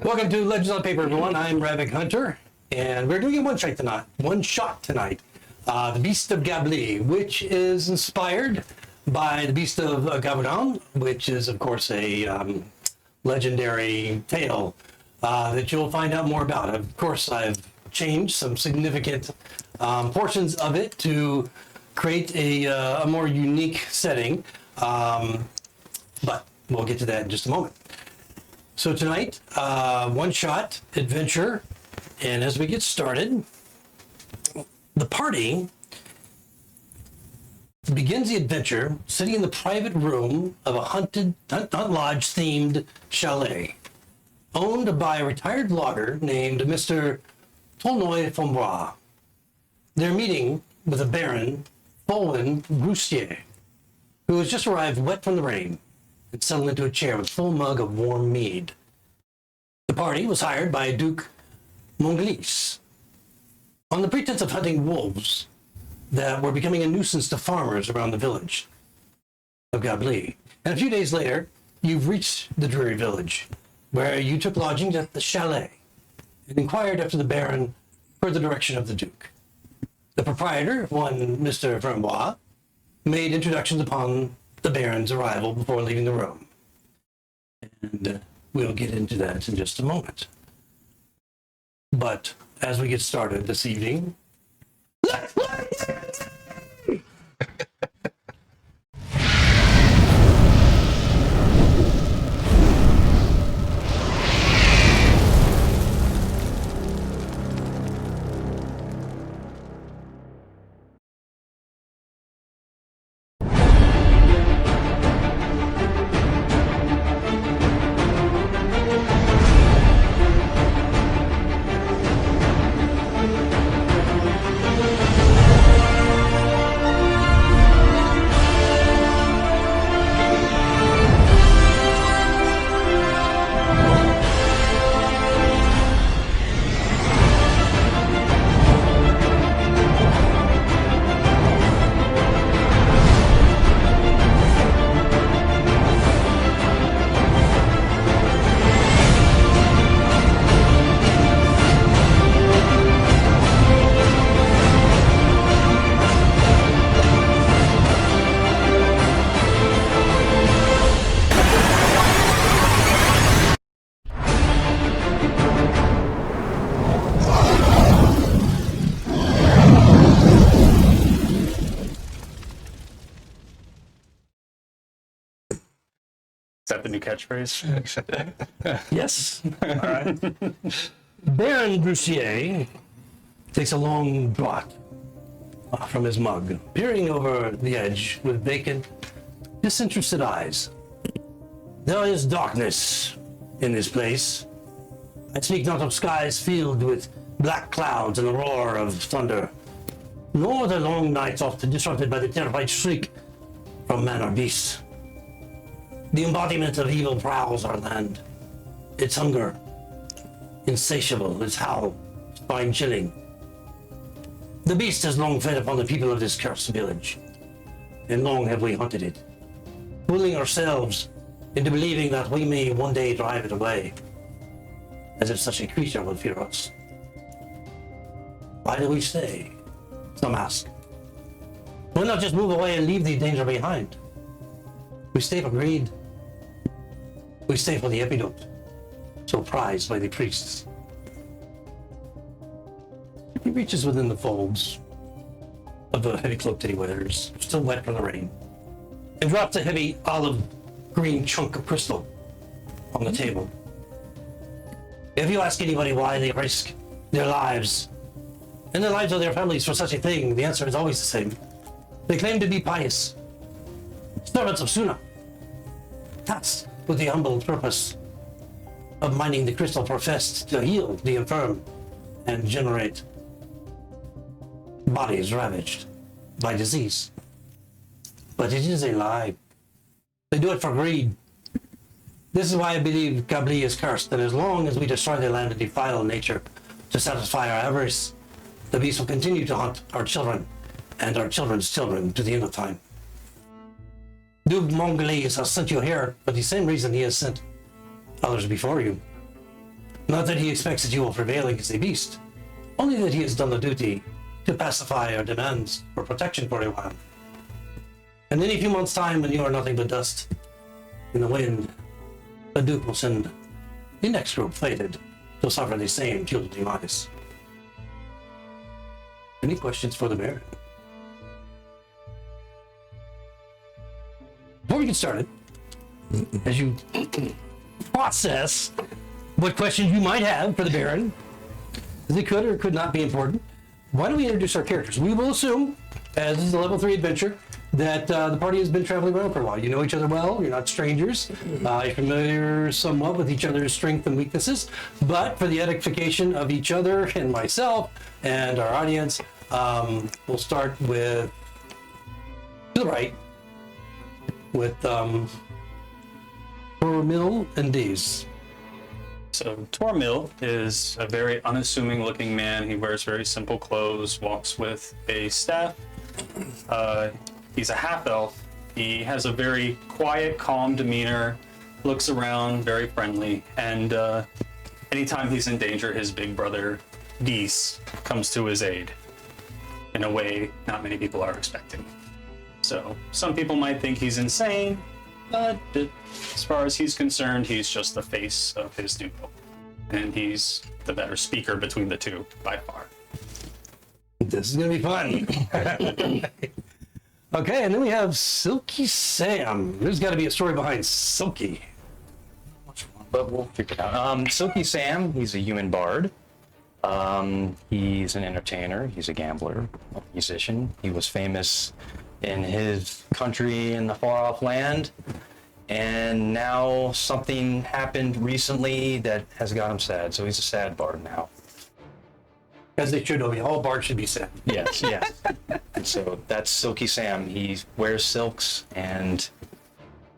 Welcome to Legends on Paper, everyone. I'm Ravik Hunter, and we're doing a one-shot tonight. The Beast of Gabli, which is inspired by the Beast of Gabli, which is, of course, a legendary tale that you'll find out more about. Of course, I've changed some significant portions of it to create a more unique setting, but we'll get to that in just a moment. So tonight, one-shot adventure, and as we get started, the party begins the adventure sitting in the private room of a haunted Hunt Lodge-themed chalet, owned by a retired logger named Mr. Tournoy Fombois. They're meeting with a Baron, Bolwin Roussier, who has just arrived wet from the rain and settled into a chair with a full mug of warm mead. The party was hired by Duke Montglis on the pretense of hunting wolves that were becoming a nuisance to farmers around the village of Gabli. And a few days later, you've reached the dreary village, where you took lodgings at the chalet and inquired after the Baron per the direction of the Duke. The proprietor, one Mr. Fombois, made introductions upon the Baron's arrival before leaving the room. And we'll get into that in just a moment. But as we get started this evening, let's play D&D! Is that the new catchphrase? Yes. All right. Baron Roussier takes a long draught from his mug, peering over the edge with vacant, disinterested eyes. There is darkness in this place. I speak not of skies filled with black clouds and the roar of thunder, nor the long nights often disrupted by the terrified shriek from man or beast. The embodiment of evil prowls our land. Its hunger, insatiable, its howl, spine-chilling. The beast has long fed upon the people of this cursed village, and long have we hunted it, fooling ourselves into believing that we may one day drive it away, as if such a creature would fear us. Why do we stay? Some ask. Why not just move away and leave the danger behind? We stay for greed. We stay for the epidote, so prized by the priests. He reaches within the folds of the heavy cloak that he wears, still wet from the rain, and drops a heavy olive green chunk of crystal on the table. If you ask anybody why they risk their lives and the lives of their families for such a thing, the answer is always the same. They claim to be pious, servants of Suna, tasked with the humble purpose of mining the crystal professed to heal the infirm and generate bodies ravaged by disease. But it is a lie. They do it for greed. This is why I believe Gabli is cursed, and as long as we destroy the land and defile nature to satisfy our avarice, the beast will continue to hunt our children and our children's children to the end of time. Duke Montglis has sent you here for the same reason he has sent others before you. Not that he expects that you will prevail against a beast, only that he has done the duty to pacify our demands for protection for a while. And in a few months' time, when you are nothing but dust in the wind, the Duke will send the next group fated to suffer the same feudal demise. Any questions for the Baron? Before we get started, as you process what questions you might have for the Baron, as it could or could not be important, why don't we introduce our characters? We will assume, as this is a level 3 adventure, that the party has been traveling around for a while. You know each other well, you're not strangers, you're familiar somewhat with each other's strengths and weaknesses, but for the edification of each other and myself and our audience, we'll start with, to the right, with Tormil and Dees. So Tormil is a very unassuming looking man. He wears very simple clothes, walks with a staff. He's a half-elf. He has a very quiet, calm demeanor, looks around, very friendly, and anytime he's in danger, his big brother, Dees, comes to his aid in a way not many people are expecting. So some people might think he's insane, but as far as he's concerned, he's just the face of his duo, and he's the better speaker between the two by far. This is gonna be fun. Okay, and then we have Silky Sam. There's got to be a story behind Silky. But we'll figure it out. Silky Sam, he's a human bard. He's an entertainer. He's a gambler, a musician. He was famous in his country in the far-off land. And now something happened recently that has got him sad. So he's a sad bard now. As they should be. All bards should be sad. Yes, yes. And so that's Silky Sam. He wears silks, and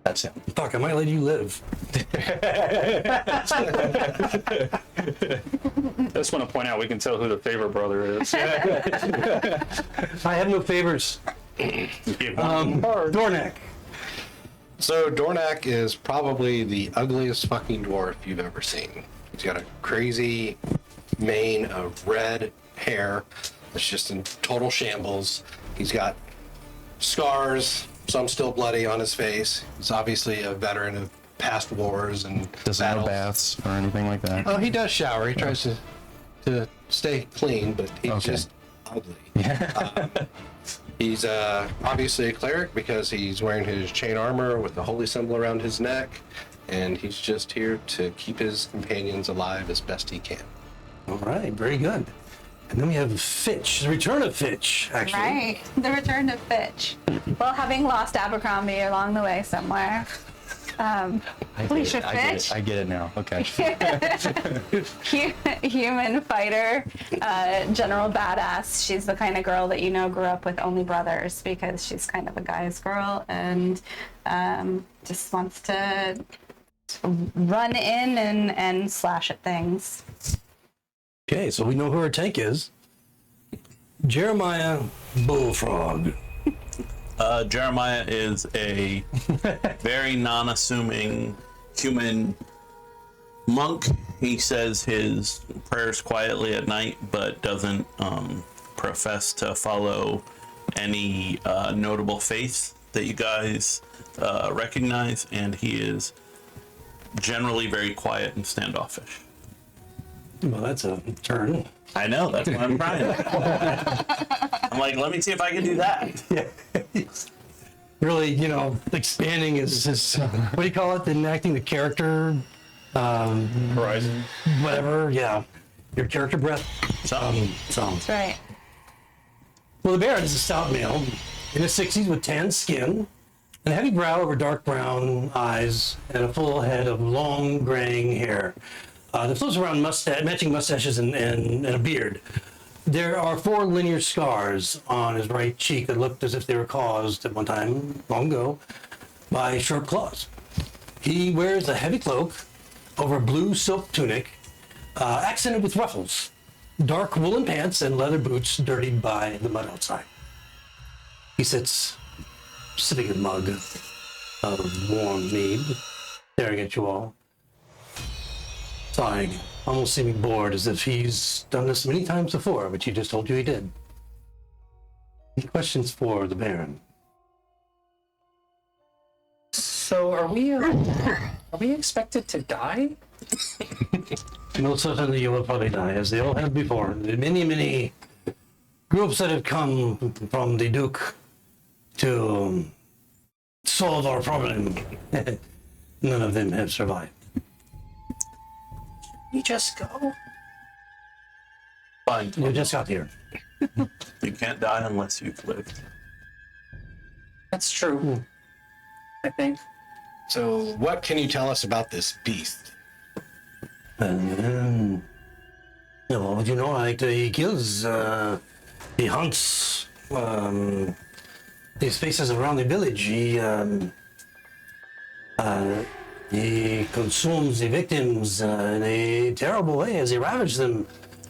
that's him. Fuck, I might let you live. I just want to point out we can tell who the favorite brother is. I have no favors. Dornak. So Dornak is probably the ugliest fucking dwarf you've ever seen. He's got a crazy mane of red hair that's just in total shambles. He's got scars, some still bloody on his face. He's obviously a veteran of past wars and Doesn't have battles. baths or anything like that. Oh, he does shower. He tries to stay clean, but he's Okay. just ugly. He's obviously a cleric because he's wearing his chain armor with the holy symbol around his neck, and he's just here to keep his companions alive as best he can. All right, very good. And then we have Fitch, the return of Fitch, actually. Right, the return of Fitch. Well, having lost Abercrombie along the way somewhere. Felicia Fitch, I get it now. Okay. human fighter, general badass. She's the kind of girl that you know grew up with only brothers because she's kind of a guy's girl and just wants to run in and slash at things. Okay, so we know who our tank is. Jeremiah Bullfrog. Jeremiah is a very non-assuming human monk. He says his prayers quietly at night, but doesn't profess to follow any notable faith that you guys recognize, and he is generally very quiet and standoffish. Well, that's a turn. I know, that's what I'm trying. I'm like, let me see if I can do that. Yeah. Really, expanding his what do you call it? Enacting the character, Horizon. whatever. Yeah, your character breath. So. That's right. Well, the Baron is a stout male in his 60s with tan skin, and a heavy brow over dark brown eyes, and a full head of long graying hair. That flows around matching mustaches and a beard. There are 4 linear scars on his right cheek that looked as if they were caused at one time, long ago, by sharp claws. He wears a heavy cloak over a blue silk tunic, accented with ruffles, dark woolen pants, and leather boots dirtied by the mud outside. He sits sipping a mug of warm mead, staring at you all. sighing, almost seeming bored, as if he's done this many times before, but he just told you he did. Any questions for the Baron? So are we expected to die? Most certainly you will probably die, as they all have before. There are many groups that have come from the Duke to solve our problem. None of them have survived. We just go. Fine. You just got here. You can't die unless you've lived. That's true. I think. So, what can you tell us about this beast? And well, you know, like he kills, he hunts these spaces around the village. He consumes the victims in a terrible way as he ravages them,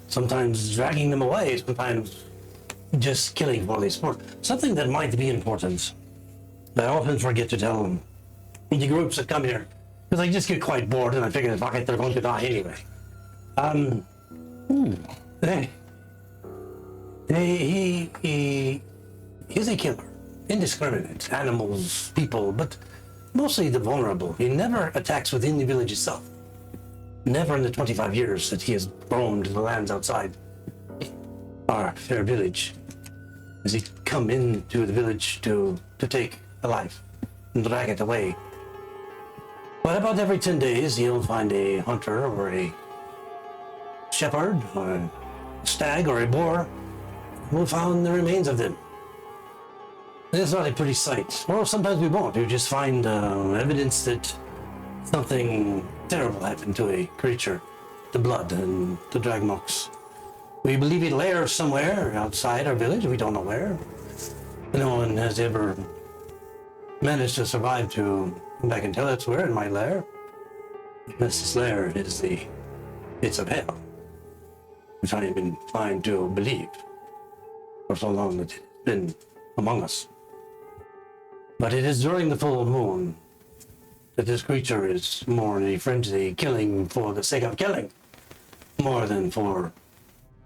sometimes dragging them away, sometimes just killing for the sport. Something that might be important, that I often forget to tell them. The groups that come here, because I just get quite bored and I figure, fuck it, they're going to die anyway. He's a killer. Indiscriminate. Animals, people, but mostly the vulnerable. He never attacks within the village itself. Never in the 25 years that he has roamed the lands outside our fair village has he come into the village to take a life and drag it away. But about every 10 days, he'll find a hunter or a shepherd or a stag or a boar who will find the remains of them. It's not a pretty sight. Or sometimes we won't. You just find evidence that something terrible happened to a creature. The blood and the drag marks. We believe it lairs somewhere outside our village. We don't know where. No one has ever managed to survive to come back and tell us where it might lair. This lair is the pits of hell, which I have been trying to believe for so long that it's been among us. But it is during the full moon that this creature is more in a frenzy, killing for the sake of killing, more than for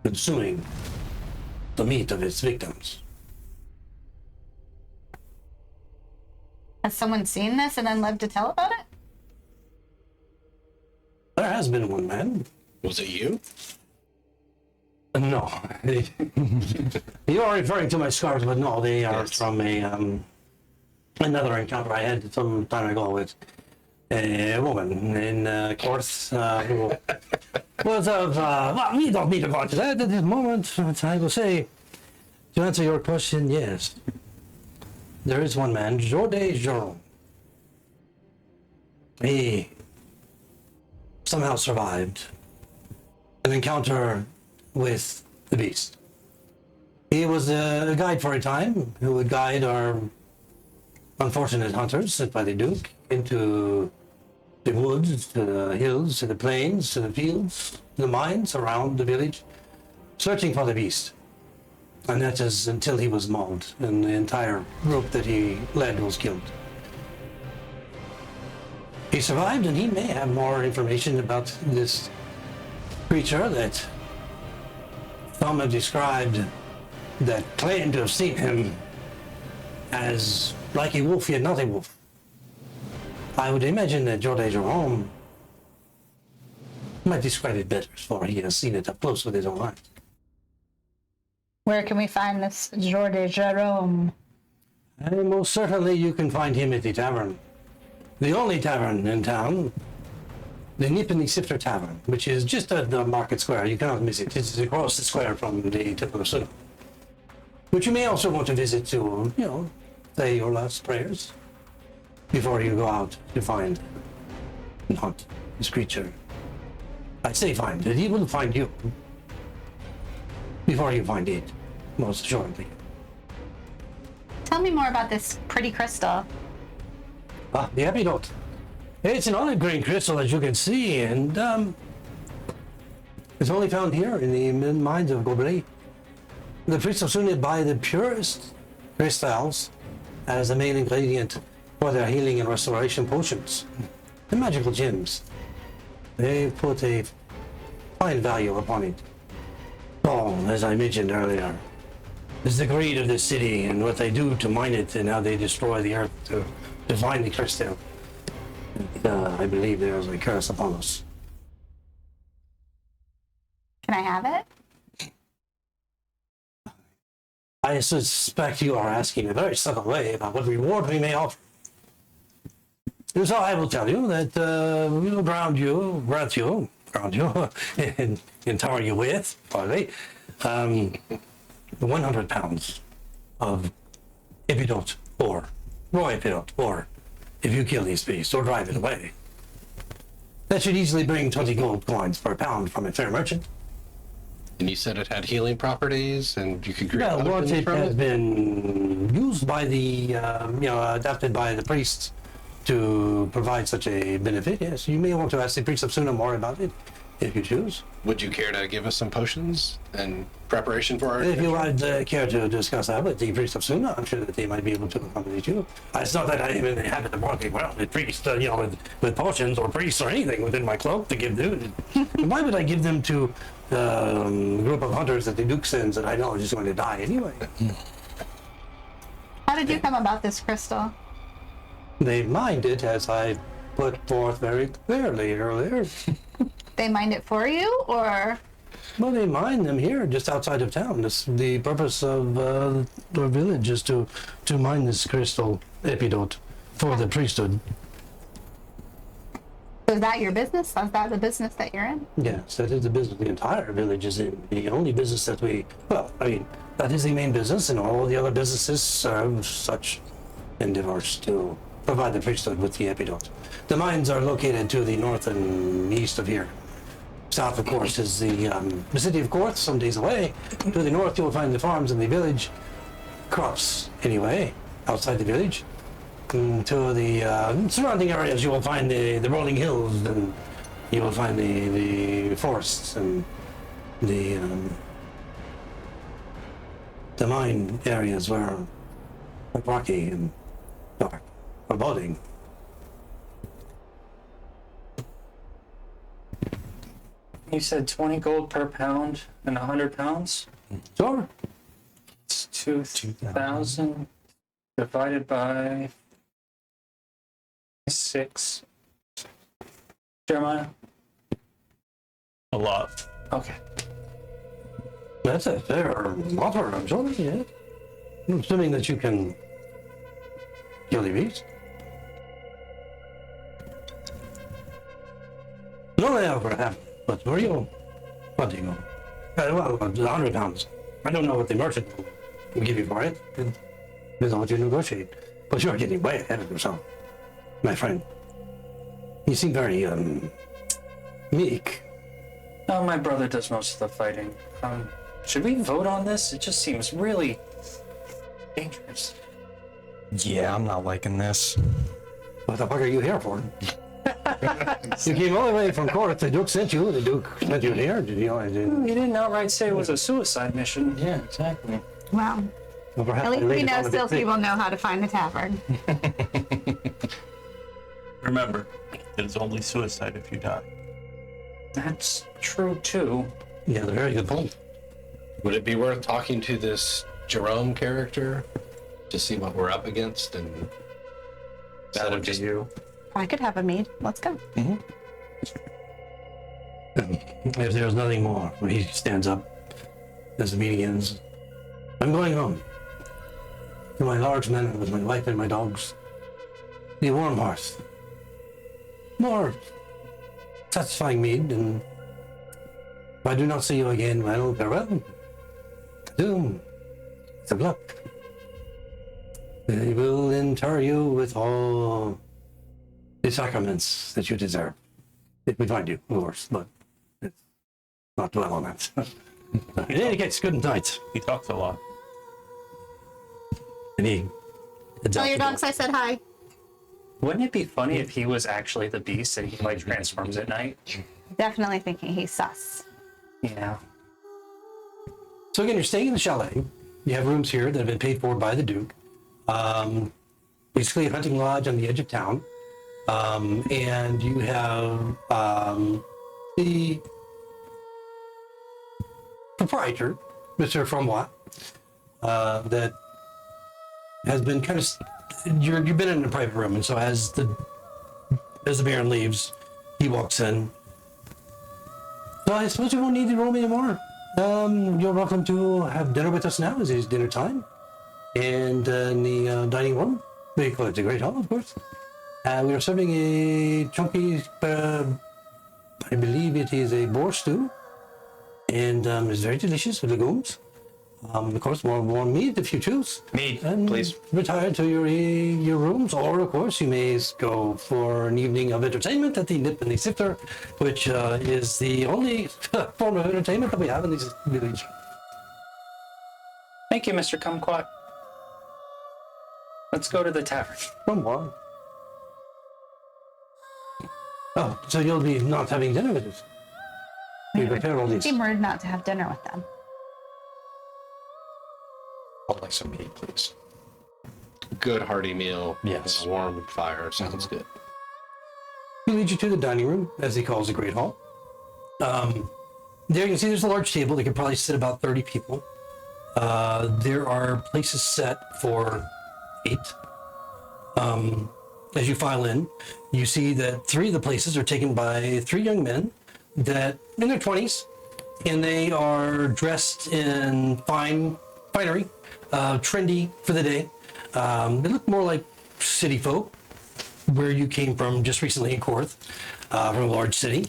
consuming the meat of its victims. Has someone seen this and then lived to tell about it? There has been one man. Was it you? No. You are referring to my scars, but no, they are Yes. from another encounter I had some time ago with a woman in Corth who was of, well, we don't need to go into that at this moment. I will say, to answer your question, yes. There is one man, Jordan Jerome. He somehow survived an encounter with the beast. He was a guide for a time who would guide our unfortunate hunters sent by the Duke into the woods, to the hills, to the plains, to the fields, to the mines around the village, searching for the beast. And that is until he was mauled and the entire group that he led was killed. He survived, and he may have more information about this creature that some have described, that claim to have seen him as like a wolf yet not a wolf. I would imagine that Jordan Jerome might describe it better, for he has seen it up close with his own eyes. Where can we find this Jordan Jerome? And most certainly you can find him at the tavern. The only tavern in town, the Nippany Sifter Tavern, which is just at the market square. You cannot miss it. It's across the square from the Temple of Sun. Which you may also want to visit to, say your last prayers before you go out to find and hunt this creature. I say find it. He will find you before you find it, most assuredly. Tell me more about this pretty crystal. The happy note. It's an olive green crystal, as you can see, and it's only found here in the mines of Gabli. The priests of Sunni buy the purest crystals as the main ingredient for their healing and restoration potions. The magical gems. They put a fine value upon it. Oh, as I mentioned earlier, is the greed of the city and what they do to mine it and how they destroy the earth to find the crystal. I believe there is a curse upon us. Can I have it? I suspect you are asking in a very subtle way about what reward we may offer. So I will tell you that we will grant you, and tar you with, partly, 100 pounds of epidote or raw epidote, or if you kill these beasts or drive it away. That should easily bring 20 gold coins per pound from a fair merchant. And you said it had healing properties, and you could create Well, other once things it from has it? been used by the, adapted by the priests to provide such a benefit, yes, you may want to ask the priest of Suna more about it, if you choose. Would you care to give us some potions in preparation for our If you adventure? would care to discuss that with the priest of Suna, I'm sure that they might be able to accommodate you. It's not that I am in the habit of walking around with priests, with potions or priests or anything within my cloak to give them. Why would I give them to a group of hunters that the Duke sends that I know is just going to die anyway? How did you come about this crystal? They mind it, as I put forth very clearly earlier. They mined it for you, or Well, they mine them here, just outside of town. The purpose of our village is to mine this crystal epidote for the priesthood. is that your business? Is that the business that you're in? Yes, that is the business the entire village is in. The only business that that is the main business, and all the other businesses serve such endeavors to provide the priesthood with the epidote. The mines are located to the north and east of here. South, of course, is the city of Korth, some days away. To the north, you'll find the farms in the village. Crops, anyway, outside the village. And to the surrounding areas, you will find the rolling hills, and you will find the forests and the mine areas where are rocky and dark, foreboding. You said 20 gold per pound and 100 pounds? Sure. It's 2,000 divided by 6. Jeremiah? A lot. Okay. That's a fair offer, I'm sure, yeah. I'm assuming that you can kill the beast. No, they ever have, but were you hunting on? Well, 100 pounds. I don't know what the merchant will give you for it. It depends on what you negotiate. But you're getting way ahead of yourself, my friend. You seem very, meek. No, my brother does most of the fighting. Should we vote on this? It just seems really dangerous. Yeah, I'm not liking this. What the fuck are you here for? You came all the way from court. The Duke sent you. The Duke sent you here. Did you know? I didn't. He didn't outright say it was a suicide mission. Yeah, exactly. Well, Well, perhaps at least I laid we it know on a bit still thick. people know how to find the tavern. Remember, it's only suicide if you die. That's true too. Yeah, that's a very good point. Would it be worth talking to this Jerome character to see what we're up against? And that would just you. I could have a mead. Let's go. If there's nothing more, when he stands up as the meeting ends, I'm going home to my large manor with my wife and my dogs. The warm hearth. More satisfying mead, and if I do not see you again, well, farewell. Adieu. Good luck. They will inter you with all the sacraments that you deserve. If we find you, of course, but it's not dwell on that. In any case, good night. He talks a lot. And he heads Tell out your the door. dogs I said hi. Wouldn't it be funny if he was actually the beast and he like transforms at night? Definitely thinking he's sus. Yeah. So again, you're staying in the chalet. You have rooms here that have been paid for by the Duke. Basically a hunting lodge on the edge of town. And you have the proprietor, Mr. Frambois, that has been kind of you've been in a private room, and so as the Baron leaves, he walks in. So I suppose you won't need to roll me anymore. You're welcome to have dinner with us now, as it is dinner time, and in the dining room. We call it the Great Hall, of course. We are serving a chunky, I believe it is a boar stew, and it's very delicious with legumes. Of course, more warm meat if you choose. Meat, And please. retire to your rooms, or of course you may go for an evening of entertainment at the Nip and the Sifter, which is the only form of entertainment that we have in this village. Thank you, Mr. Kumquat. Let's go to the tavern. From one. Oh, so you'll be not having dinner with us? We prepare all these. It'd be rude not to have dinner with them. I'll like some meat, please. Good hearty meal. Yes. with a warm fire. Sounds good. He leads you to the dining room, as he calls the Great Hall. There you can see there's a large table. They could probably sit about 30 people. There are places set for 8. As you file in, you see that 3 of the places are taken by 3 young men that in their 20s, and they are dressed in finery, trendy for the day. They look more like city folk, where you came from just recently in Korth, from a large city.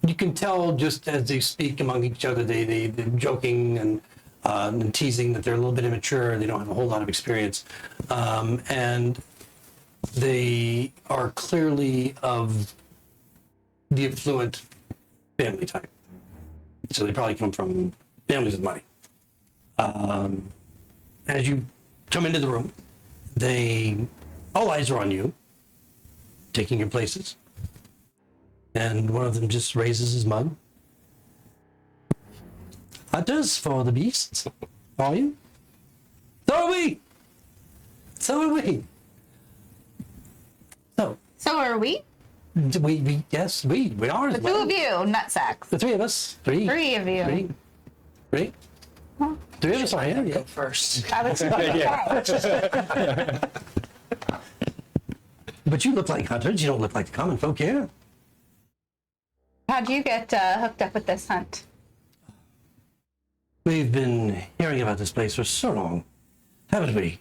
You can tell just as they speak among each other, they're joking and teasing that they're a little bit immature, they don't have a whole lot of experience. And they are clearly of the affluent family type. So they probably come from families with money. As you come into the room, all eyes are on you, taking your places. And one of them just raises his mug. Hunters for the beasts, are you? So are we! So are we! So are we? Yes, we are as The 2 well. of you, nutsacks. The 3 of us. 3. 3 of you. 3. 3. 3 of us are here, yeah. First. I was But you look like hunters, you don't look like the common folk here. How'd you get hooked up with this hunt? We've been hearing about this place for so long, haven't we?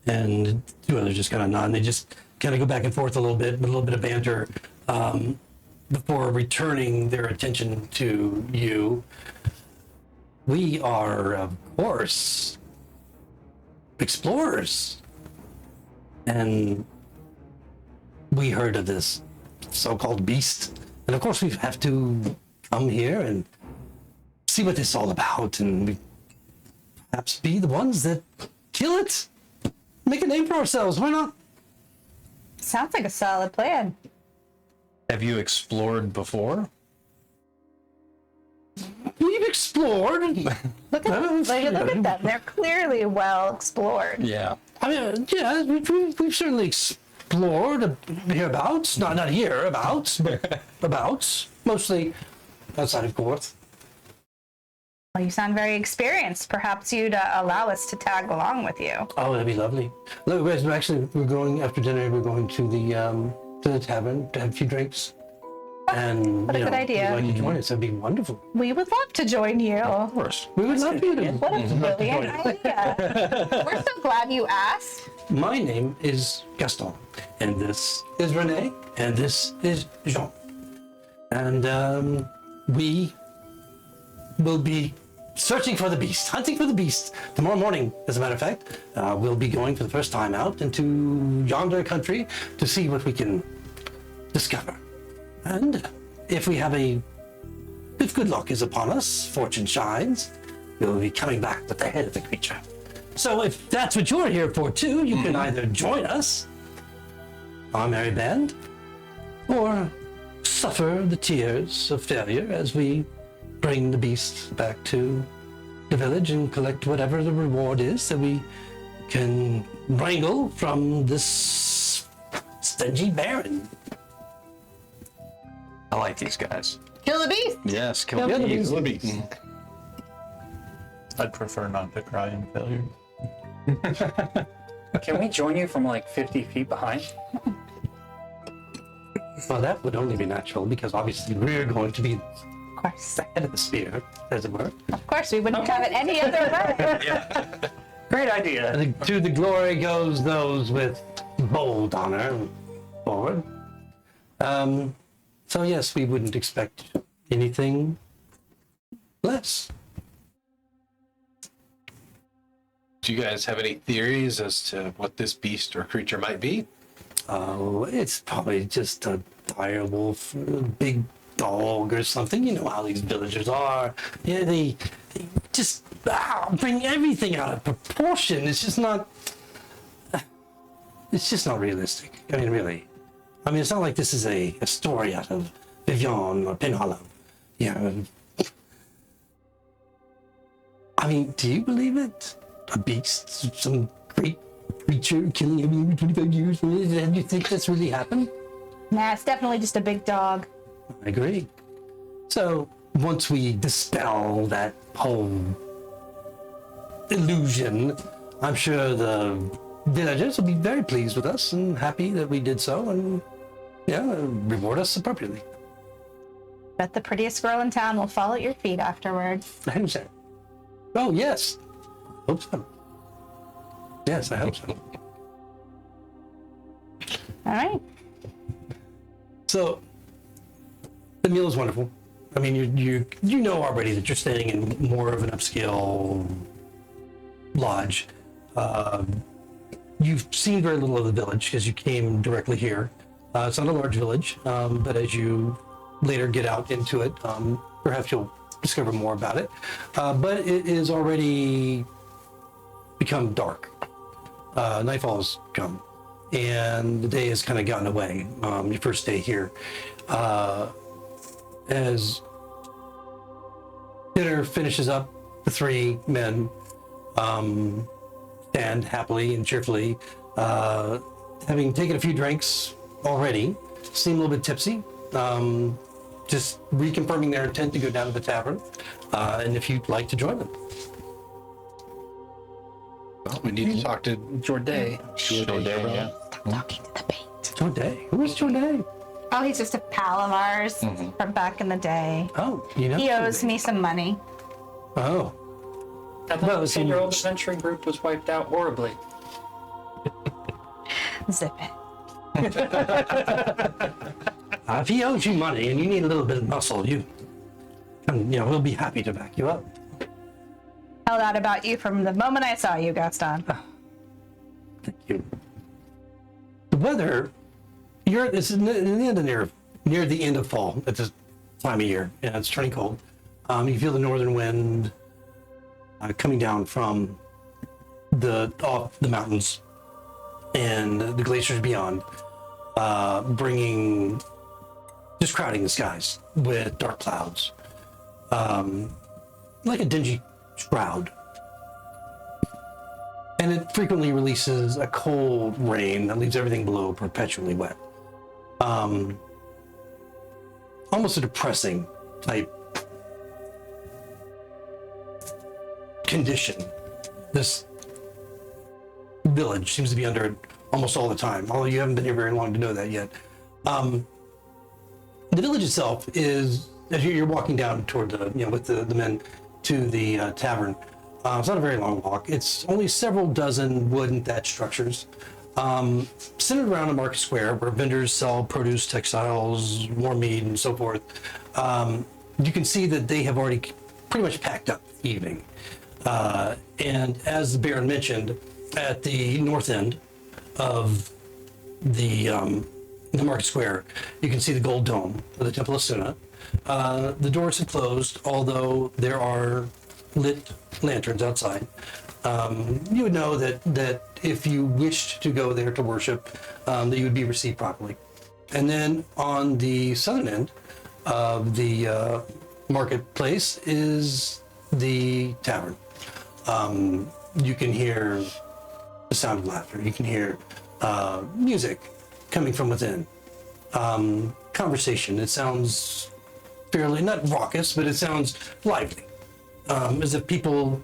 And 2 others just kind of nod, and they just kind of go back and forth a little bit, with a little bit of banter, before returning their attention to you. We are, of course, explorers. And we heard of this so-called beast. And of course we have to come here and see what this is all about, and perhaps be the ones that kill it. Make a name for ourselves, why not? Sounds like a solid plan. Have you explored before? We've explored. Look at them. They're clearly well explored. Yeah. I mean, yeah, we've certainly explored hereabouts. Not hereabouts, but abouts. Mostly outside of Korth. Well, you sound very experienced. Perhaps you'd allow us to tag along with you. Oh, that'd be lovely. Look, we're going after dinner. We're going to the tavern to have a few drinks. And What a good idea. If you'd like to join us, that'd be wonderful. We would love to join you. Of course. We would love you to. What a brilliant idea. We're so glad you asked. My name is Gaston, and this is Renee, and this is Jean. And we will be searching for the beast, hunting for the beast. Tomorrow morning, as a matter of fact, we'll be going for the first time out into yonder country to see what we can discover. And if good luck is upon us, fortune shines, we'll be coming back with the head of the creature. So if that's what you're here for too, you can either join us, our merry band, or suffer the tears of failure as we bring the beast back to the village and collect whatever the reward is that we can wrangle from this stingy baron. I like these guys. Kill the beast. Yes, kill the the beast. beast. I'd prefer not to cry in failure. Can we join you from like 50 feet behind? Well, that would only be natural because obviously we're going to be Of course. the head of the spear, as it were. Of course, we wouldn't have it any other way. Great idea. To the glory goes those with bold honor forward. So yes, we wouldn't expect anything less. Do you guys have any theories as to what this beast or creature might be? Oh, it's probably just a dire wolf, a big dog or something. You know how these villagers are. Yeah, they just bring everything out of proportion. It's just not realistic. I mean, really. I mean, it's not like this is a story out of Vivian or Penhollow. Yeah. I mean, do you believe it? A beast, some great creature killing every 25 years? Do you think that's really happened? Nah, it's definitely just a big dog. I agree. So once we dispel that whole illusion, I'm sure the villagers will be very pleased with us and happy that we did so, and reward us appropriately. Bet the prettiest girl in town will fall at your feet afterwards. 100%. Oh yes, hope so. Yes, I hope so. All right. So the meal is wonderful. I mean, you know already that you're staying in more of an upscale lodge. You've seen very little of the village because you came directly here. It's not a large village, but as you later get out into it, perhaps you'll discover more about it. But it is already become dark. Nightfall has come, and the day has kind of gotten away. Your first day here. As dinner finishes up, the three men stand happily and cheerfully, having taken a few drinks already, seem a little bit tipsy, just reconfirming their intent to go down to the tavern, and if you'd like to join them. Well, we need to talk to Jorday. Jorday, yeah. Talking to the paint. Jorday? Who is Jorday? Oh, he's just a pal of ours from back in the day. Oh, you know? He owes me some money. Oh. I thought the 10-year-old adventuring group was wiped out horribly. Zip it. If he owes you money and you need a little bit of muscle, we'll be happy to back you up. Held out about you from the moment I saw you, Gaston. Thank you. The weather, it's near the end of fall at this time of year, and it's turning cold. You feel the northern wind coming down from off the mountains and the glaciers beyond, just crowding the skies with dark clouds, like a dingy shroud. And it frequently releases a cold rain that leaves everything below perpetually wet. Almost a depressing type condition this village seems to be under almost all the time, although you haven't been here very long to know that yet. The village itself is, as you're walking down toward with the men to the tavern, it's not a very long walk. It's only several dozen wood and thatch structures centered around a market square where vendors sell produce, textiles, warm meat, and so forth. You can see that they have already pretty much packed up the evening. And as the Baron mentioned, at the north end of the market square, you can see the gold dome of the Temple of Suna. The doors have closed, although there are lit lanterns outside. You would know that if you wished to go there to worship, that you would be received properly. And then on the southern end of the marketplace is the tavern. You can hear the sound of laughter. You can hear music coming from within. Conversation. It sounds fairly, not raucous, but it sounds lively. As if people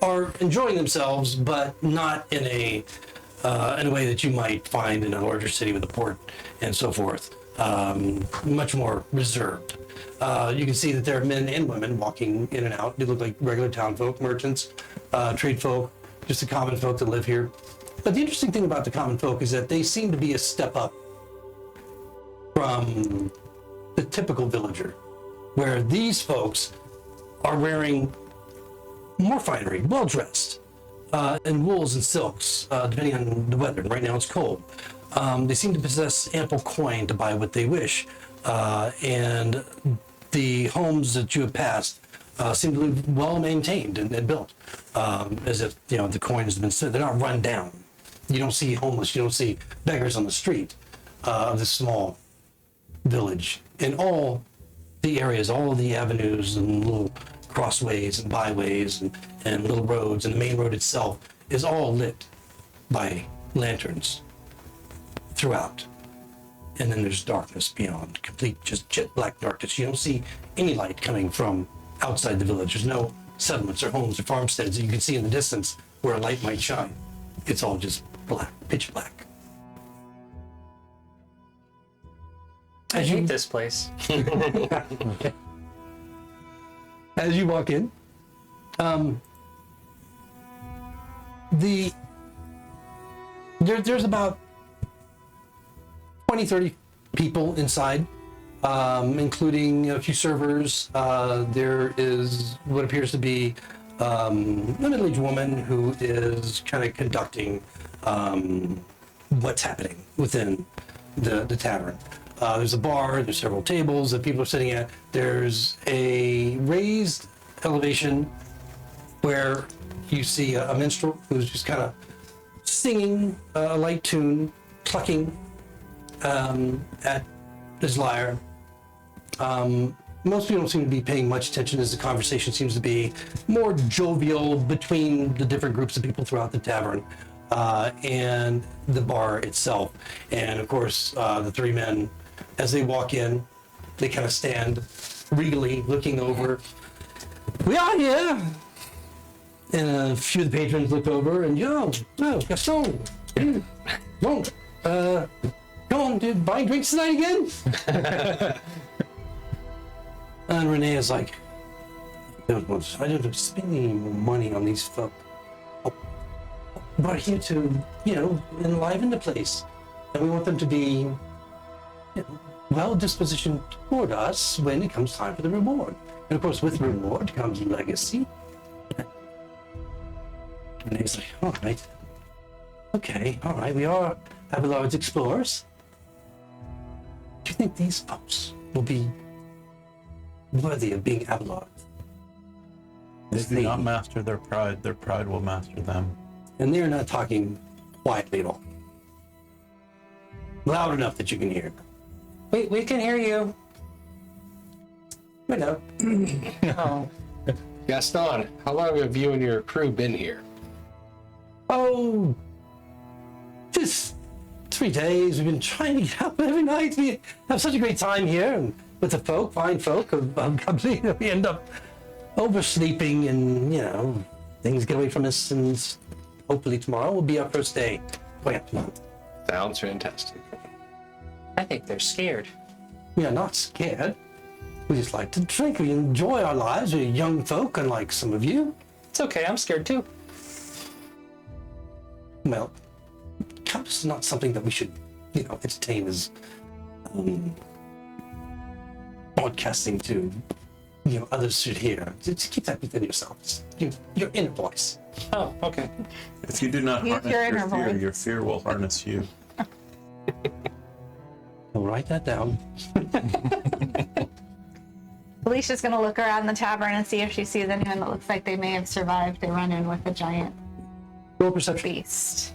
are enjoying themselves, but not in a way that you might find in a larger city with a port and so forth. Much more reserved. You can see that there are men and women walking in and out. They look like regular town folk, merchants, trade folk, just the common folk that live here. But the interesting thing about the common folk is that they seem to be a step up from the typical villager, where these folks are wearing more finery, well dressed, in wools and silks, depending on the weather. Right now it's cold. They seem to possess ample coin to buy what they wish, and the homes that you have passed seem to be well maintained and built, as if the coin has been spent. They're not run down. You don't see homeless. You don't see beggars on the street of this small village. In all the areas, all of the avenues and little crossways and byways and little roads, and the main road itself is all lit by lanterns throughout. And then there's darkness beyond, complete just jet black darkness. You don't see any light coming from outside the village. There's no settlements or homes or farmsteads that you can see in the distance where a light might shine. It's all just black, pitch black. I hate this place. As you walk in, there's about 20, 30 people inside, including a few servers. There is what appears to be a middle-aged woman who is kind of conducting what's happening within the tavern. There's a bar, there's several tables that people are sitting at. There's a raised elevation where you see a minstrel who's just kind of singing a light tune, plucking at his lyre. Most people don't seem to be paying much attention, as the conversation seems to be more jovial between the different groups of people throughout the tavern and the bar itself. And of course, the three men, as they walk in, they kind of stand regally looking over. We are here! And a few of the patrons look over and, Gaston, come on, dude, buying drinks tonight again? And Renee is like, I don't spend any more money on these folk. We're here to, enliven the place. And we want them to be well dispositioned toward us when it comes time for the reward. And of course, with reward comes legacy. And he's like, all right. Okay, all right, we are Abelard's explorers. Do you think these folks will be worthy of being Abelard? They do not master their pride will master them. And they're not talking quietly at all. Loud enough that you can hear. We can hear you. We know. Oh. Gaston, how long have you and your crew been here? Oh, just 3 days. We've been trying to get up every night. We have such a great time here, and with the fine folk of Gabli, we end up oversleeping, and things get away from us. And hopefully tomorrow will be our first day going up tomorrow. Sounds fantastic. I think they're scared. We are not scared. We just like to drink. We enjoy our lives. We're young folk, unlike some of you. It's okay, I'm scared too. Well, Compass is not something that we should, entertain as broadcasting to, others should hear. Just keep that within yourselves. Your inner voice. Oh, okay. If you do not Use harness your your inner fear, voice. your fear will harness you. I'll write that down. Alicia's gonna look around the tavern and see if she sees anyone that looks like they may have survived a run-in with a giant Roll perception. beast.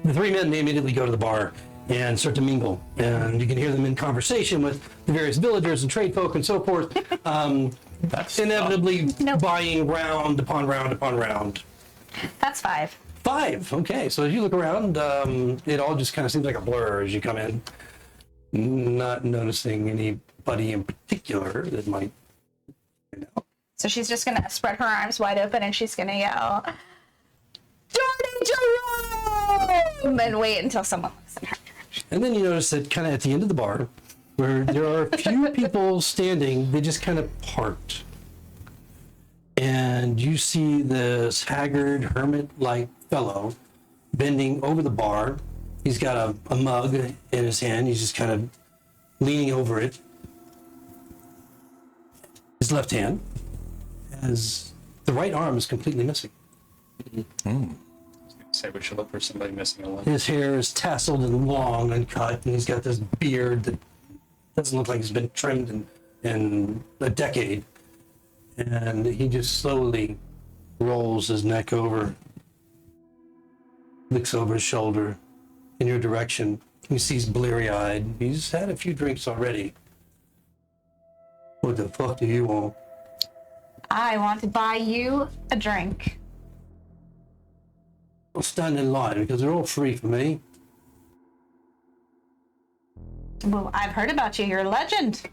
The three men, they immediately go to the bar and start to mingle. And you can hear them in conversation with the various villagers and trade folk and so forth. That's Inevitably Nope. buying round upon round upon round. That's 5. 5. Okay, so as you look around, it all just kind of seems like a blur as you come in. not noticing anybody in particular that might, So she's just gonna spread her arms wide open and she's gonna yell, Jordan Jerome! And wait until someone looks in her direction. And then you notice that kind of at the end of the bar, where there are a few people standing, they just kind of part. And you see this haggard, hermit-like fellow bending over the bar. He's got a mug in his hand. He's just kind of leaning over it. His left hand, as the right arm is completely missing. Say we should look for somebody missing a limb. His hair is tasseled and long and cut, and he's got this beard that doesn't look like he's been trimmed in a decade. And he just slowly rolls his neck over, looks over his shoulder in your direction. He sees bleary-eyed. He's had a few drinks already. What the fuck do you want? I want to buy you a drink. I'll stand in line because they're all free for me. Well, I've heard about you. You're a legend.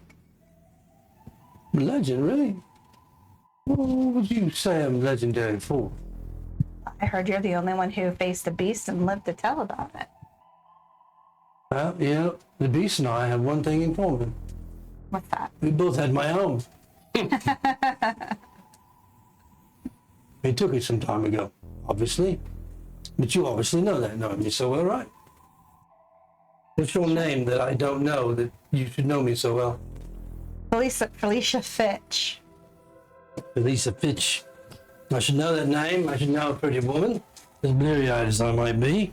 Legend, really? What would you say I'm legendary for? I heard you're the only one who faced the beast and lived to tell about it. Well, yeah, the beast and I have one thing in common. What's that? We both had my own. He took it some time ago, obviously. But you obviously know that, knowing me so well, right? What's your name that I don't know that you should know me so well? Felicia Fitch. Elisa Fitch. I should know that name. I should know a pretty woman. As bleary-eyed as I might be.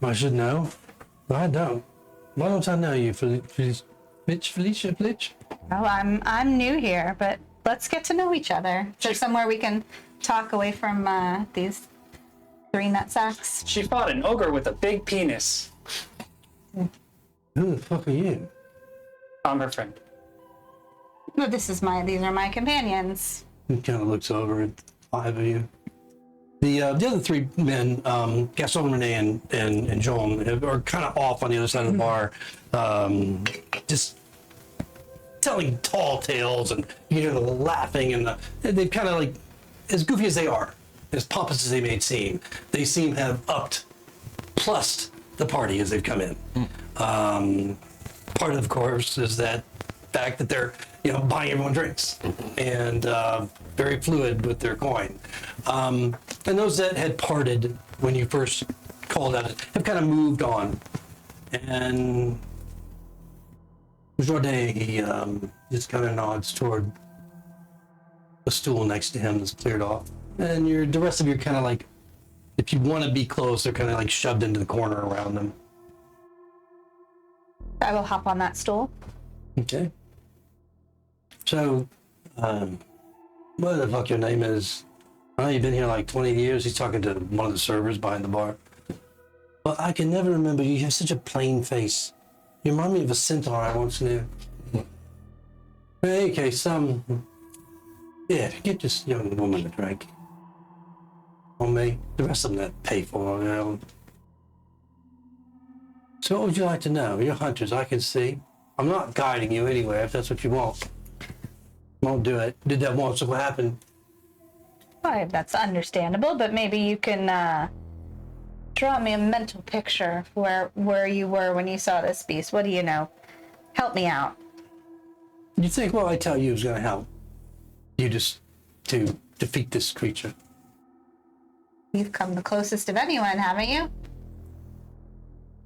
I should know. But I don't. Why don't I know you, Felicia Fitch? Oh, I'm new here, but let's get to know each other. Is there somewhere we can talk away from these three nutsacks? She fought an ogre with a big penis. Who the fuck are you? I'm her friend. No, these are my companions. He kind of looks over at the five of you. The other three men, Gaston, Renee, and Joan, are kind of off on the other side of the bar, just telling tall tales, and you hear them laughing, and they've kind of like, as goofy as they are, as pompous as they may seem, they seem to have upped, plus the party as they've come in. Part of course, is that fact that they're buying everyone drinks and very fluid with their coin. And those that had parted when you first called out have kind of moved on. And Jordan, he just kind of nods toward a stool next to him that's cleared off. And the rest of you are kind of like, if you want to be close, they're kind of like shoved into the corner around them. I will hop on that stool. Okay. So, what the fuck your name is? I know you've been here like 20 years. He's talking to one of the servers behind the bar. Well, I can never remember. You have such a plain face. You remind me of a centaur I once knew. In any case, yeah, get this young woman a drink. On me. The rest of them that pay for on their own. So what would you like to know? You're hunters, I can see. I'm not guiding you anywhere if that's what you want. Won't do it. Did that once, so what happened? Well, that's understandable, but maybe you can draw me a mental picture of where you were when you saw this beast. What do you know? Help me out. You think what I tell you is going to help you just to defeat this creature? You've come the closest of anyone, haven't you?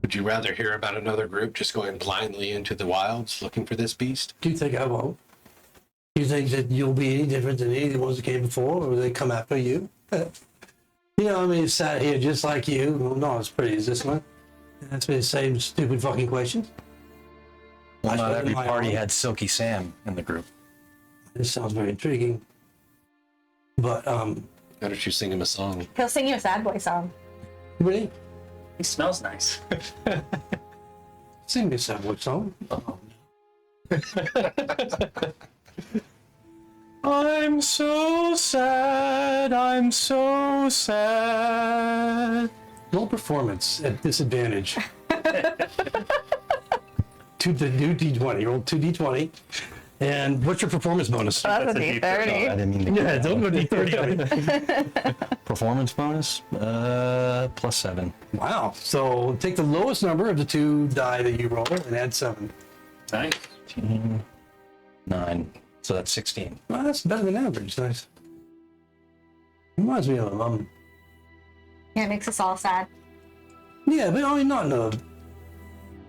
Would you rather hear about another group just going blindly into the wilds looking for this beast? Do you think I won't? Do you think that you'll be any different than any of the ones that came before, or will they come after you? Sat here just like you. Well, not as pretty as this one. And that's been the same stupid fucking questions. Well, not every my party own. had Silky Sam in the group. This sounds very intriguing. But, Why don't you sing him a song? He'll sing you a sad boy song. really? He smells nice. Sing me a Subway song. I'm so sad. I'm so sad. Roll performance at disadvantage. the new D20. Roll 2D20. And what's your performance bonus? That's a That's a I D30. didn't mean to. Yeah, don't go D30. Performance bonus, +7. Wow. So take the lowest number of the 2 die that you roll and add 7. Nice. 9. So that's 16. Well, that's better than average. Nice. Reminds me of Yeah, it makes us all sad. yeah, but I mean not in a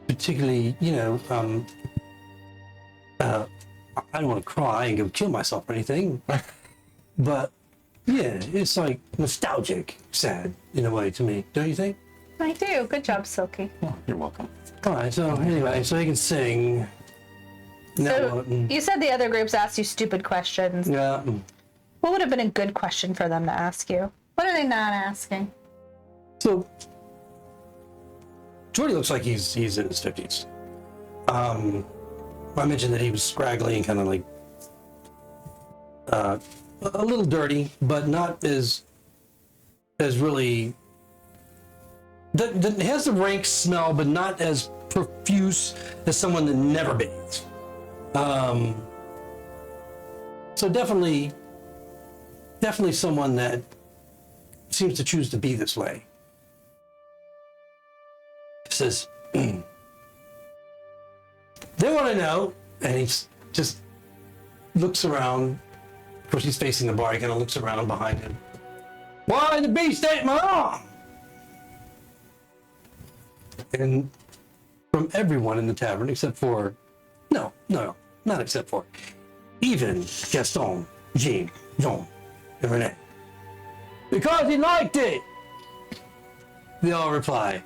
particularly, I don't want to cry and go kill myself or anything. But yeah, it's like nostalgic sad in a way to me, don't you think? I do. Good job, Silky. Oh, you're welcome. All right, so anyway, so he can sing. Now So what? you said the other groups asked you stupid questions. Yeah. What would have been a good question for them to ask you? What are they not asking? So Jordy looks like he's in his 50s. I mentioned that he was scraggly and kind of like a little dirty, but not as really that has the rank smell, but not as profuse as someone that never bathes. So definitely someone that seems to choose to be this way. Says, they want to know, and he just looks around. Of course, he's facing the bar. He kind of looks around behind him. Why the beast ate my arm? And from everyone in the tavern, except for, no, not except for, even Gaston, Jean, Jean, and Renee. Because he liked it! They all reply.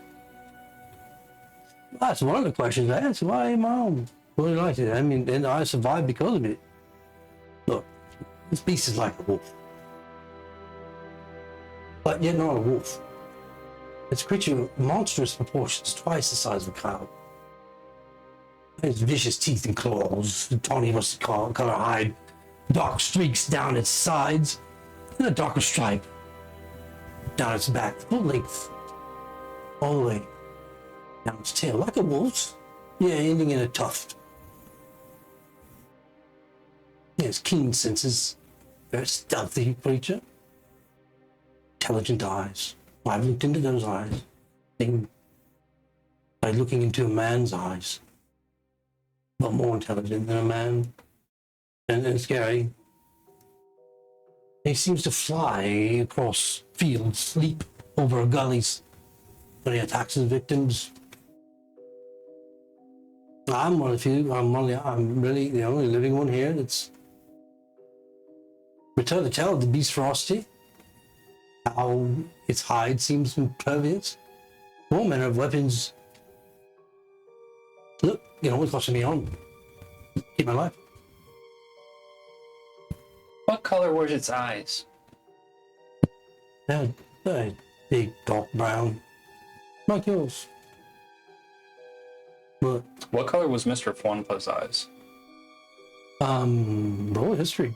That's one of the questions I asked. Why my arm? Well, he liked it. I mean, and I survived because of it. Look, this beast is like a wolf. But yet not a wolf. It's a creature of monstrous proportions, twice the size of a cow. Its vicious teeth and claws, the tawny rusty color hide, dark streaks down its sides, and a darker stripe down its back, full length, all the way down its tail, like a wolf's. Yeah, ending in a tuft. He has keen senses, very stealthy creature. Intelligent eyes. I've looked into those eyes. Think by looking into a man's eyes. But more intelligent than a man. And scary. He seems to fly across fields, leap over gullies when he attacks his victims. I'm one of the few. I'm really the only living one here that's returned to tell the beast frosty. How its hide seems impervious. All manner of weapons. Look, it's watching me on. Keep my life. What color were its eyes? They're big, dark brown. Like yours. But, What color was Mr. Fwanpa's eyes? roll history.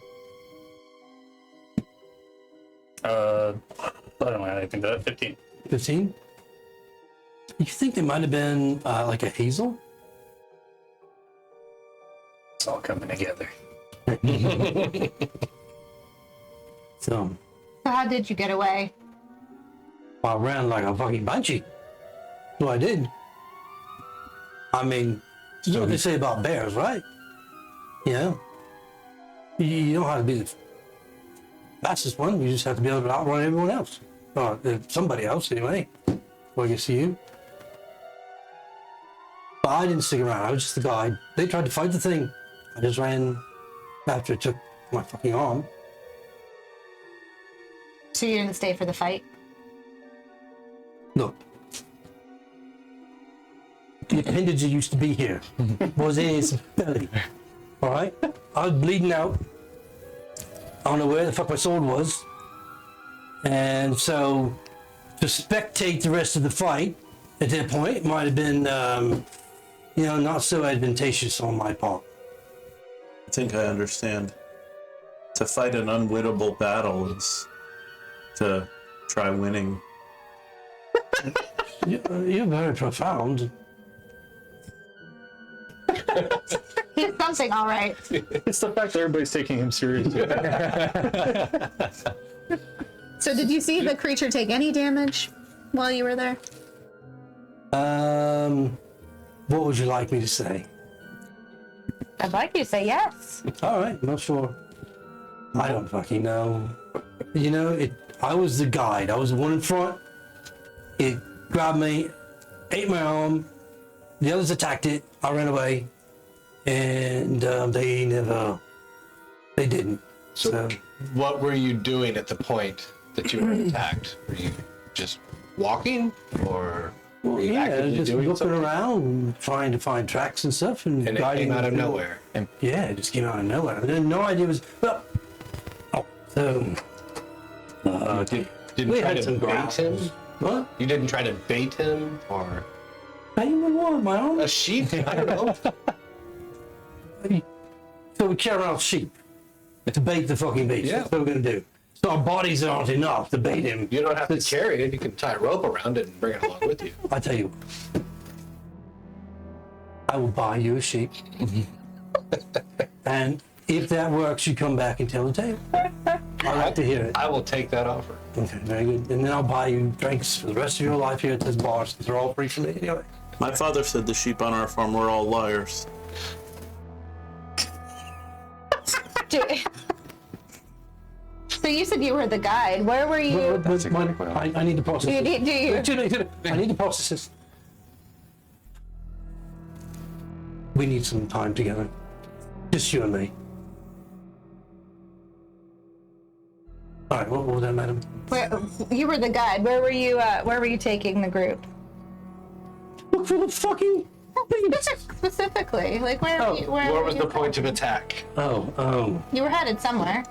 I don't know anything to that. 15. 15? You think they might have been like a hazel? It's all coming together. So, So how did you get away? I ran like a fucking banshee. So I did. I mean, you know what they say about bears, right? You know how to be the fastest one. You just have to be able to outrun everyone else. Or somebody else, anyway. Before I get to you. But I didn't stick around. I was just the guide. They tried to fight the thing. I just ran after it took my fucking arm. So you didn't stay for the fight? Look. The appendage that used to be here was in his belly. Alright? I was bleeding out. I don't know where the fuck my sword was. And so to spectate the rest of the fight at that point might have been not so advantageous on my part. I think I understand. To fight an unwinnable battle is to try winning. You're very profound. He's something, all right. It's the fact that everybody's taking him seriously. So did you see the creature take any damage while you were there? What would you like me to say? I'd like you to say yes. All right, not sure. I don't fucking know. You know, I was the guide. I was the one in front. It grabbed me, ate my arm. The others attacked it. I ran away, and they didn't. So What were you doing at the point that you were attacked? Were you just walking, or were you actively just doing looking something? around, trying to find tracks and stuff, and And it guiding came out of them. nowhere. Yeah, it just came out of nowhere. I had no idea it was. Well, Didn't we try had to some bait growls. him? What? You didn't try to bait him, or Hey, what? My arm? a sheep? I don't know. So we carry around sheep to bait the fucking beast. Yeah. That's what we're gonna do. So our bodies aren't enough to bait him. You don't have to carry it. You can tie a rope around it and bring it along with you. I tell you, I will buy you a sheep, and if that works, you come back and tell the tale. I like to hear it. I will take that offer. Okay, very good. And then I'll buy you drinks for the rest of your life here at this bar, since they're all free for me anyway. My father said the sheep on our farm were all liars. So you said you were the guide. Where were you? I need to process Do this. you? I need to process this. We need some time together. Just you and me. All right, what was that, madam? You were the guide. Where were you? Where were you taking the group? Look for the fucking beast. Specifically, like where? Oh, were you, where What were was you the point of attack? You were headed somewhere.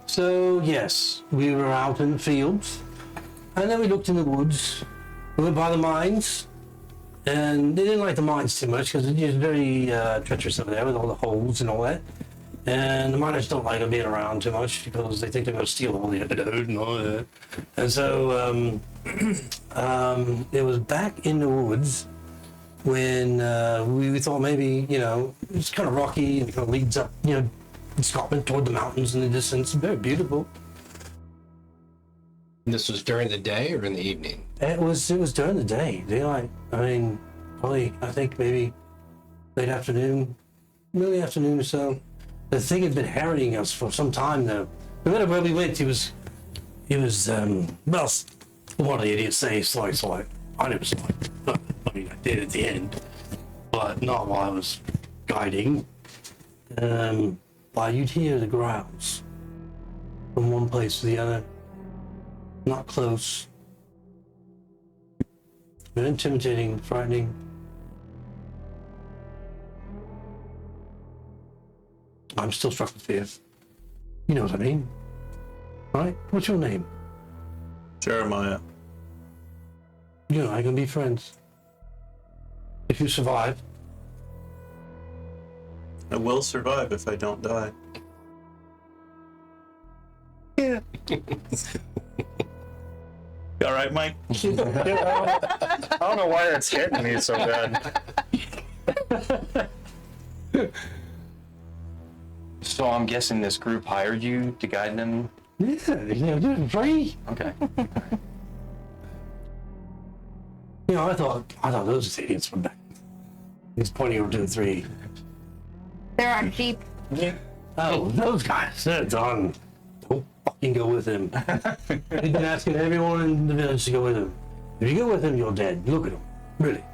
So yes, we were out in the fields, and then we looked in the woods. We went by the mines, and they didn't like the mines too much because it's very treacherous over there with all the holes and all that. And the miners don't like them being around too much because they think they're going to steal all the antidote and all that. And so it was back in the woods when we thought maybe, you know, it's kind of rocky and it kind of leads up, you know, Scotland toward the mountains in the distance. Very beautiful. And this was during the day or in the evening? It was during the day, daylight. I mean, probably I think maybe late afternoon, early afternoon or so. The thing had been harrying us for some time though. No matter where we went, he was well, one of the idiots say slight. I never saw it. I mean, I did at the end, but not while I was guiding. But you'd hear the growls from one place to the other. Not close. But intimidating, frightening. I'm still struck with fear. You know what I mean? Right? What's your name? Jeremiah. You and I can be friends. If you survive. I will survive if I don't die. Yeah. You all right, Mike? I don't know why it's hitting me so bad. So I'm guessing this group hired you to guide them? Yeah, you know, they're free. Okay. You know, I thought those idiots were back. He's pointing over to the three. There are sheep. Oh, those guys, they're done. Don't fucking go with him. He's been asking everyone in the village to go with him. If you go with him, you're dead. Look at him. Really.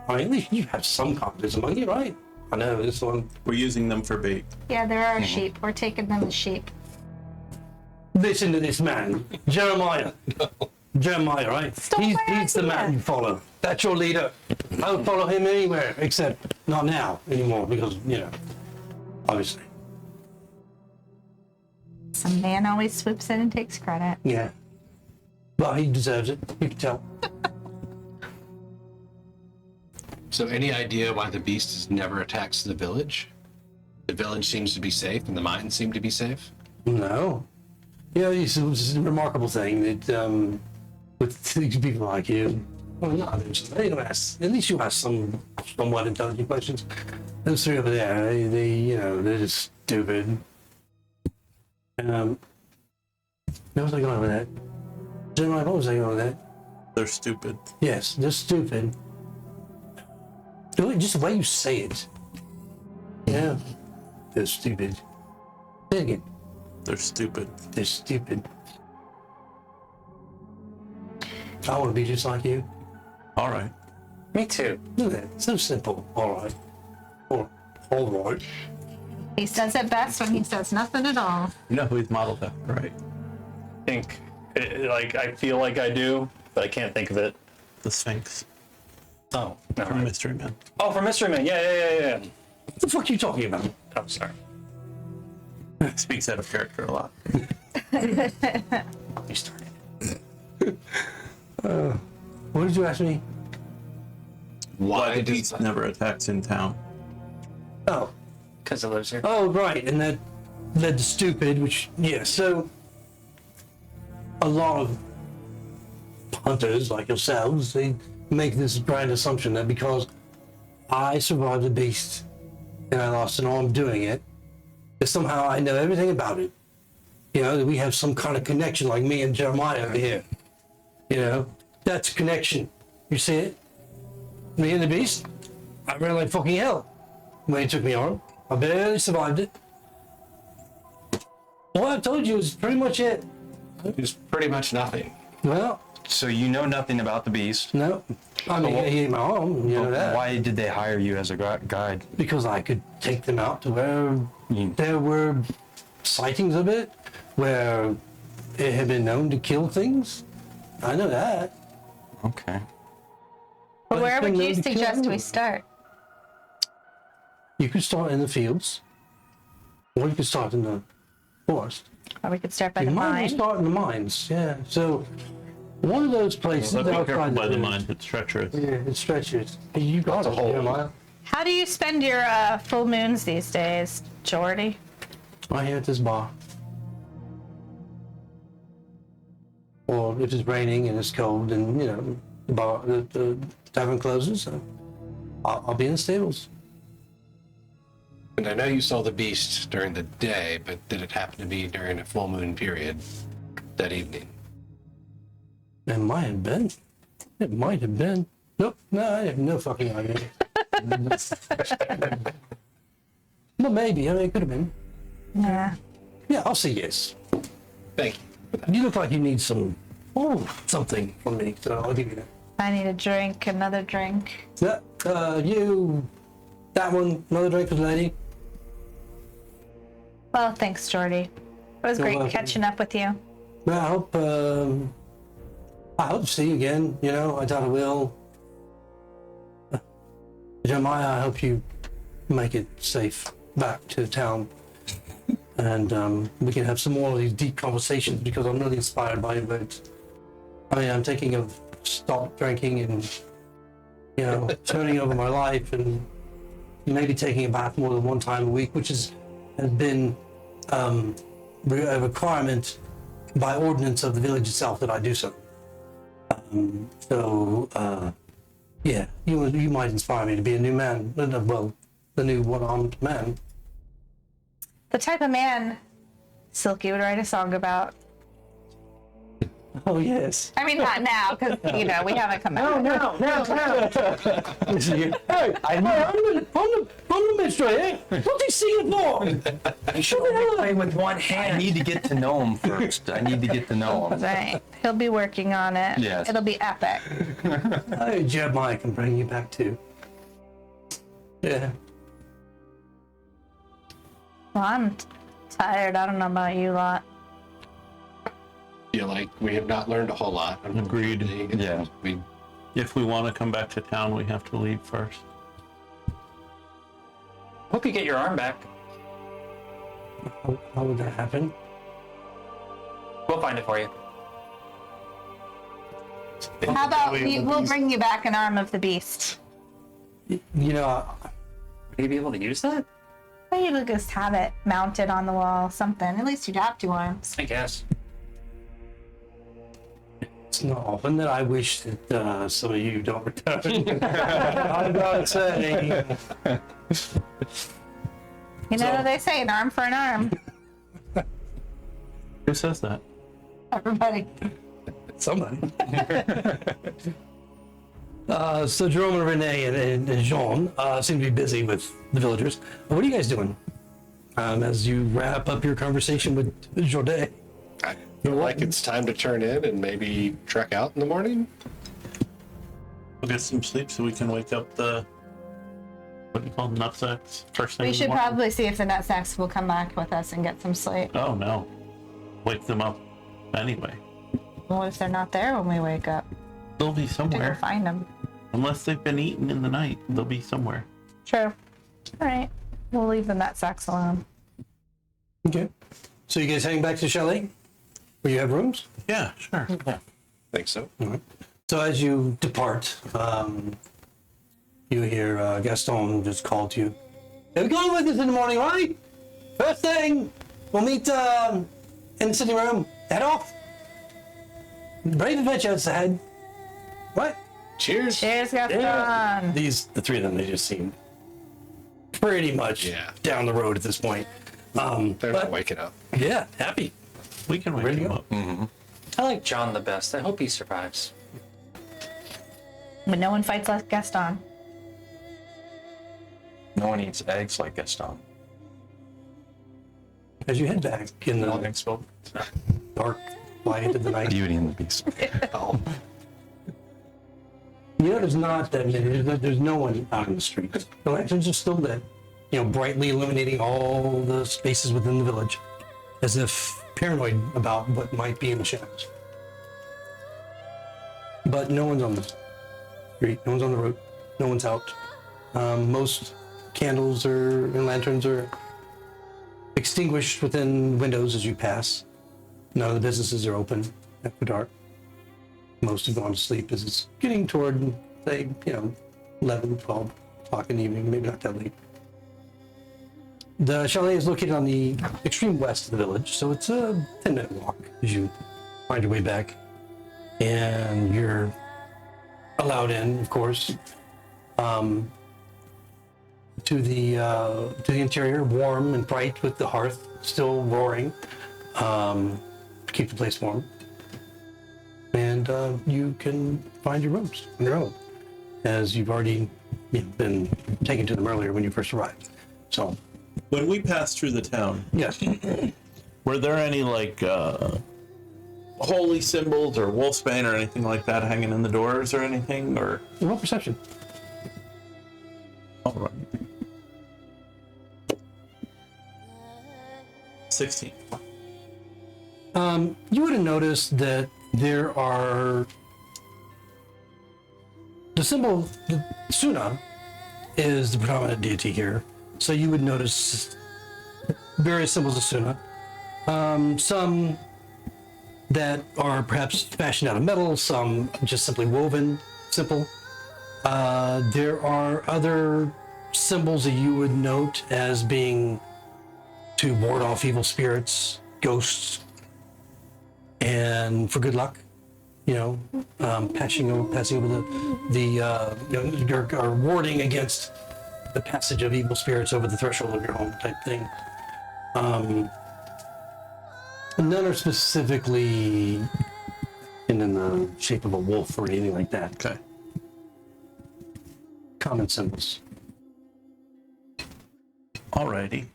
I mean, at least you have some confidence among you, right? I know, this one. We're using them for bait. Yeah, there are sheep. We're taking them as sheep. Listen to this man, Jeremiah. Jeremiah, right? Stole He's my the idea. man you follow. That's your leader. I would follow him anywhere, except not now anymore, because, you know, obviously. Some man always swoops in and takes credit. Yeah. Well, he deserves it. You can tell. So any idea why the beast has never attacks the village? The village seems to be safe and the mines seem to be safe? No. You know, it's a remarkable thing that with these people like you, Well, no, they don't ask. At least you ask some somewhat intelligent questions. Those three over there, they're just stupid. Where was I going with that? General, what was I going with that? They're stupid. Yes, they're stupid. Do it just the way you say it. Yeah, they're stupid. Say it again. They're stupid. They're stupid. I want to be just like you. All right. Me too. Look at that. So simple. All right. All right. He says it best when he says nothing at all. You know who he's modeled after, right? think, I feel like I do, but I can't think of it. The Sphinx Oh, no. from Mystery Men. Oh, for Mystery Man. Yeah. What the fuck are you talking about? Oh, sorry. Speaks out of character a lot. You started. What did you ask me? Why the beast never attacks in town? Oh. Because it lives here. Oh, right. And that led to stupid, which, yeah, so a lot of hunters like yourselves, they make this grand assumption that because I survived the beast and I lost an arm doing it, that somehow I know everything about it. You know, that we have some kind of connection like me and Jeremiah over here. You know, that's a connection. You see it? Me and the beast, I ran like fucking hell when he took me on. I barely survived it. What I told you is pretty much it. It's pretty much nothing. Well, So you know nothing about the beast. no. I mean, he ate my arm, you know that. Why did they hire you as a guide? Because I could take them out to where there were sightings of it, where it had been known to kill things. I know that. Okay. But where it's would been you known to kill suggest we everyone. start? You could start in the fields, or you could start in the forest. Or we could start by You the might mine. as well start in the mines, yeah. So, one of those places But be outside careful by the village- mine. It's treacherous. Yeah, it's treacherous. You got it, Jeremiah. How do you spend your full moons these days, Jordy? Right here at this bar. Or if it's raining and it's cold and, you know, the tavern closes, so I'll be in the stables. And I know you saw the beast during the day, but did it happen to be during a full moon period that evening? It might have been. It might have been. Nope, no, I have no fucking idea. Well, maybe. I mean, it could have been. Yeah. Yeah, I'll say yes. Thank you. You look like you need something from me, so I'll give you that. I need a drink, another drink. Yeah, that one, another drink for the lady. Well, thanks, Jordy. It was You're great welcome. catching up with you. Well, I hope to see you again. You know, I doubt I will. Jeremiah, I hope you make it safe back to town. And we can have some more of these deep conversations because I'm really inspired by your words. I mean, I'm thinking of stop drinking and, you know, turning over my life and maybe taking a bath more than one time a week, which has been a requirement by ordinance of the village itself that I do so. Yeah, you might inspire me to be a new man. Well, the new one-armed man. The type of man Silky would write a song about. Oh, yes. I mean, not now, because, you know, we haven't come out. No. Hey, I'm the minstrel, what's he singing for? You should only play with one I hand. need to get to know him first. I need to get to know him. Right. He'll be working on it. Yes. It'll be epic. Oh, Jeremiah can bring you back too. Yeah. Well, I'm tired. I don't know about you lot. Feel like we have not learned a whole lot. Agreed. Yeah. We If we want to come back to town, we have to leave first. Hope you get your arm back. How would that happen? We'll find it for you. How about we'll bring you back an arm of the beast? You know, Will you be able to use that? Well, you could just have it mounted on the wall, something. At least you'd have two arms. I guess. It's not often that I wish that some of you don't return. I gotta say. You know So- what they say, an arm for an arm. Who says that? Everybody. Somebody. So Jerome and Renee and Jean seem to be busy with the villagers. What are you guys doing as you wrap up your conversation with Jourdain? I feel like it's time to turn in and maybe trek out in the morning. We'll get some sleep so we can wake up the, what do you call them, nutsacks? First thing We in the should morning? probably see if the nutsacks will come back with us and get some sleep. Oh, no. Wake them up anyway. What if they're not there when we wake up? They'll be To go somewhere. find them. Unless they've been eaten in the night, they'll be somewhere. True. All right. We'll leave the nutsacks alone. Okay. So you guys heading back to the chalet where you have rooms? Yeah, sure. Think so. So as you depart, you hear Gaston just call to you. Hey, we're going with us in the morning, right? First thing, we'll meet in the sitting room. Head off. Brave adventures ahead. What? Cheers. Cheers, Gaston. The three of them, they just seem pretty much down the road at this point. They're But- not waking up. Yeah, happy. We can wake Ready to them go? up. I like John the best. I hope he survives. But no one fights like Gaston. No one eats eggs like Gaston. As you head back in the dark light of the night, Beauty and the Beast. you know, there's no one out in the streets. The lanterns are still lit, brightly illuminating all the spaces within the village, as if paranoid about what might be in the shadows. But no one's on the street, no one's on the road, no one's out. Most candles and lanterns are extinguished within windows as you pass. None of the businesses are open after dark. Most have gone to sleep as it's getting toward, say, 11, 12 o'clock in the evening, maybe not that late. The chalet is located on the extreme west of the village, so it's a 10-minute walk as you find your way back. And you're allowed in, of course, to the interior, warm and bright with the hearth still roaring to keep the place warm. And you can find your rooms on your own, as you've already been taken to them earlier when you first arrived. So, When we passed through the town, yes. were there any holy symbols or wolfsbane or anything like that hanging in the doors or anything? Or Roll perception. all right. 16. You would have noticed that there are the symbol, the Suna is the predominant deity here. So you would notice various symbols of Suna. Some that are perhaps fashioned out of metal, some just simply woven, simple. There are other symbols that you would note as being to ward off evil spirits, ghosts, and for good luck. Passing over you're warding against the passage of evil spirits over the threshold of your home type thing. None are specifically in the shape of a wolf or anything like that. Okay. Common symbols. Alrighty.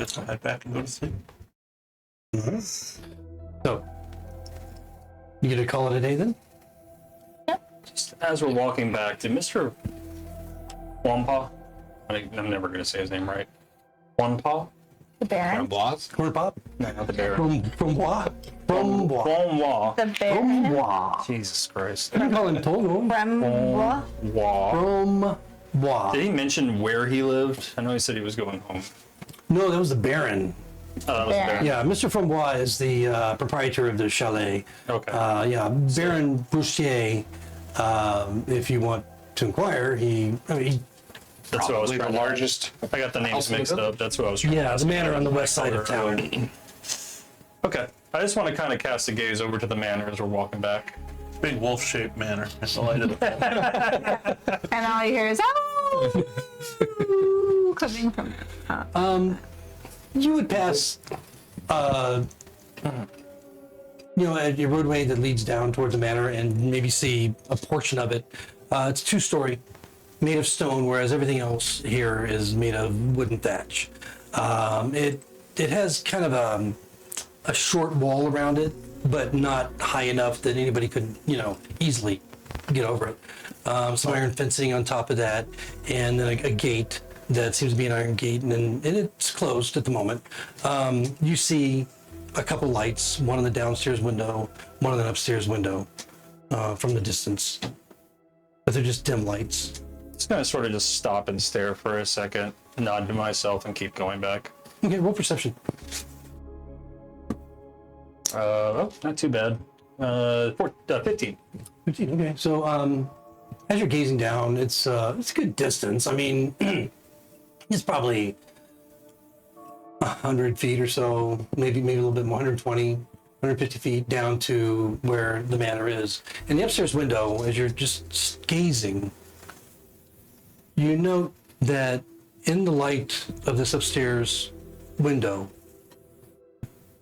Guess I'll head back and go to sleep. So, you gonna call it a day then? Just as we're walking back, did Mr. Wampa, I'm never going to say his name right, Wampa? The Baron. Blaz? Corn pop? No, not the Baron. From what? From what? Wampa. The Baron. What? Jesus Christ. You can call him Togo. Bremwa. Wah. From what? Did he mention where he lived? I know he said he was going home. No, that was the Baron. Oh, that was the Baron. Yeah, Mr. Frambois is the proprietor of the chalet. Okay. Baron Broussier, if you want to inquire, That's what I was Probably the trying to. largest. I got the names house in the mixed village? up. That's what I was trying to the ask. manor on the west side of town. Okay. I just want to kind of cast a gaze over to the manor as we're walking back. Big wolf-shaped manor in the light of the And all you hear is, oh, coming from You would pass, at your roadway that leads down towards the manor and maybe see a portion of it. It's 2-story, made of stone, whereas everything else here is made of wooden thatch. It has kind of a short wall around it, but not high enough that anybody could, easily get over it. Some iron fencing on top of that, and then a gate that seems to be an iron gate, and it's closed at the moment. You see a couple lights, one in the downstairs window, one in the upstairs window from the distance. But they're just dim lights. Just gonna sort of just stop and stare for a second, nod to myself, and keep going back. Okay, roll perception. Not too bad. 15. 15, okay. So as you're gazing down, it's a good distance. I mean, it's probably 100 feet or so, maybe a little bit more, 120, 150 feet down to where the manor is. And the upstairs window, as you're just gazing, you note that in the light of this upstairs window,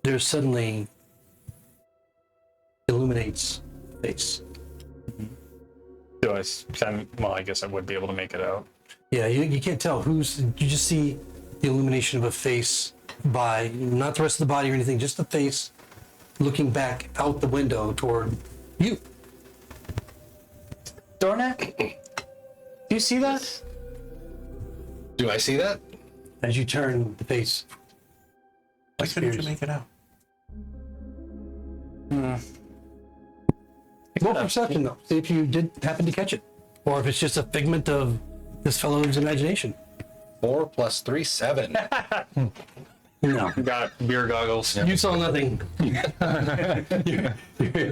there's suddenly illuminates face. Do I? Well, I guess I would be able to make it out. Yeah, you can't tell you just see the illumination of a face by, not the rest of the body or anything, just the face looking back out the window toward you. Dornak? Do you see that? Do I see that? As you turn, the face. Why couldn't you make it out? Roll perception, though. See if you did happen to catch it. Or if it's just a figment of this fellow's imagination. 4 + 3, 7. No. Got beer goggles. You saw nothing. I'm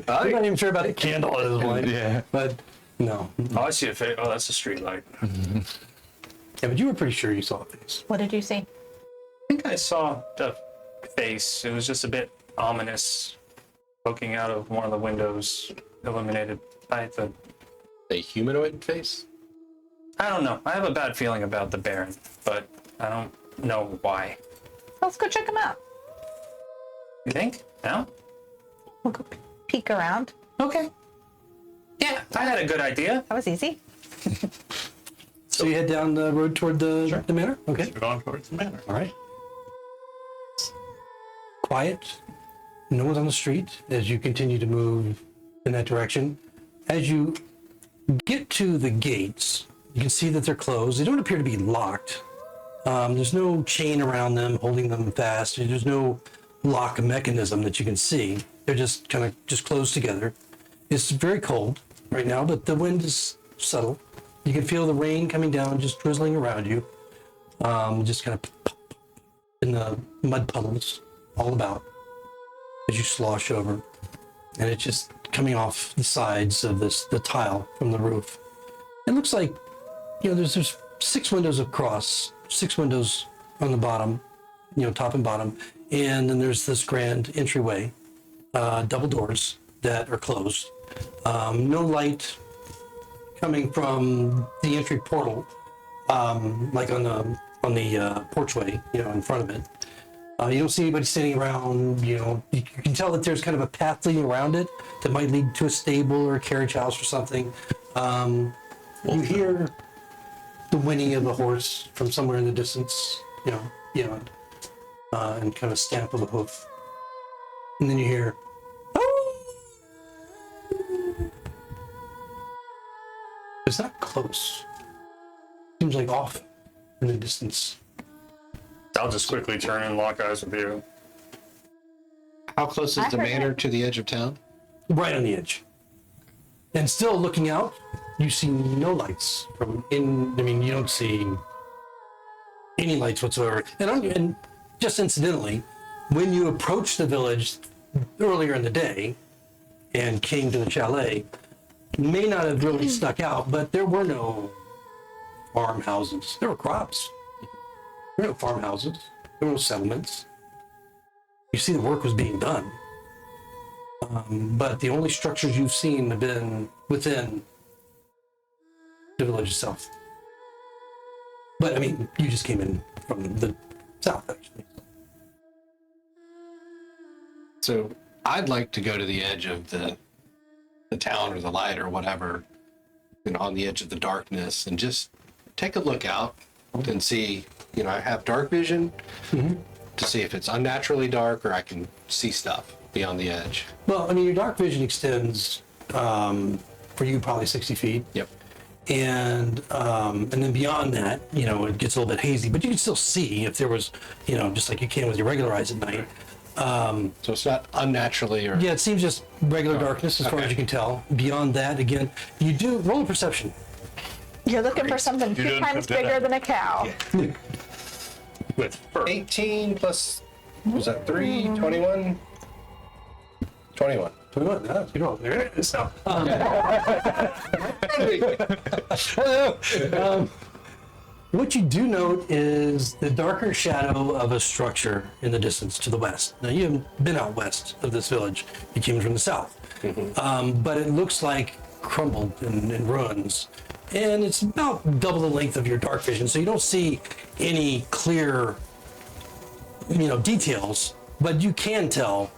not even sure about a candle at this point. Yeah. But no. Oh, I see a face. Oh, that's a street light. Yeah, but you were pretty sure you saw a face. What did you see? I think I saw the face. It was just a bit ominous, poking out of one of the windows, illuminated by the... A humanoid face? I don't know. I have a bad feeling about the Baron, but I don't know why. Let's go check him out. You think? No? We'll go peek around. Okay. Yeah, I had a good idea. That was easy. So you head down the road toward the manor? Okay. We're going towards the manor. All right. Quiet. No one's on the street as you continue to move in that direction. As you get to the gates, you can see that they're closed. They don't appear to be locked. There's no chain around them holding them fast. There's no lock mechanism that you can see. They're just kind of just closed together. It's very cold right now, but the wind is subtle. You can feel the rain coming down, just drizzling around you. Just kind of in the mud puddles all about as you slosh over. And it's just coming off the sides of the tile from the roof. It looks like, there's 6 windows across, 6 windows on the bottom, top and bottom. And then there's this grand entryway, double doors that are closed. No light coming from the entry portal, like on the porchway, in front of it. You don't see anybody standing around. You can tell that there's kind of a path leading around it that might lead to a stable or a carriage house or something. You hear the whinny of a horse from somewhere in the distance, and kind of a stamp of a hoof. And then you hear, it's not close. Seems like off in the distance. I'll just quickly turn and lock eyes with you. How close is I the heard manor it. to the edge of town? Right on the edge. And still looking out, you see no lights you don't see any lights whatsoever. And just incidentally, when you approached the village earlier in the day and came to the chalet, may not have really stuck out, but there were no farmhouses. There were crops. There were no farmhouses. There were no settlements. You see the work was being done. But the only structures you've seen have been within the village itself. But I mean, you just came in from the south, actually. So I'd like to go to the edge of the town or the light or whatever, on the edge of the darkness, and just take a look out and see. I have dark vision to see if it's unnaturally dark or I can see stuff beyond the edge. Well, I mean, your dark vision extends for you probably 60 feet. Yep. And then beyond that, it gets a little bit hazy, but you can still see if there was, just like you can with your regular eyes at night. So it's not unnaturally or... Yeah, it seems just regular darkness as far as you can tell. Beyond that, again, you do roll a perception. You're looking for something You 2 didn't times put that bigger up. than a cow. With fur. 18 plus... Was that 3? 21? 21. 21, you know, there it is. So, what you do note is the darker shadow of a structure in the distance to the west. Now, you haven't been out west of this village. You came from the south. But it looks like crumbled in ruins. And it's about double the length of your dark vision, so you don't see any clear, details, but you can tell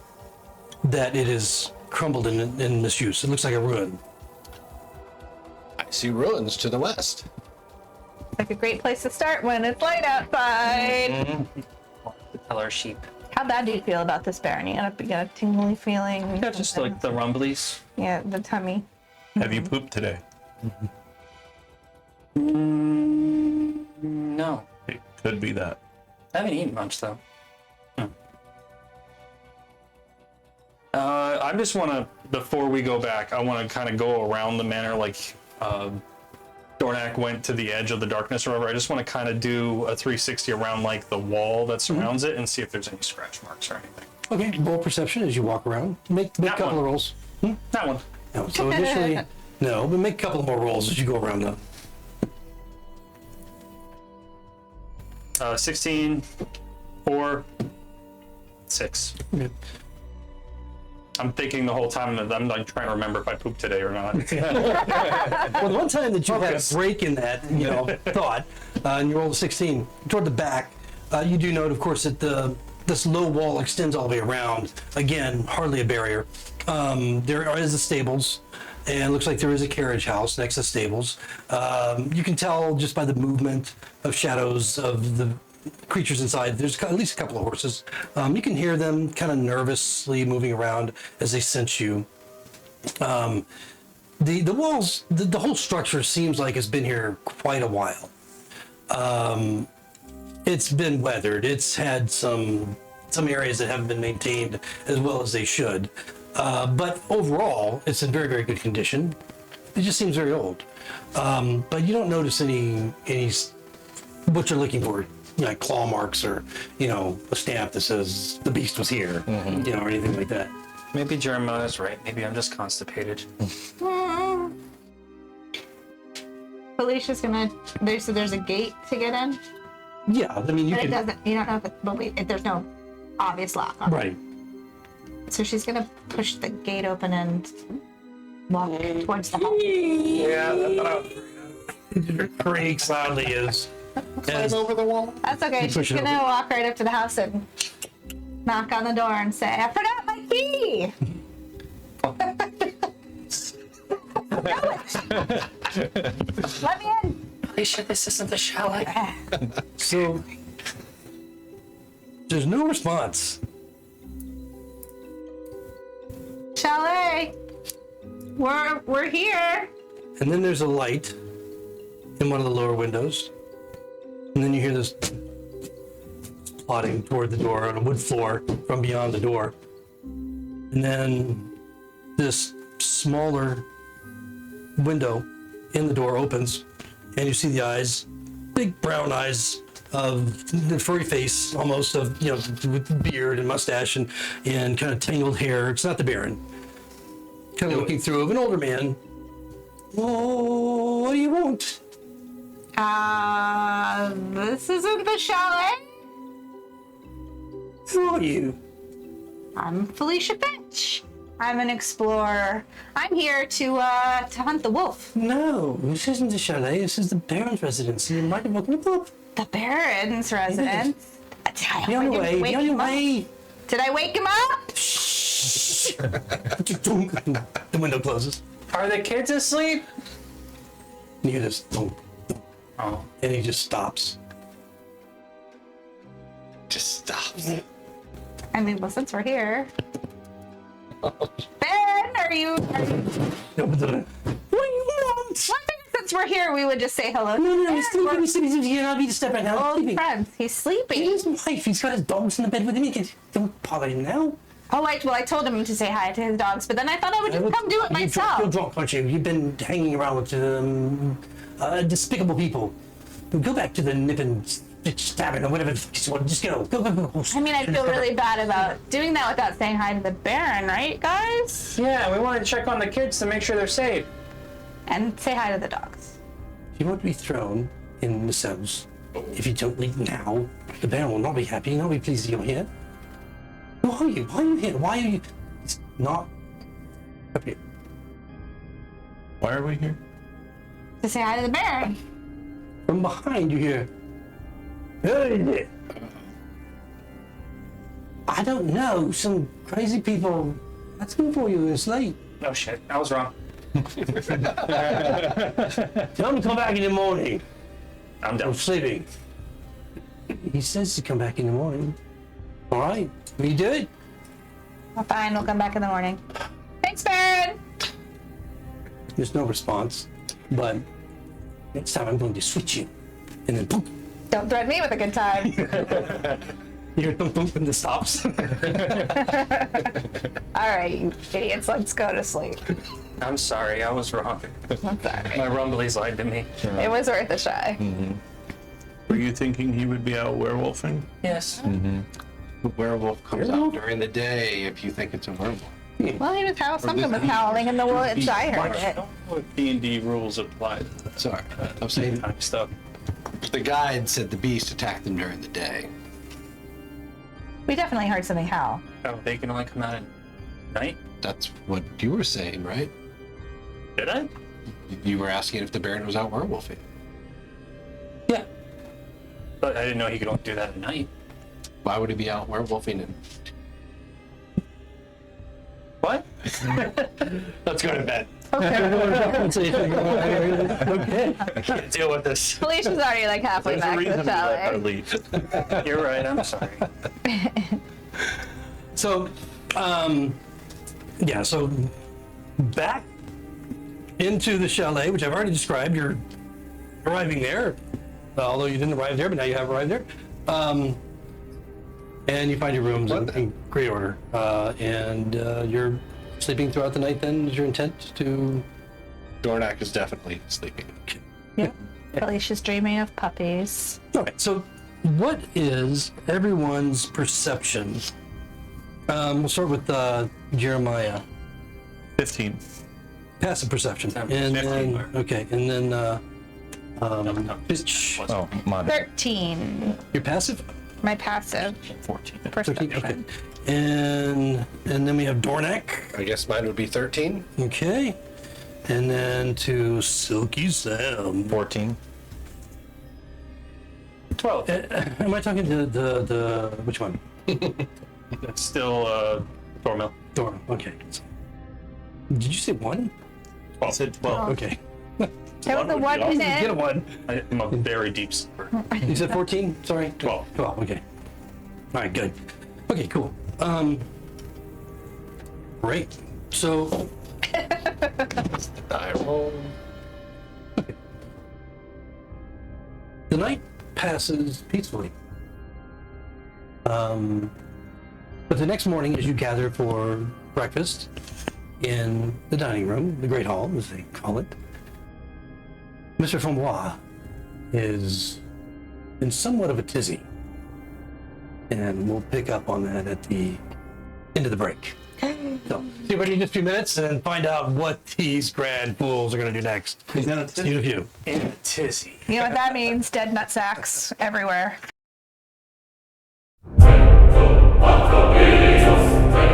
that it is crumbled in misuse. It looks like a ruin. I see ruins to the west. Like a great place to start when it's light outside. Tell our sheep. How bad do you feel about this, Baron? You got a tingly feeling? Yeah, just like the rumblies. Yeah, the tummy. Have you pooped today? No, It could be that. I haven't eaten much though. I just want to, before we go back, I want to kind of go around the manor like Dornak went to the edge of the darkness or whatever. I just want to kind of do a 360 around like the wall that surrounds it and see if there's any scratch marks or anything. Okay, roll perception as you walk around. Make a That couple one. of rolls. That one. No, so initially, no, but make a couple more rolls as you go around though. 16, 4, 6. Okay. I'm thinking the whole time that I'm like trying to remember if I pooped today or not. Well, the one time that you had a Focus. break in that, thought, and you rolled a 16, toward the back, you do note, of course, that this low wall extends all the way around. Again, hardly a barrier. There is the stables, and it looks like there is a carriage house next to the stables. You can tell just by the movement of shadows of the creatures inside. There's at least a couple of horses. You can hear them kind of nervously moving around as they sense you. The walls, the whole structure seems like it's been here quite a while. It's been weathered. It's had some areas that haven't been maintained as well as they should. But overall, it's in very, very good condition. It just seems very old. But you don't notice any what you're looking for, like claw marks or, a stamp that says the beast was here, or anything like that. Maybe Jeremiah's right. Maybe I'm just constipated. Felicia's gonna. There's a gate to get in, Yeah, I mean, you but it can. doesn't. You don't know if there's no obvious lock on it. Right. So she's gonna push the gate open and walk towards the house. Yeah, it creaks loudly as Over the wall? That's okay. push She's it gonna over. walk right up to the house and knock on the door and say, "I forgot my key." Let me in. Alicia, this isn't the chalet. So there's no response. Chalet. We're here. And then there's a light in one of the lower windows. And then you hear this plodding toward the door on a wood floor from beyond the door. And then this smaller window in the door opens, and you see the eyes, big brown eyes of the furry face, almost of, with beard and mustache and kind of tangled hair. It's not the Baron. Kind of looking through of an older man. Oh, what do you want? This isn't the chalet. Who are you? I'm Felicia Finch. I'm an explorer. I'm here to hunt the wolf. No, this isn't the chalet. This is the Baron's residence. You might have woken him up. The Baron's residence. Be on your way. Be on your way. Did I wake him up? The window closes. Are the kids asleep? You just don't. Oh. And he just stops. Just stops. I mean, well, since we're here. Ben, are you? Open the door. What do you want? Since we're here, we would just say hello. No, he's sleeping. He's sleeping. You don't need to step right now. He's Old sleeping. friends. He's sleeping. He's his wife. He's got his dogs in the bed with him. Don't bother him now. Oh, well, I told him to say hi to his dogs, but then I thought I would just come do it myself. You're drunk, aren't you? You've been hanging around with despicable people. Go back to the nip and stabbing or whatever. Just go. Go. I mean, I feel really bad about doing that without saying hi to the Baron, right, guys? Yeah, we want to check on the kids to make sure they're safe. And say hi to the dogs. If you want to be thrown in the cells, if you don't leave now, the Baron will not be happy. He'll not be pleased that you're here. Who are you? Why are you here? Why are you? It's not up here. Why are we here? To say hi to the Baron. From behind, you hear. Who is it? I don't know. Some crazy people asking for you. It's late. Oh shit, I was wrong. Tell him to come back in the morning. I'm I'm done. sleeping. He says to come back in the morning. All right. Will you do it? Well, fine, we'll come back in the morning. Thanks, Baron. There's no response. But next time I'm going to switch you. And then boom. Don't threaten me with a good time. You hear boom and it stops. All right, you idiots, let's go to sleep. I'm sorry, I was wrong. I'm sorry. My rumblies lied to me. It was worth a try. Were you thinking he would be out werewolfing? Yes. The werewolf comes out during the day if you think it's a werewolf. Well, he was something was howling in the woods. I heard I it. don't know if D&D rules apply to Sorry. I'm saying that kind of stuff. the guide said the beast attacked them during the day. We definitely heard something howl. Oh, they can only come out at night? That's what you were saying, right? Did I? You were asking if the Baron was out werewolfing. Yeah. But I didn't know he could only do that at night. Why would he be out werewolfing? What? Let's go to bed. Okay. I can't deal with this. Felicia's already like halfway There's a back to reason the we let her chalet. leave. You're right, I'm sorry. So, yeah, so back into the chalet, which I've already described. You're arriving there, although you didn't arrive there, but now you have arrived there. And you find your rooms in great order. And you're sleeping throughout the night then? Is your intent to... Dornak is definitely sleeping. Felicia's dreaming of puppies. Okay, so what is everyone's perception? We'll start with Jeremiah. 15. Passive perception. And 15, then, Mark. okay, and then No. Fitch, Oh, my bad. 13. you're passive? My passive 14. 13, perception. okay. And then we have Dornak. I guess mine would be 13. Okay. And then to Silky Sam. 14. 12. Am I talking to the which one? It's still Thormill. Dora. Okay. Did you say one? I said 12. Okay. There was a One would be one awesome. Get a in one. I'm a very deep sleeper. You said 14? Sorry. 12. 12. Okay. All right. Good. Okay. Cool. Great. So Die roll. the night passes peacefully. But the next morning, as you gather for breakfast in the dining room, the Great Hall, as they call it, Mr. Fombois is in somewhat of a tizzy. And we'll pick up on that at the end of the break. So, see everybody in just a few minutes and find out what these grand fools are going to do next. He's in a See you in a few. In a tizzy. You know what that means? Dead nut sacks everywhere. Ventos,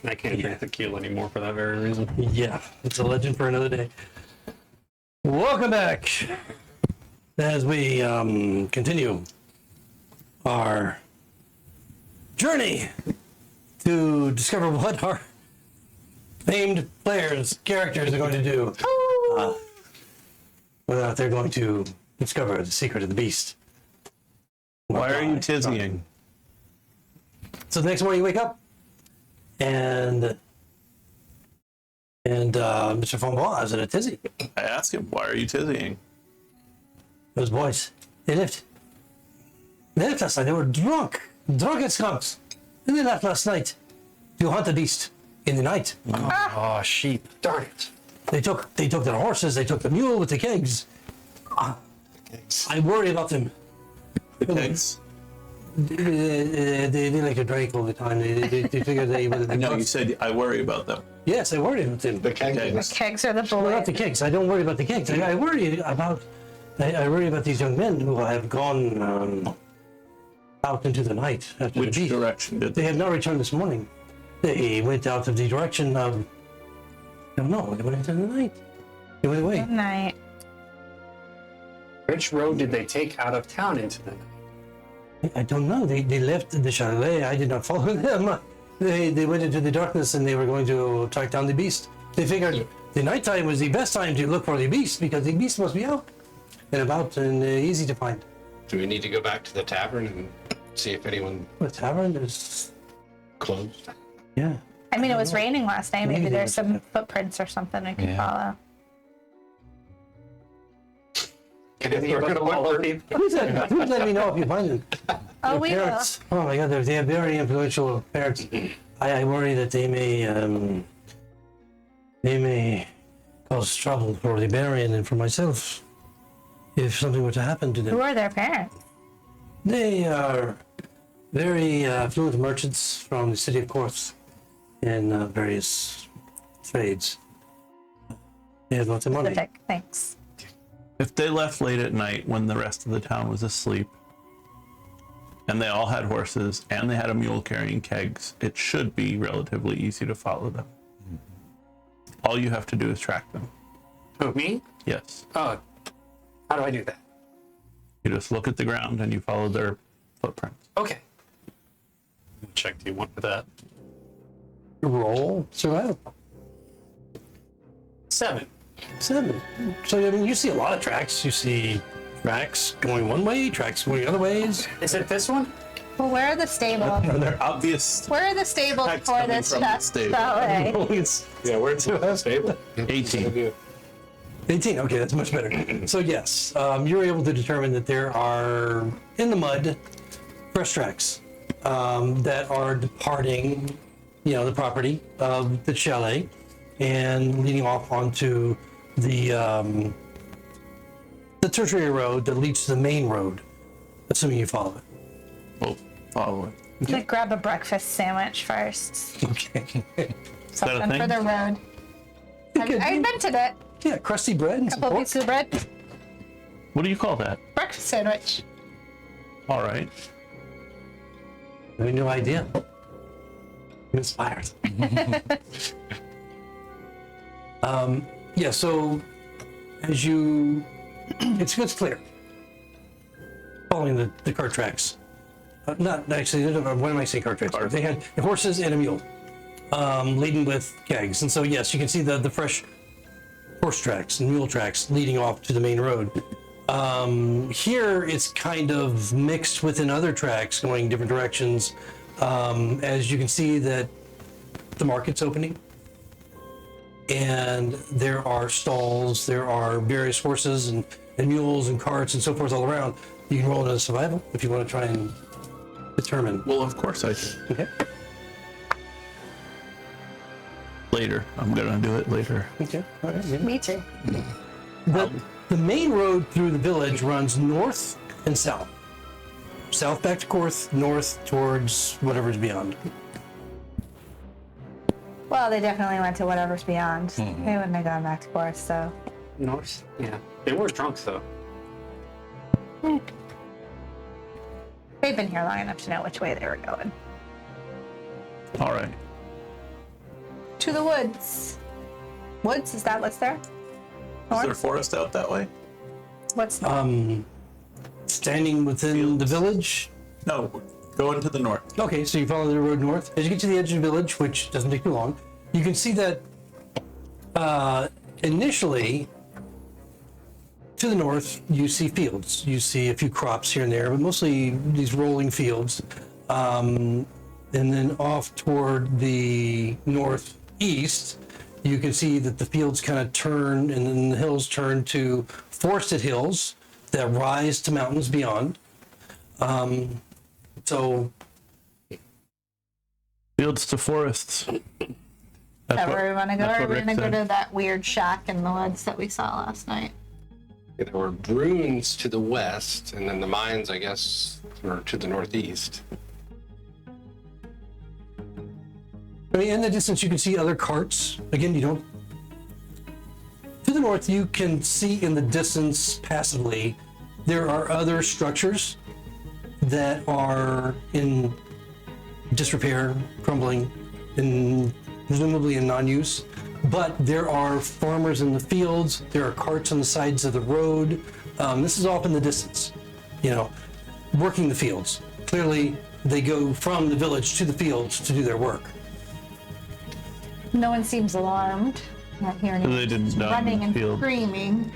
I can't drink tequila anymore for that very reason. Yeah, it's a legend for another day. Welcome back as we continue our journey to discover what our famed players, characters are going to do. Whether or not they're going to discover the secret of the beast. Why are you tizzying? So the next morning you wake up and Mr. Fonbois is in a tizzy. I ask him, why are you tizzying? Those boys, they left last night. They were drunk as skunks. And they left last night to hunt the beast in the night. Oh, sheep. Darn it. They took their horses, they took the mule with the kegs. I worry about them. The kegs. They like to drink all the time. They figure they I know you said I worry about them. Yes, I worry about them. The kegs. Kegs are the Well, not boys. the kegs. I don't worry about the kegs. I worry about these young men who have gone out into the night after Which the beast. direction did They have not returned this morning. They went out of the direction of. I don't know. They went into the night. They went away. Good night. Which road did they take out of town into the night? I don't know. They left the chalet. I did not follow them. They went into the darkness and they were going to track down the beast. They figured the nighttime was the best time to look for the beast because the beast must be out and about and easy to find. Do we need to go back to the tavern and see if anyone The tavern is. closed? Yeah. I mean, it was raining last night. Maybe Maybe there's they- some footprints or something I could Yeah. follow. We're gonna look for Please let me know if you find them. Oh, Their we parents, oh my God, they have very influential parents. I worry that they may cause trouble for the Baron and for myself if something were to happen to will. Who them. are their parents? They are very affluent merchants from the city of Korth in various trades. They have lots of money. Specific. Thanks. If they left late at night when the rest of the town was asleep, and they all had horses, and they had a mule carrying kegs, it should be relatively easy to follow them. All you have to do is track them. Who, me? Yes. Oh, how do I do that? You just look at the ground and you follow their footprints. Okay. What check do you want for that? Roll survival. 7. 7. So I mean, you see a lot of tracks. You see tracks going one way, tracks going other ways. Is it this one? Well, where are the stables? Are there obvious Where are the stables Tracks for coming this from the chest stable. ballet? It's Yeah, where's the stable? 18? 18. Okay, that's much better. So yes, you're able to determine that there are in the mud fresh tracks that are departing, the property of the chalet and leading off onto the tertiary road that leads to the main road, assuming you follow it. We'll follow it. I'm gonna grab a breakfast sandwich first. Okay. Something thing? for the road. I invented it. Yeah, crusty bread and some Couple pork. pieces of bread. What do you call that? Breakfast sandwich. All right. I have no idea. I'm inspired. Yeah, so as you, it's clear. Following the cart tracks. Not actually, what am I saying cart tracks? They had horses and a mule laden with kegs. And so, yes, you can see the fresh horse tracks and mule tracks leading off to the main road. Here, it's kind of mixed within other tracks going different directions. As you can see that the market's opening. And there are stalls, there are various horses and mules and carts and so forth all around. You can roll into survival if you want to try and determine. Well, of course I do. Okay. Later. I'm going to do it later. Okay. All right. Yeah. Me too. The main road through the village runs north and south. South back to Korth, north towards whatever's beyond. Well, they definitely went to whatever's beyond. They wouldn't have gone back to Korth, so. North? Yeah. They were drunk, though. They've been here long enough to know which way they were going. All right. To the woods. Woods, is that what's there? Is there forest out that way? What's Standing within the village. No, go into the north. Okay, so you follow the road north. As you get to the edge of the village, which doesn't take too long, you can see that initially to the north you see fields. You see a few crops here and there, but mostly these rolling fields. And then off toward the northeast, you can see that the fields kind of turn and then the hills turn to forested hills that rise to mountains beyond. So Fields to forests. that where we want to go? that's Or are what we Rick going to go said. to that weird shack in the woods that we saw last night? There were ruins to the west, and then the mines, I guess, were to the northeast. I mean, in the distance, you can see other carts. Again, you don't. To the north, you can see in the distance passively, there are other structures that are in disrepair, crumbling, and presumably in non-use. But there are farmers in the fields. There are carts on the sides of the road. This is off in the distance, working the fields. Clearly, they go from the village to the fields to do their work. No one seems alarmed. Not hearing They didn't die in running the and field. screaming.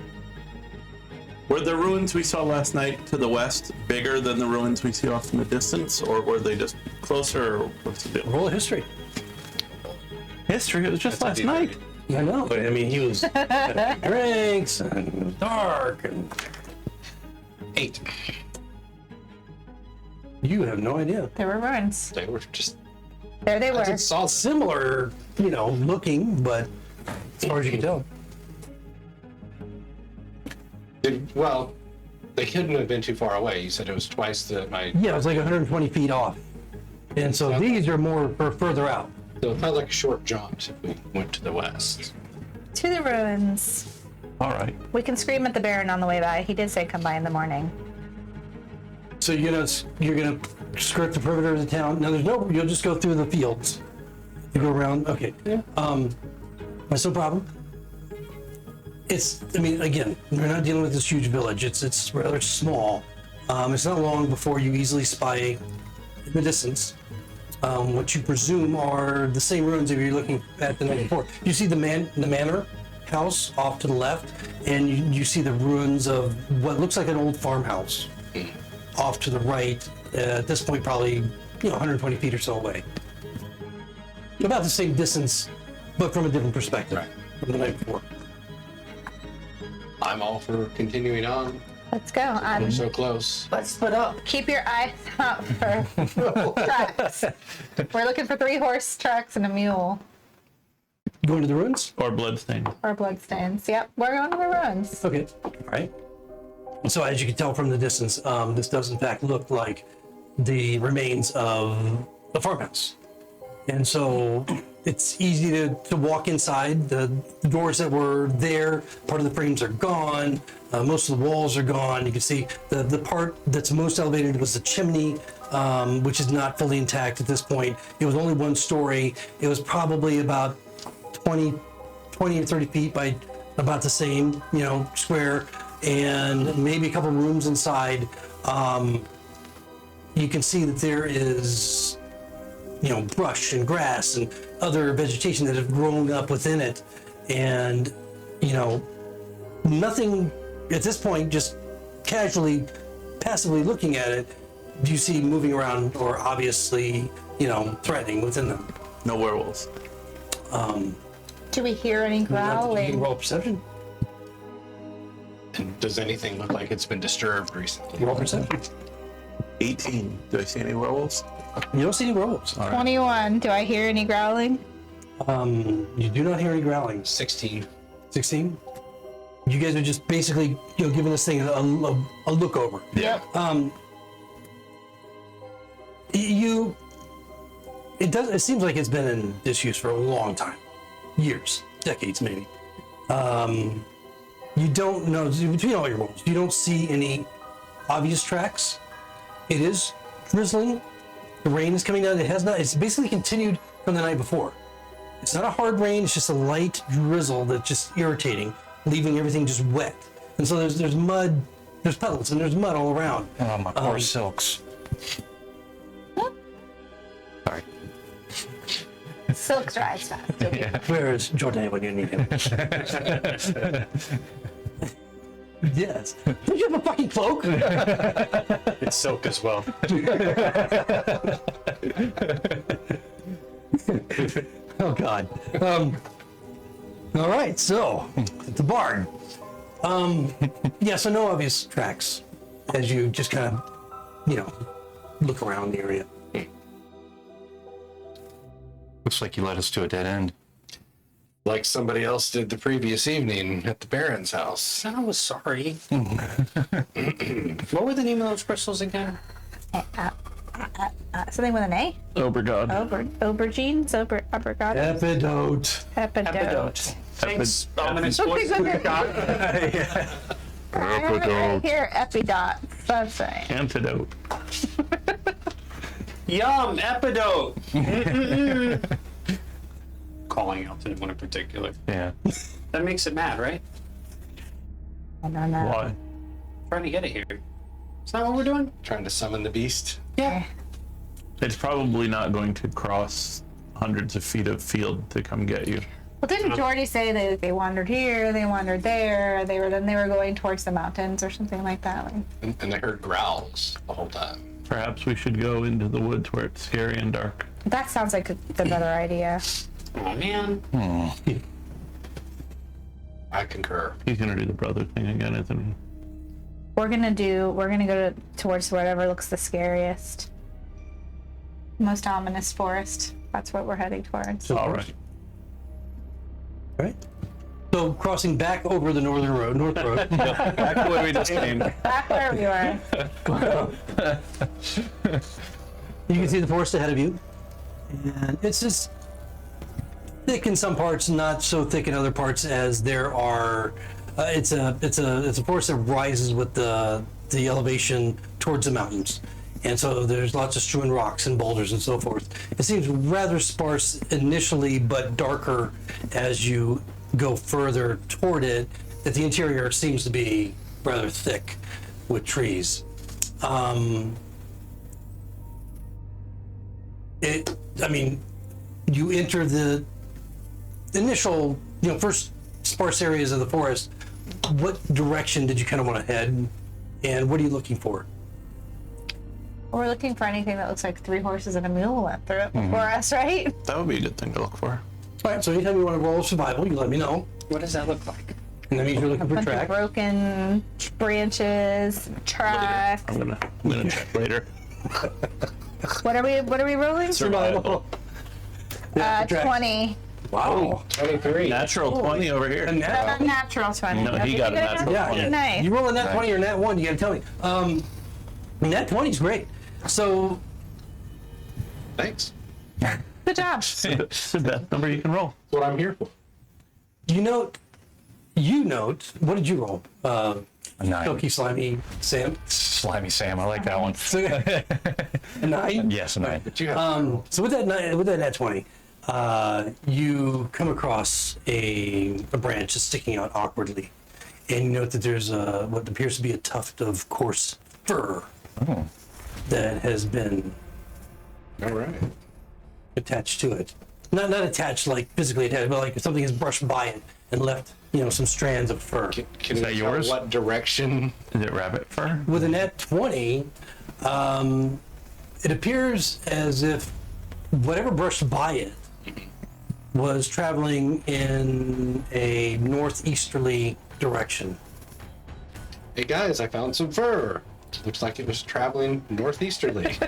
Were the ruins we saw last night to the west bigger than the ruins we see off in the distance, or were they just closer? Or what's the deal? Roll of history. History. It was just last night. I know. But I mean, he was. Drinks and it was dark and 8. you have no idea. There were ruins. They were just There they were. it's all Similar, looking, but as far as you can tell. well, they couldn't have been too far away. You said it was twice my. Yeah, it was like 120 feet off. And so these are more further out. So it felt like a short jaunt if we went to the west. To the ruins. All right. We can scream at the Baron on the way by. He did say come by in the morning. So you're gonna skirt the perimeter of the town. Now you'll just go through the fields. You go around. Okay. Yeah. That's no problem. Again, we're not dealing with this huge village. It's rather small. It's not long before you easily spy in the distance what you presume are the same ruins that you're looking at the night before. You see the manor house off to the left, and you see the ruins of what looks like an old farmhouse off to the right. At this point, probably 120 feet or so away. About the same distance, but from a different perspective from the night before. I'm all for continuing on. Let's go. We're so close. Let's split up. Keep your eyes out for trucks. We're looking for 3 horse trucks and a mule. Going to the ruins? Or bloodstain. Or bloodstains. Yep, we're going to the ruins. Okay. All right. So as you can tell from the distance, this does in fact look like the remains of the farmhouse. And so it's easy to walk inside. The doors that were there, part of the frames are gone. Most of the walls are gone. You can see the part that's most elevated was the chimney, which is not fully intact at this point. It was only 1 story. It was probably about 20 to 30 feet by about the same, square, and maybe a couple rooms inside. You can see that there is, brush and grass and other vegetation that have grown up within it. And, nothing at this point, just casually, passively looking at it, do you see moving around or obviously, threatening within them. No werewolves. Do we hear any You can growling? roll perception. And does anything look like it's been disturbed recently? Roll perception. 18. Do I see any werewolves? You don't see any werewolves. 21. Do I hear any growling? You do not hear any growling. 16. 16. You guys are just basically, giving this thing a look over. Yep. It seems like it's been in disuse for a long time, years, decades maybe. You don't know, between all your rolls, you don't see any obvious tracks. It is drizzling. The rain is coming down. It's basically continued from the night before. It's not a hard rain, it's just a light drizzle that's just irritating, leaving everything just wet. And so there's mud, there's puddles, and there's mud all around. Oh, my poor silks. Sorry. Silk dries fast. Okay. Where is Jordan when you need him? Yes. Don't you have a fucking cloak? It's silk as well. Oh God. All right, so the barn. Yeah, so no obvious tracks as you just kind of, look around the area. Looks like you led us to a dead end. Like somebody else did the previous evening at the Baron's house. I was sorry. What were the name of those crystals again? Something with an A? Obergod. Aubergines? Obergod? Epidote. Epidote. Thanks, ominous voice. I hear epidote. That's right. Antidote. Yum, epidote. Calling out to one in particular. Yeah. That makes it mad, right? I don't know. Why? Trying to get it here. Is that what we're doing? Trying to summon the beast. Yeah. It's probably not going to cross hundreds of feet of field to come get you. Well, didn't Jordy say they wandered here, they wandered there, they were going towards the mountains or something like that? And I heard growls the whole time. Perhaps we should go into the woods where it's scary and dark. That sounds like the better idea. Oh man. I concur. He's gonna do the brother thing again, isn't he? We're gonna go towards whatever looks the scariest, most ominous forest. That's what we're heading towards. All right. All right. So crossing back over the north road. Back the way we just came. Back where we were. You can see the forest ahead of you, and it's just thick in some parts, not so thick in other parts as there are. It's a forest that rises with the elevation towards the mountains, and so there's lots of strewn rocks and boulders and so forth. It seems rather sparse initially, but darker as you go further toward it. That the interior seems to be rather thick with trees. You enter the initial, first sparse areas of the forest. What direction did you kind of want to head, and what are you looking for? We're looking for anything that looks like 3 horses and a mule went through it before us, right? That would be a good thing to look for. All right, so anytime you want to roll survival, you let me know, What does that look like? and that means you're looking for Bunch of track. broken branches, tracks. I'm gonna check later. What are we rolling? Survival. Track. 20. Wow. 23. Natural 20 over here. And that, Natural 20. No, he got a natural yeah, 20. Nice. You roll a nat 20 or nat 1, you got to tell me. Nat 20 is great. So Thanks. Good job. It's the best number you can roll. That's what I'm here for. you note, what did you roll? A 9. Silky, slimy Sam. Slimy Sam. I like that one. So, a 9? Yes, a 9. But you have So with that nat 20, you come across a branch that's sticking out awkwardly, and you note that there's what appears to be a tuft of coarse fur that has been all right. attached to it. Not attached like physically attached, but like something has brushed by it and left some strands of fur. Can Is you that tell yours? what direction? Is it rabbit fur? With a nat 20, it appears as if whatever brushed by it was traveling in a northeasterly direction. Hey guys, I found some fur. Looks like it was traveling northeasterly.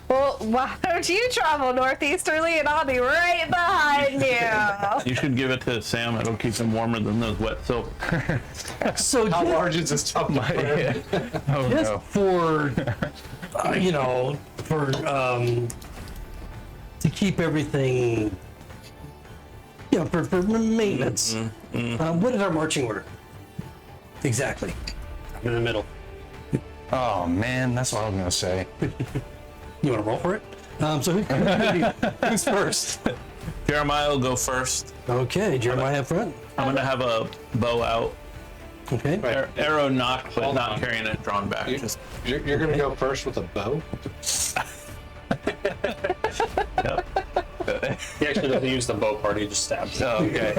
Well, why don't you travel northeasterly and I'll be right behind you? You should give it to Sam. It'll keep him warmer than those wet silk. So How just, large is this tub of fur? Oh, just no. for to keep everything for maintenance. What is our marching order? Exactly. I'm in the middle. Oh, man. That's what I was going to say. You want to roll for it? So who's first? Jeremiah will go first. Okay, Jeremiah up front. I'm gonna have a bow out, Okay. arrow knocked, but Hold not on. carrying it drawn back. Just You're going to go first with a bow? He actually doesn't use the bow part, he just stabs. Oh, okay.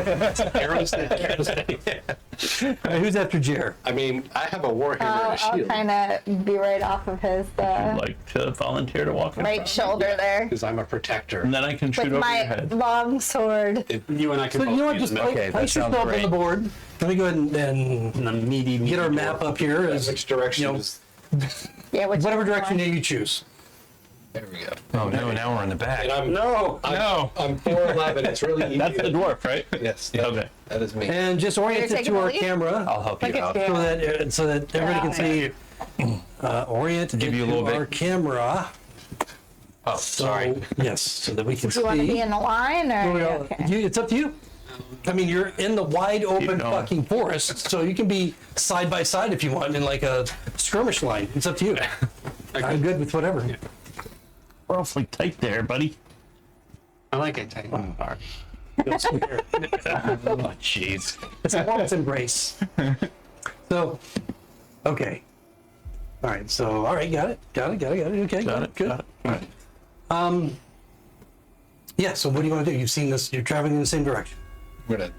Arrows? All right, who's after Jer? I mean, I have a warhammer and a I'll shield. kind of be right off of his like to volunteer to walk in right front? shoulder there Because I'm a protector. And then I can shoot with over your my head. long sword. You and I can So you know what? Just Okay, place that sounds yourself on great. the board. Let me go ahead and the meaty get our map up here. As, Which direction you know, is... Yeah, whatever direction that you choose. There we go. Oh no, now we're in the back. And I'm, No! I'm 4'11". It's really easy. That's the dwarf, right? Yes. Okay. That is me. And just orient it taking to the our lead? camera I'll help Look you at out. you. so that everybody can see. Orient Give you a it to little bit. our camera. Oh, sorry. So, yes, so that we can Do you want to be see. in the line or? Okay. It's up to you. I mean, you're in the wide open going. fucking forest, so you can be side by side if you want in like a skirmish line. It's up to you. I'm good with whatever. We're awfully tight there, buddy. I like it tight. All right. Oh, jeez. It's a warmth embrace. So, okay. All right. So, all right. Got it. Okay. Got it. Good. Got it. All right. Yeah. So, what do you want to do? You've seen this. You're traveling in the same direction. I'm going to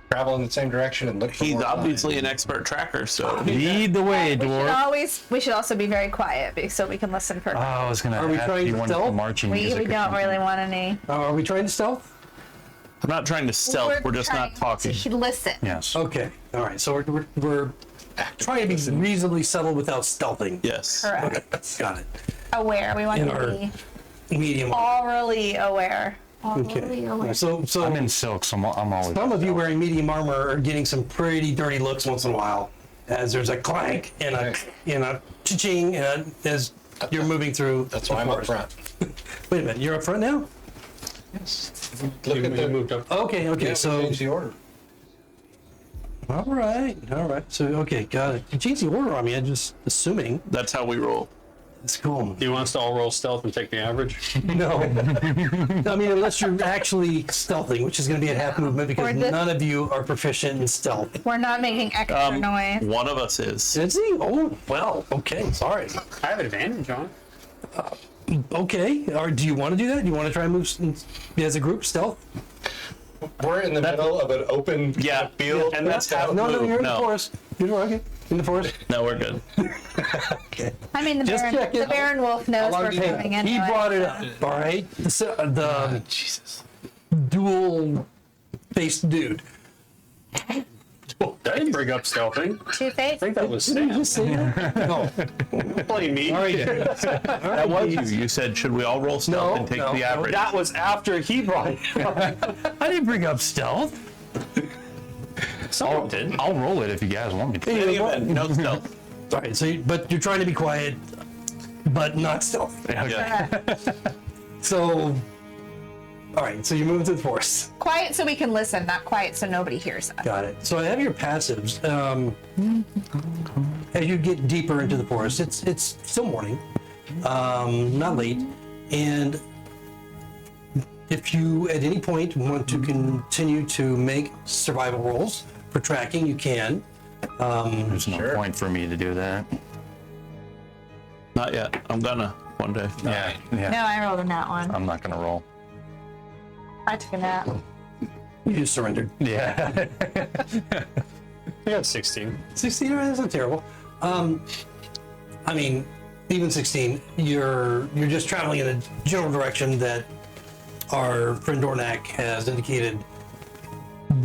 travel in the same direction and look for He's more obviously an expert tracker, so Lead the way, dwarf. We should also be very quiet so we can listen for. Oh, I was gonna Are we ask trying you to wanted stealth? the marching we music. or don't something. really want any. Are we trying to stealth? I'm not trying to stealth. We're just not talking. To listen. Yes. Okay. All right. So we're trying to be reasonably subtle without stealthing. Yes. Correct. Got it. Aware. We want In to our- be Medium. orally aware. Okay. Orally aware. So I'm in silk, so I'm always. some of you wearing medium armor are getting some pretty dirty looks once in a while, as there's a clank and a cha-ching as you're moving through. That's the why I'm up forest. front. Wait a minute, you're up front now? Look at the... moved up. Okay, Yeah, so change the order. all right. So okay, got it. You changed the order on me. I'm just assuming. That's how we roll. It's cool. Do you want us to all roll stealth and take the average? No. I mean, unless you're actually stealthing, which is going to be at half movement because Or the- none of you are proficient in stealth. We're not making extra noise. One of us is. Is he? Oh, well, okay, sorry. I have advantage on it. Okay, or do you want to do that? Do you want to try and move as a group, stealth? We're in the middle of an open Yeah. field. And that's how. No, you're in No. the forest. You're okay. In the forest. No, we're good. Okay. I mean, the Just Baron, checking. the Baron Wolf knows long we're do you have? coming He anyway. brought it up. All right. The Jesus. dual-faced dude. I didn't bring up stealthing. I Two-Face? think that was Didn't you Sam. just say that? No. Blame me. All right. That was you. You said, should we all roll stealth No, and take no, the average? That was after he brought it up. I didn't bring up stealth. Someone did. I'll roll it if you guys want me to. Any event, no stealth. All right. So, but you're trying to be quiet, but not stealth. Yeah. So, all right. So you're moving to the forest. Quiet so we can listen, not quiet so nobody hears us. Got it. So I have your passives. As you get deeper into the forest, it's still morning, not late, and if you at any point want to continue to make survival rolls for tracking, you can. There's no point for me to do that. Not yet. I'm gonna one day. Yeah. Yeah. No, I rolled a nat one. I'm not gonna roll. I took a nap. You just surrendered. Yeah. I got 16. 16, that's not terrible. I mean, even 16, you're just traveling in a general direction that our friend Dornak has indicated.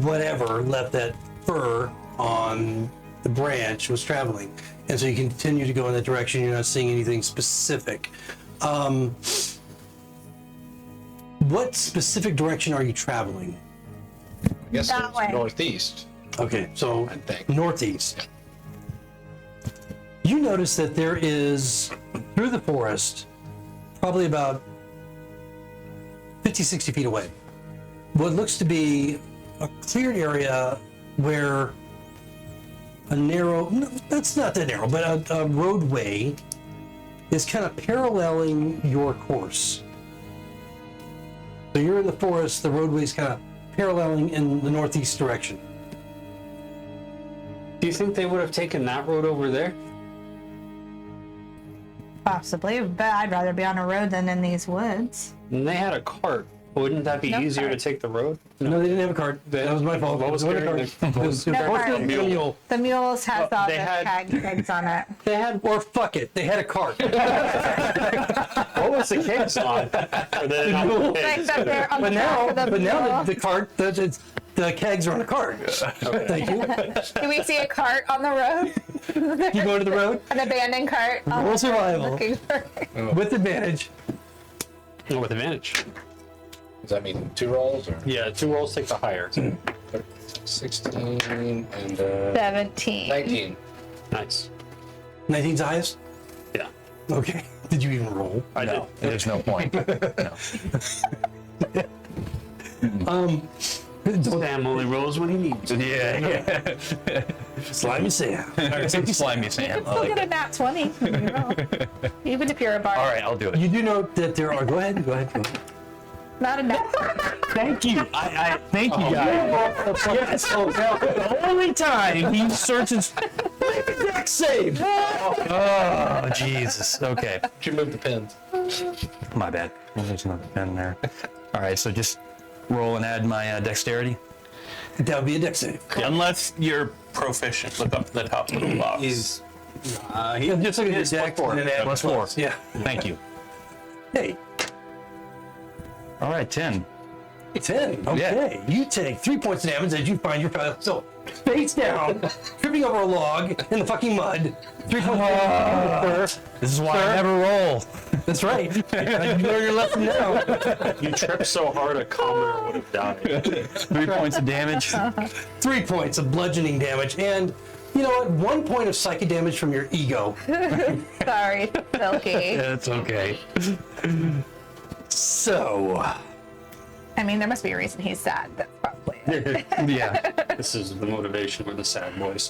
Whatever left that fur on the branch was traveling, and so you continue to go in that direction. You're not seeing anything specific. What specific direction are you traveling? I guess That it's way. northeast. Okay, so I think. northeast. You notice that there is, through the forest, probably about 50, 60 feet away, what looks to be a cleared area where a narrow, no, that's not that narrow, but a roadway is kind of paralleling your course. So you're in the forest, the roadway's kind of paralleling in the northeast direction. Do you think they would have taken that road over there? Possibly, but I'd rather be on a road than in these woods. And they had a cart. Wouldn't that be No easier cart. to take the road? No, they didn't have a cart. That was my fault. What was It a carrying cart. the- It was No horse cart. and mule. The mules has all the they had- kegs on it. They had. Or fuck it, they had a cart. What was the case on? Or they not the Like kegs? that they're on the But back now, of the but now mule. the cart, the kegs are on a cart. Thank you. Do we see a cart on the road? You go to the road An abandoned cart. on Roll the road survival. looking for- with advantage. Oh, with advantage. Does that mean 2 rolls or Yeah, 2 rolls take the higher. 16 and 17. 19? Nice. 19's the highest? Yeah. Okay. Did you even roll? I did. There's no point. Sam only rolls when he needs. Yeah. Slimy Sam. Slimy Sam. Still get a nat 20 when you roll. Even if you're a bard. All right, I'll do it. You do note that there are. Go ahead. Go ahead. Not a nat 20. Thank you. I thank you guys. Yes. The only time he searches. Deck save. Oh Jesus. Okay. Did you move the pins? My bad. Well, there's another pen there. All right. So just roll and add my dexterity. That would be a deck save. Unless you're proficient, look up to the top of the box. He's. Yeah, just look at the deck and then add +4. Yeah. Thank you. Hey, All right. 10. 10. Okay. You take 3 points of damage as you find yourself face down, tripping over a log in the fucking mud. 3 points of damage. Sir. This is why I never roll. That's right. You learn your lesson now. You tripped so hard a commoner would have died. 3 points of damage. 3 points of bludgeoning damage, and you know what? 1 point of psychic damage from your ego. Sorry, Silky. It's okay. So, I mean, there must be a reason he's sad. That's probably it. Yeah. This is the motivation with the sad voice.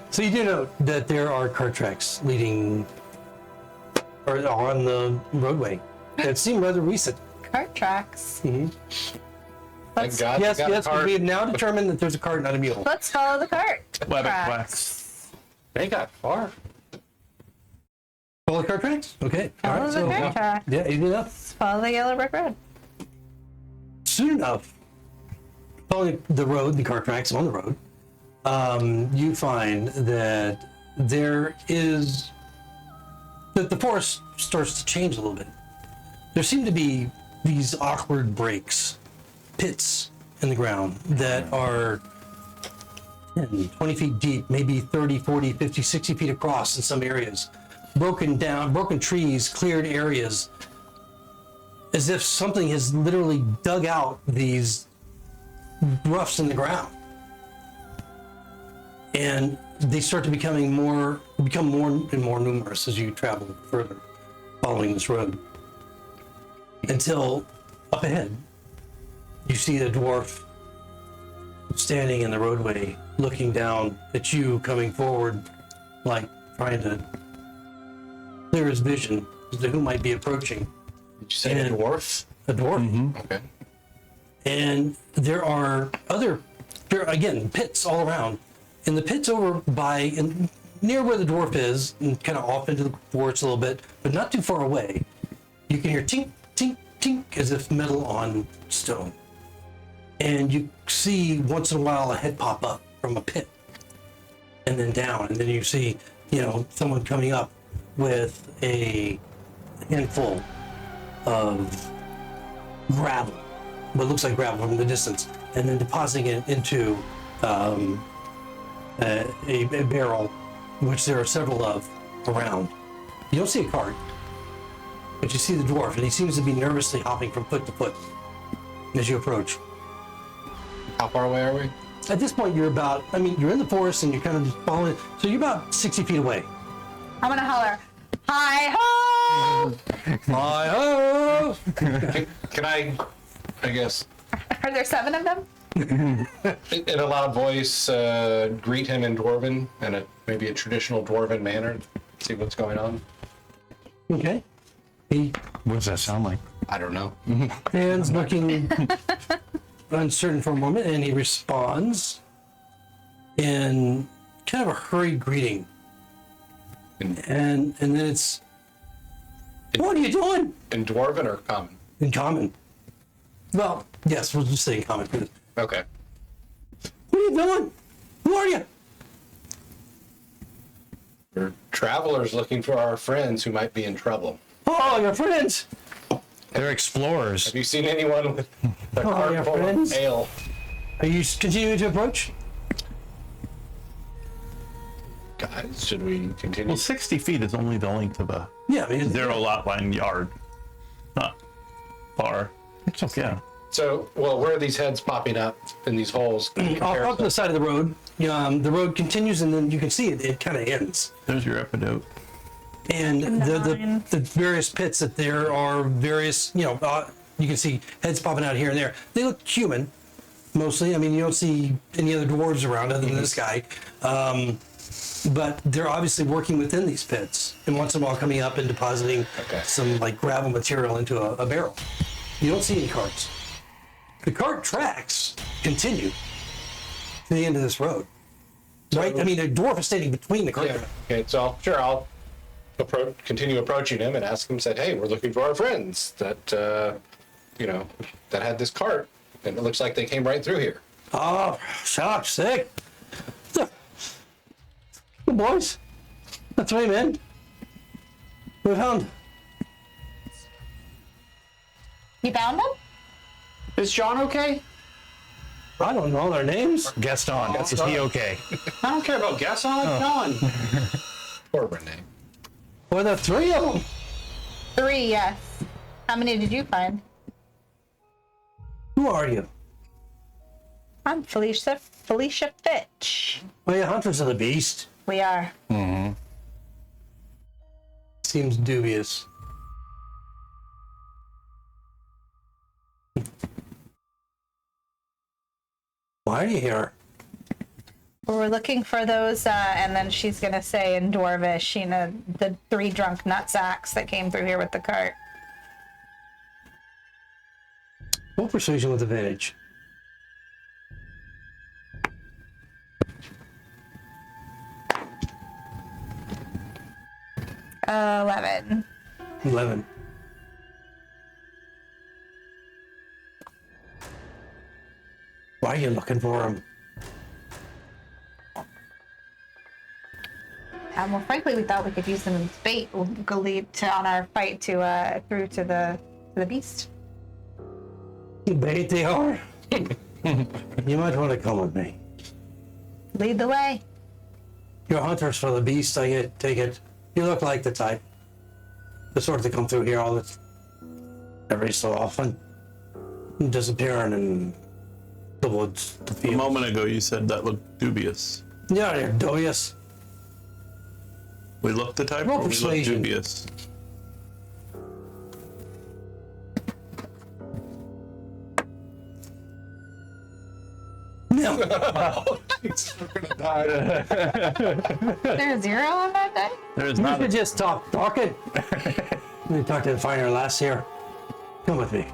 so you do note that there are cart tracks leading or on the roadway that seem rather recent. Cart tracks. Thank God. Yes, they got a yes, but cart. we have now determined that there's a cart, not a mule. Let's follow the cart. Webbing Tracks. They got far. Follow the cart tracks? Okay. All Follow right. the So, cart tracks. yeah, easy enough. Follow the yellow brick road. Soon enough, following the road, the cart tracks on the road, you find that there is that the forest starts to change a little bit. There seem to be these awkward breaks, pits in the ground that are 10, 20 feet deep, maybe 30, 40, 50, 60 feet across in some areas. Broken trees, cleared areas, as if something has literally dug out these roughs in the ground. And they start to become more and more numerous as you travel further following this road. Until up ahead, you see a dwarf standing in the roadway, looking down at you coming forward, like trying to clear his vision as to who might be approaching. Did you say a And- dwarf? A dwarf. Okay. And there are again, pits all around. And the pits over near where the dwarf is, and kind of off into the forest a little bit, but not too far away, you can hear tink, tink, tink, as if metal on stone. And you see once in a while a head pop up from a pit, and then down, and then you see, someone coming up with a handful of gravel, what looks like gravel from the distance, and then depositing it into a barrel, which there are several of around. You don't see a cart, but you see the dwarf, and he seems to be nervously hopping from foot to foot as you approach. How far away are we? At this point, you're in the forest, and you're kind of just following, so you're about 60 feet away. I'm gonna holler, hi ho! Hi-ho! Can I guess, Are there 7 of them? in a loud voice, greet him in Dwarven, and maybe a traditional Dwarven manner, see what's going on? Okay. He What does that sound like? I don't know. Dan's looking uncertain for a moment, and he responds in kind of a hurried greeting. And then it's, what are you doing? In Dwarven or Common? In common. Well, yes, we'll just say in common. Okay. What are you doing? Who are you? We're travelers looking for our friends who might be in trouble. Oh, your friends. They're explorers. Have you seen anyone with a Oh, cart your full friends? of ale? Are you continuing to approach? Guys, should we continue? Well, 60 feet is only the length of a Yeah, I mean, zero lot line yard. Not far. It's okay. Yeah. So, well, where are these heads popping up in these holes? Off to the side of the road. The road continues, and then you can see it kind of ends. There's your epidote. And Nine. the various pits that there are various, you can see heads popping out here and there. They look human, mostly. I mean, you don't see any other dwarves around other than this guy. But they're obviously working within these pits, and once in a while coming up and depositing some like gravel material into a barrel. You don't see any carts. The cart tracks continue to the end of this road. Right? I mean, a dwarf is standing between the cart Yeah. tracks. Okay, so I'll continue approaching him and ask him, said, hey, we're looking for our friends that, that had this cart. And it looks like they came right through here. Oh, shock, sick. Good boys. That's right, man. We found. You found him? Is John okay? I don't know their names. Gaston, is he okay? I don't care about Guess. I like John. Or Renee. Well, there are three of them. 3, yes. How many did you find? Who are you? I'm Felicia Fitch. Well, you're hunters of the beast. We are. Seems dubious. Why are you here? We're looking for those, and then she's gonna say in Dwarvish, the 3 drunk nutsacks that came through here with the cart. Roll persuasion with advantage. Uh, 11. 11. Why are you looking for him? Well, frankly, we thought we could use them as bait. We'll go lead on our fight through to the beast. Bait they are. You might want to come with me. Lead the way. You're hunters for the beast, take it. You look like the type. The sort that come through here every so often. Disappearing in the woods, the A fields. moment ago, you said that looked dubious. Yeah, you're dubious. We look the type, Roll or we look persuasion. dubious? No. Is there a 0 on that day? There is You not. should just stop talking. We talked to the finer lass here. Come with me.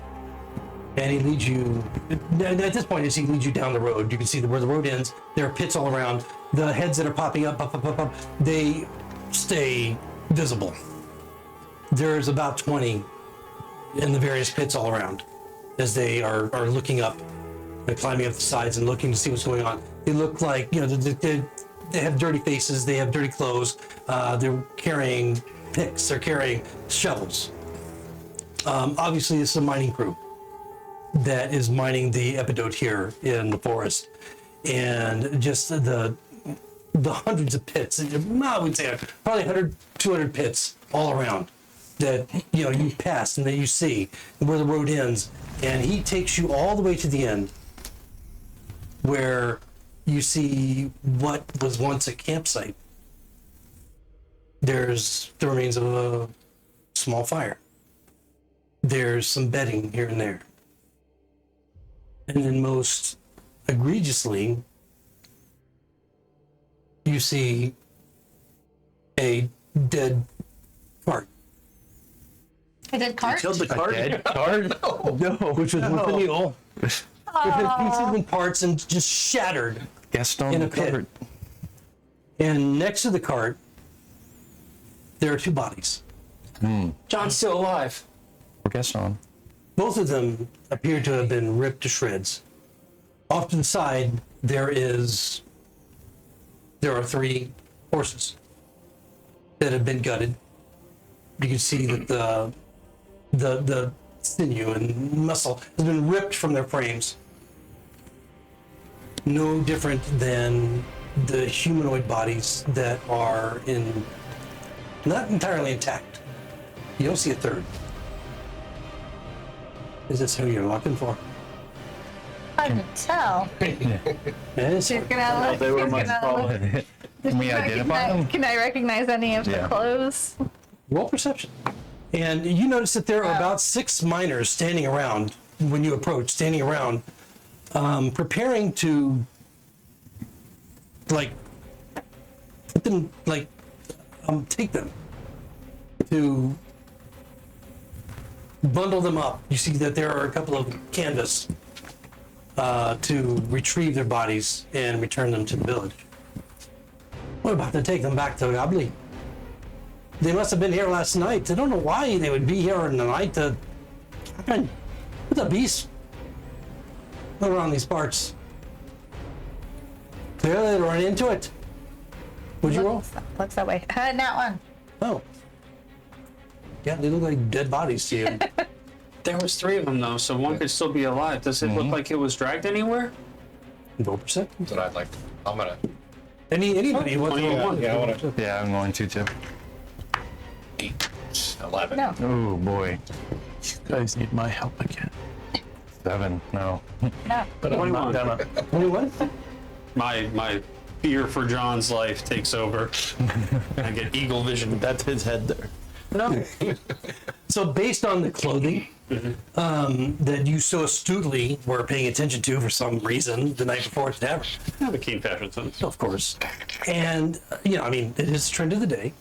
And he leads you, at this point, as he leads you down the road, you can see where the road ends. There are pits all around. The heads that are popping up, they stay visible. There's about 20 in the various pits all around as they are looking up and climbing up the sides and looking to see what's going on. They look like, they have dirty faces, they have dirty clothes, they're carrying picks, they're carrying shovels. Obviously, this is a mining crew that is mining the epidote here in the forest. And just the hundreds of pits, I would say probably 100, 200 pits all around that you pass and that you see where the road ends. And he takes you all the way to the end where you see what was once a campsite. There's the remains of a small fire. There's some bedding here and there. And then most egregiously, you see a dead cart I did cart. Killed the A card. dead card? No. which was with the mule, with pieces and parts and just shattered. Gaston In the a pit. card. And next to the cart, there are two bodies. John's still alive. Or Gaston. Both of them appear to have been ripped to shreds. Off to the side, there are 3 horses that have been gutted. You can see that the sinew and muscle has been ripped from their frames. No different than the humanoid bodies that are not entirely intact. You don't see a third. Is this who you're looking for? Hard to tell. Yes. She's gonna look. They were she's my gonna problem. look. Can we identify them? Can I recognize any of the Yeah. clothes? Roll perception. And you notice that there are about 6 miners standing around when you approach, preparing to, like, put them, like, take them, to bundle them up. You see that there are a couple of canvas to retrieve their bodies and return them to the village. We're about to take them back to Gabli. They must have been here last night. I don't know why they would be here in the night. With the beast around these parts. Clearly they run into it. Would you roll? Looks that way. Not one. Oh. Yeah, they look like dead bodies to you. There was 3 of them though, so one could still be alive. Does it look like it was dragged anywhere? Roll perception. That I'd like. I'm gonna. Anybody who wants to roll one. Yeah, I want to. Yeah, I'm going to too. 8, 11. No. Oh boy. You guys need my help again. 7. No. No. But I'm not gonna. 21? My fear for John's life takes over. I get eagle vision. That's his head there. No. So based on the clothing that you so astutely were paying attention to for some reason the night before at the tavern, I have a keen fashion sense. of course, and I mean, it is the trend of the day.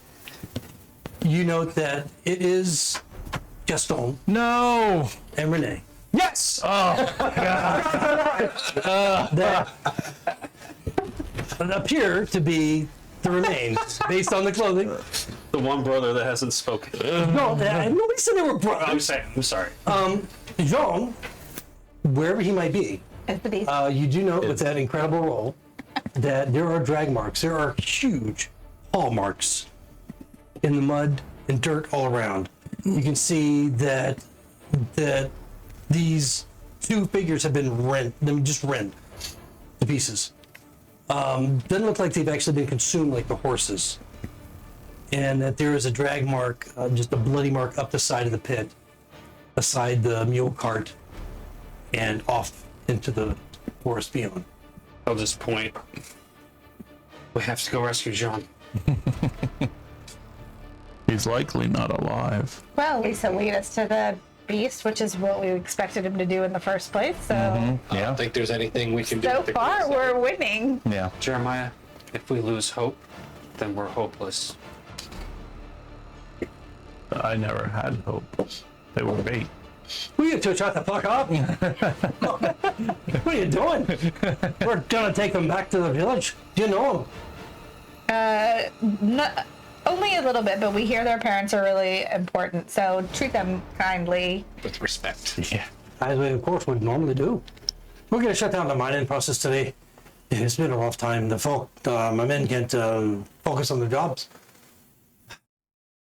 You note that it is Gaston No. and Renee Yes. Oh. that appear to be the remains based on the clothing. The one brother that hasn't spoken. No, nobody said they were I'm brothers. saying, I'm sorry. Jean, wherever he might be, It's the beast. you do note with that incredible roll that there are drag marks. There are huge paw marks in the mud and dirt all around. You can see that these 2 figures have been rent to pieces. Doesn't look like they've actually been consumed like the horses. And that there is a drag mark, just a bloody mark up the side of the pit, beside the mule cart, and off into the forest beyond. I'll just point. We have to go rescue John. He's likely not alive. Well, at least he'll lead us to the beast, which is what we expected him to do in the first place. So, I Yeah. don't think there's anything we can do. so to far cleanse we're winning. Yeah. Jeremiah, if we lose hope, then we're hopeless. I never had hope. They were bait. Will you two shut the fuck up? What are you doing? We're gonna take them back to the village. Do you know them? No, only a little bit, but we hear their parents are really important, so treat them kindly. with respect. Yeah. As we, of course, would normally do. We're gonna shut down the mining process today. It's been a rough time. My men can't focus on their jobs.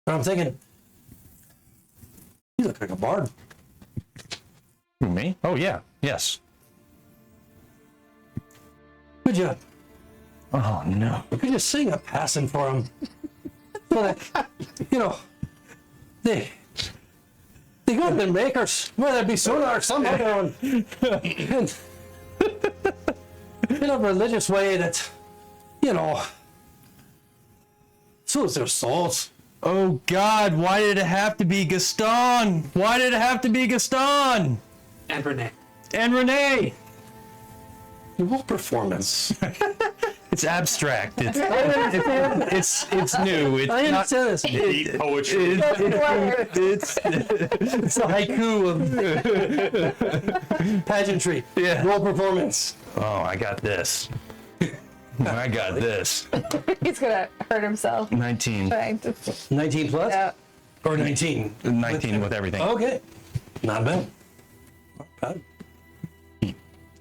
But I'm thinking, you look like a bard. Who, me? Oh yeah. Yes. Could you Oh no. sing a passing for them? So that, they could have been makers, whether it be sooner or some other one. And, in a religious way that, soothes their souls. Oh God! Why did it have to be Gaston? Why did it have to be Gaston And Renee. and Renee? Roll performance. It's abstract. It's new. It's I not. understand this. Deep poetry. It's It's a haiku of pageantry. Yeah. Role performance. oh, I got this. I got this. He's gonna hurt himself 19. trying to. 19 plus? Yeah. Or 19? 19 with everything. Okay. Not bad. Not bad.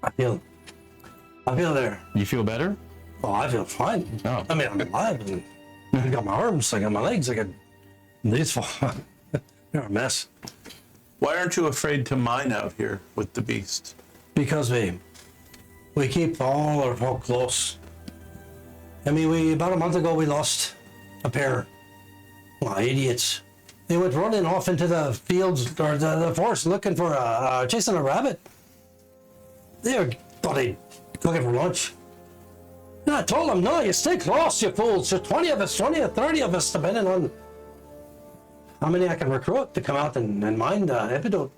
I feel there. You feel better? Oh, I feel fine. Oh. I mean, I'm alive. And I got my arms, I got my legs, I got these. They're a mess. Why aren't you afraid to mine out here with the beast? Because we keep all our folk close. I mean, about a month ago we lost a pair. Well, idiots. They went running off into the fields or the forest looking for chasing a rabbit. They thought they'd looking for lunch. And I told them, no, you stay close, you fools. There's 20 of us, 20 or 30 of us, depending on how many I can recruit to come out and mine the epidote.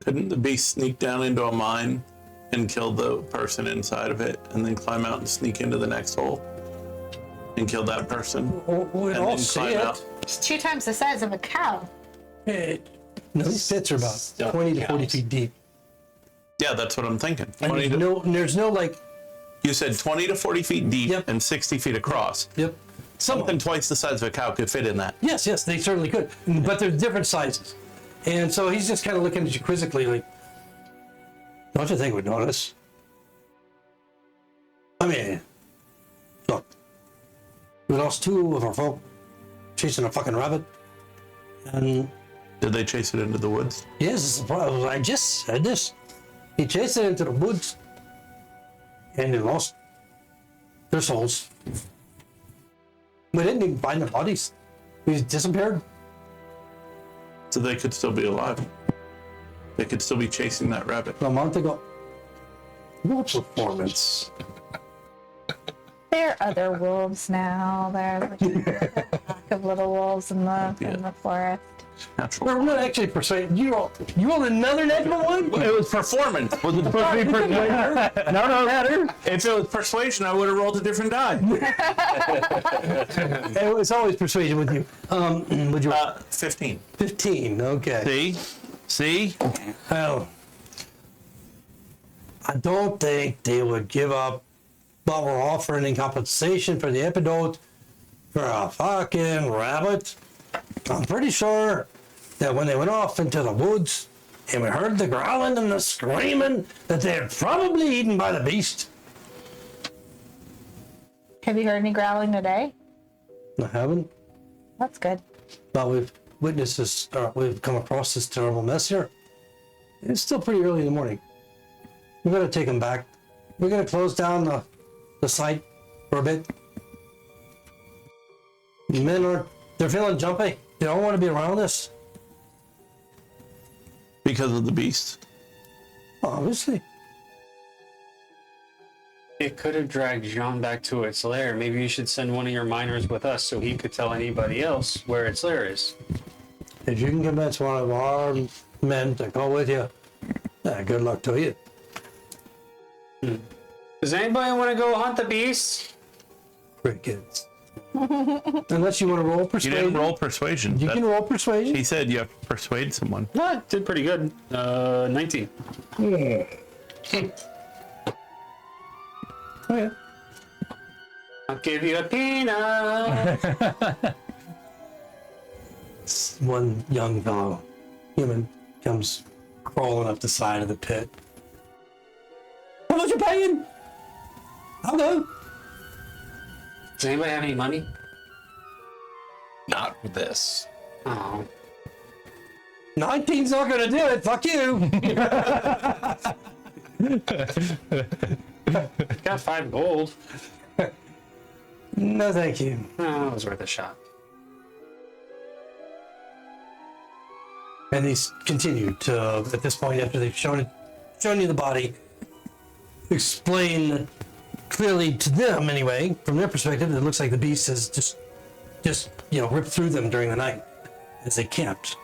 Couldn't the beast sneak down into a mine and kill the person inside of it and then climb out and sneak into the next hole and kill that person? We'd And all then see climb it. out? It's 2 times the size of a cow. No, these pits are about Stuffed 20 to 40 cows. feet deep. Yeah, that's what I'm thinking. And 20 to, there's no like, you said 20 to 40 feet deep Yep. and 60 feet across. yep. Something twice the size of a cow could fit in that. Yes, they certainly could. But they're different sizes. And so he's just kind of looking at you quizzically like, don't you think we'd notice? I mean, look, we lost 2 of our folk chasing a fucking rabbit. And Did they chase it into the woods? yes, I just said this. He chased it into the woods and they lost their souls. We didn't even find their bodies. We disappeared. So they could still be alive. They could still be chasing that rabbit. A month ago. No performance. There are other wolves now. There are like a pack of little wolves in the forest. Natural. We're not actually persuaded. You rolled another natural one? It was performance. Was it supposed to be persuasion? No matter. If it was persuasion, I would have rolled a different die. It's always persuasion with you. Would you 15. 15? Okay. See? Well, I don't think they would give up what we're offering in compensation for the epidote for a fucking rabbit. I'm pretty sure that when they went off into the woods and we heard the growling and the screaming, that they're probably eaten by the beast. Have you heard any growling today? I haven't, That's good. but we've witnessed this, we've come across this terrible mess here. It's still pretty early in the morning. We're gonna take them back. We're gonna close down the site for a bit. The men they're feeling jumpy. They don't want to be around us, Because of the beast. obviously. It could have dragged Jean back to its lair. Maybe you should send one of your miners with us so he could tell anybody else where its lair is. If you can convince one of our men to go with you, good luck to you. Does anybody want to go hunt the beast? Great kids. Unless you want to roll You persuasion. didn't roll persuasion. You can roll persuasion. He said you have to persuade someone. What? Did pretty good. 19. Okay. I'll give you a peanut. One young fellow, human, comes crawling up the side of the pit. How much you paying? I'll go. Does anybody have any money? Not with this. Oh. 19's not gonna do it. Fuck you. Got 5 gold. No, thank you. Oh, it was worth a shot. And he's continued to, at this point, after they've shown you the body, explain clearly to them, anyway, from their perspective, it looks like the beast has just ripped through them during the night as they camped.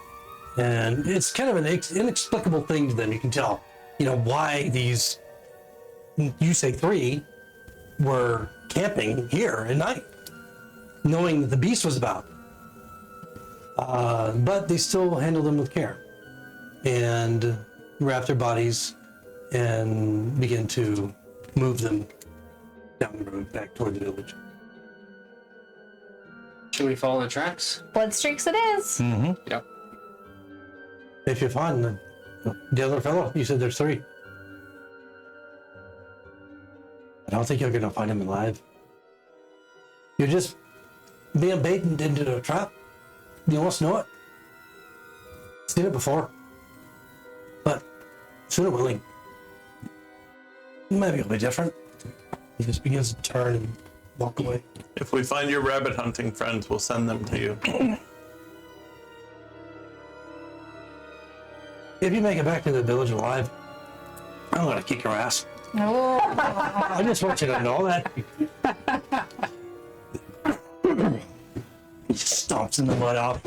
And it's kind of an inexplicable thing to them. You can tell, why these, you say 3, were camping here at night, knowing that the beast was about. But they still handled them with care and wrapped their bodies and began to move them down the road back toward the village. Should we follow the tracks? Blood streaks it is. Yep. If you find the other fellow, you said there's 3. I don't think you're going to find him alive. You're just being baited into a trap. You almost know it. Seen it before. But sooner or later, maybe it'll be different. He just begins to turn and walk away. If we find your rabbit hunting friends, we'll send them to you. If you make it back to the village alive, I'm going to kick your ass. Oh, I just want you to know that. He stomps in the mud out.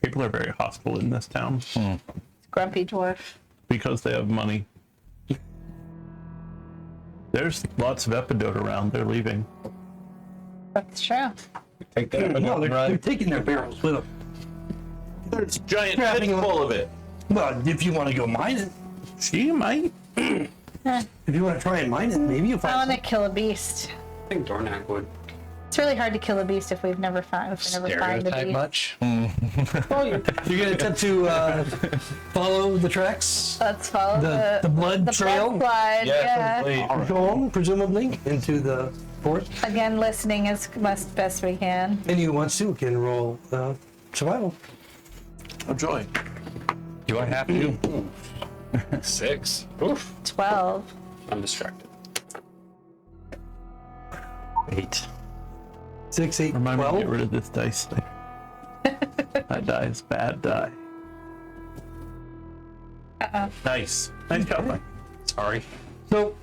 People are very hostile in this town grumpy dwarf. because they have money. There's lots of epidote around. They're leaving. That's true. Take that. No, they're taking their barrels with them. There's a giant Trapping pit them. full of it. Well, if you want to go mine it, She might. if you want to try and mine it, maybe you'll I want find to kill a beast. I think Dornak would. It's really hard to kill a beast if we've never found. If we never find a Stereotype beast. much? well, you're going to attempt to follow the tracks, Let's follow the blood the trail, blood slide. Yeah. go on, presumably, into the forest. Again, listening as best we can. And you want to can roll survival. Oh, joy. Do I have to? 6. Oof. 12. I'm distracted. 8. 6, 8, Remind me to get 12. rid of this dice thing. That die is bad die. Nice. Nice job, Mike. Sorry. So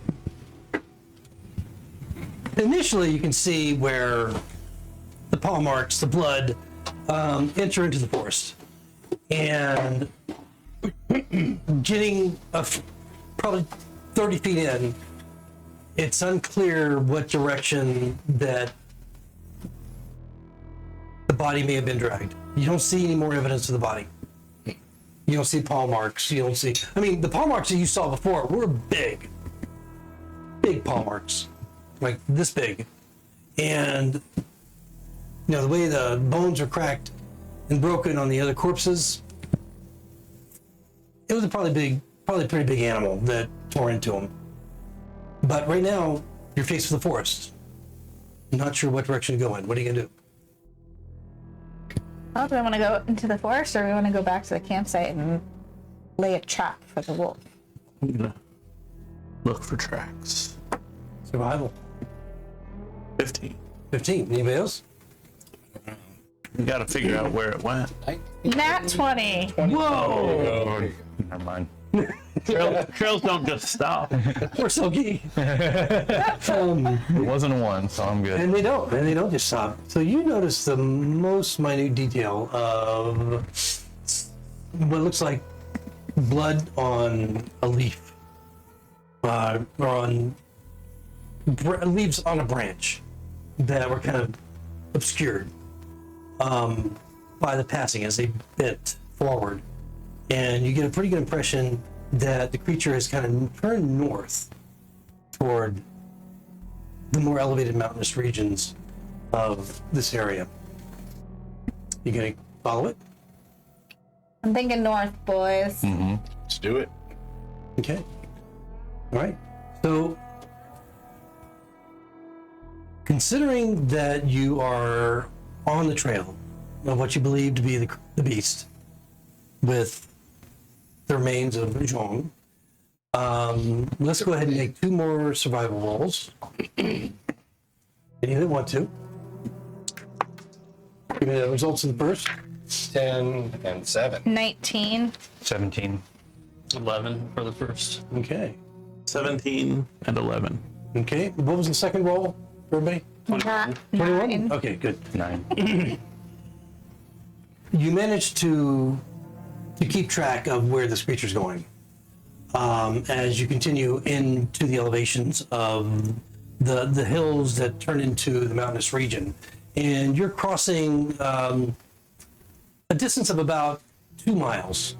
initially, you can see where the paw marks, the blood, enter into the forest, and getting probably 30 feet in, it's unclear what direction that the body may have been dragged. You don't see any more evidence of the body. You don't see paw marks. You don't see. I mean, the paw marks that you saw before were big paw marks, like this big, and the way the bones are cracked and broken on the other corpses, it was probably a pretty big animal that tore into them. But right now, you're faced with the forest. Not sure what direction to go in. What are you gonna do? Well, do we want to go into the forest, or do we want to go back to the campsite and lay a trap for the wolf? I'm gonna look for tracks. Survival. 15. 15. Anybody else? We gotta figure out where it went. Nat 20. Whoa! Never mind. Trails don't just stop. Poor Silky. It wasn't a 1, so I'm good. And they don't just stop. So you notice the most minute detail of what looks like blood on a leaf, or on leaves on a branch that were kind of obscured by the passing as they bent forward. And you get a pretty good impression that the creature has kind of turned north toward the more elevated mountainous regions of this area. You gonna follow it? I'm thinking north, boys. Let's do it. Okay. All right. So, considering that you are on the trail of what you believe to be the beast, with the remains of Zhong, let's go ahead and make 2 more survival rolls. Any that want to. Give me the results of the first. 10 and 7. 19. 17. 11 for the first. Okay. 17 and 11. Okay. What was the second roll for everybody? 21. 21? Okay, good. 9. You managed to keep track of where this creature's going as you continue into the elevations of the hills that turn into the mountainous region. And you're crossing a distance of about 2 miles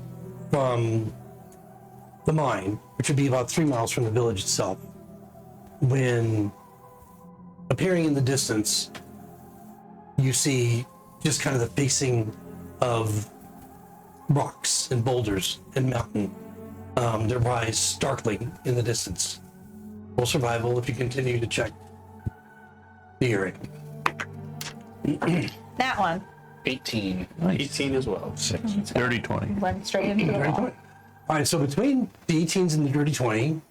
from the mine, which would be about 3 miles from the village itself, when appearing in the distance, you see just kind of the facing of rocks and boulders and mountain that rise starkly in the distance. Full survival if you continue to check the area. That one 18. 18 as well. Dirty 20. went straight into the Dirty wall. 20. All right, so between the 18s and the dirty 20,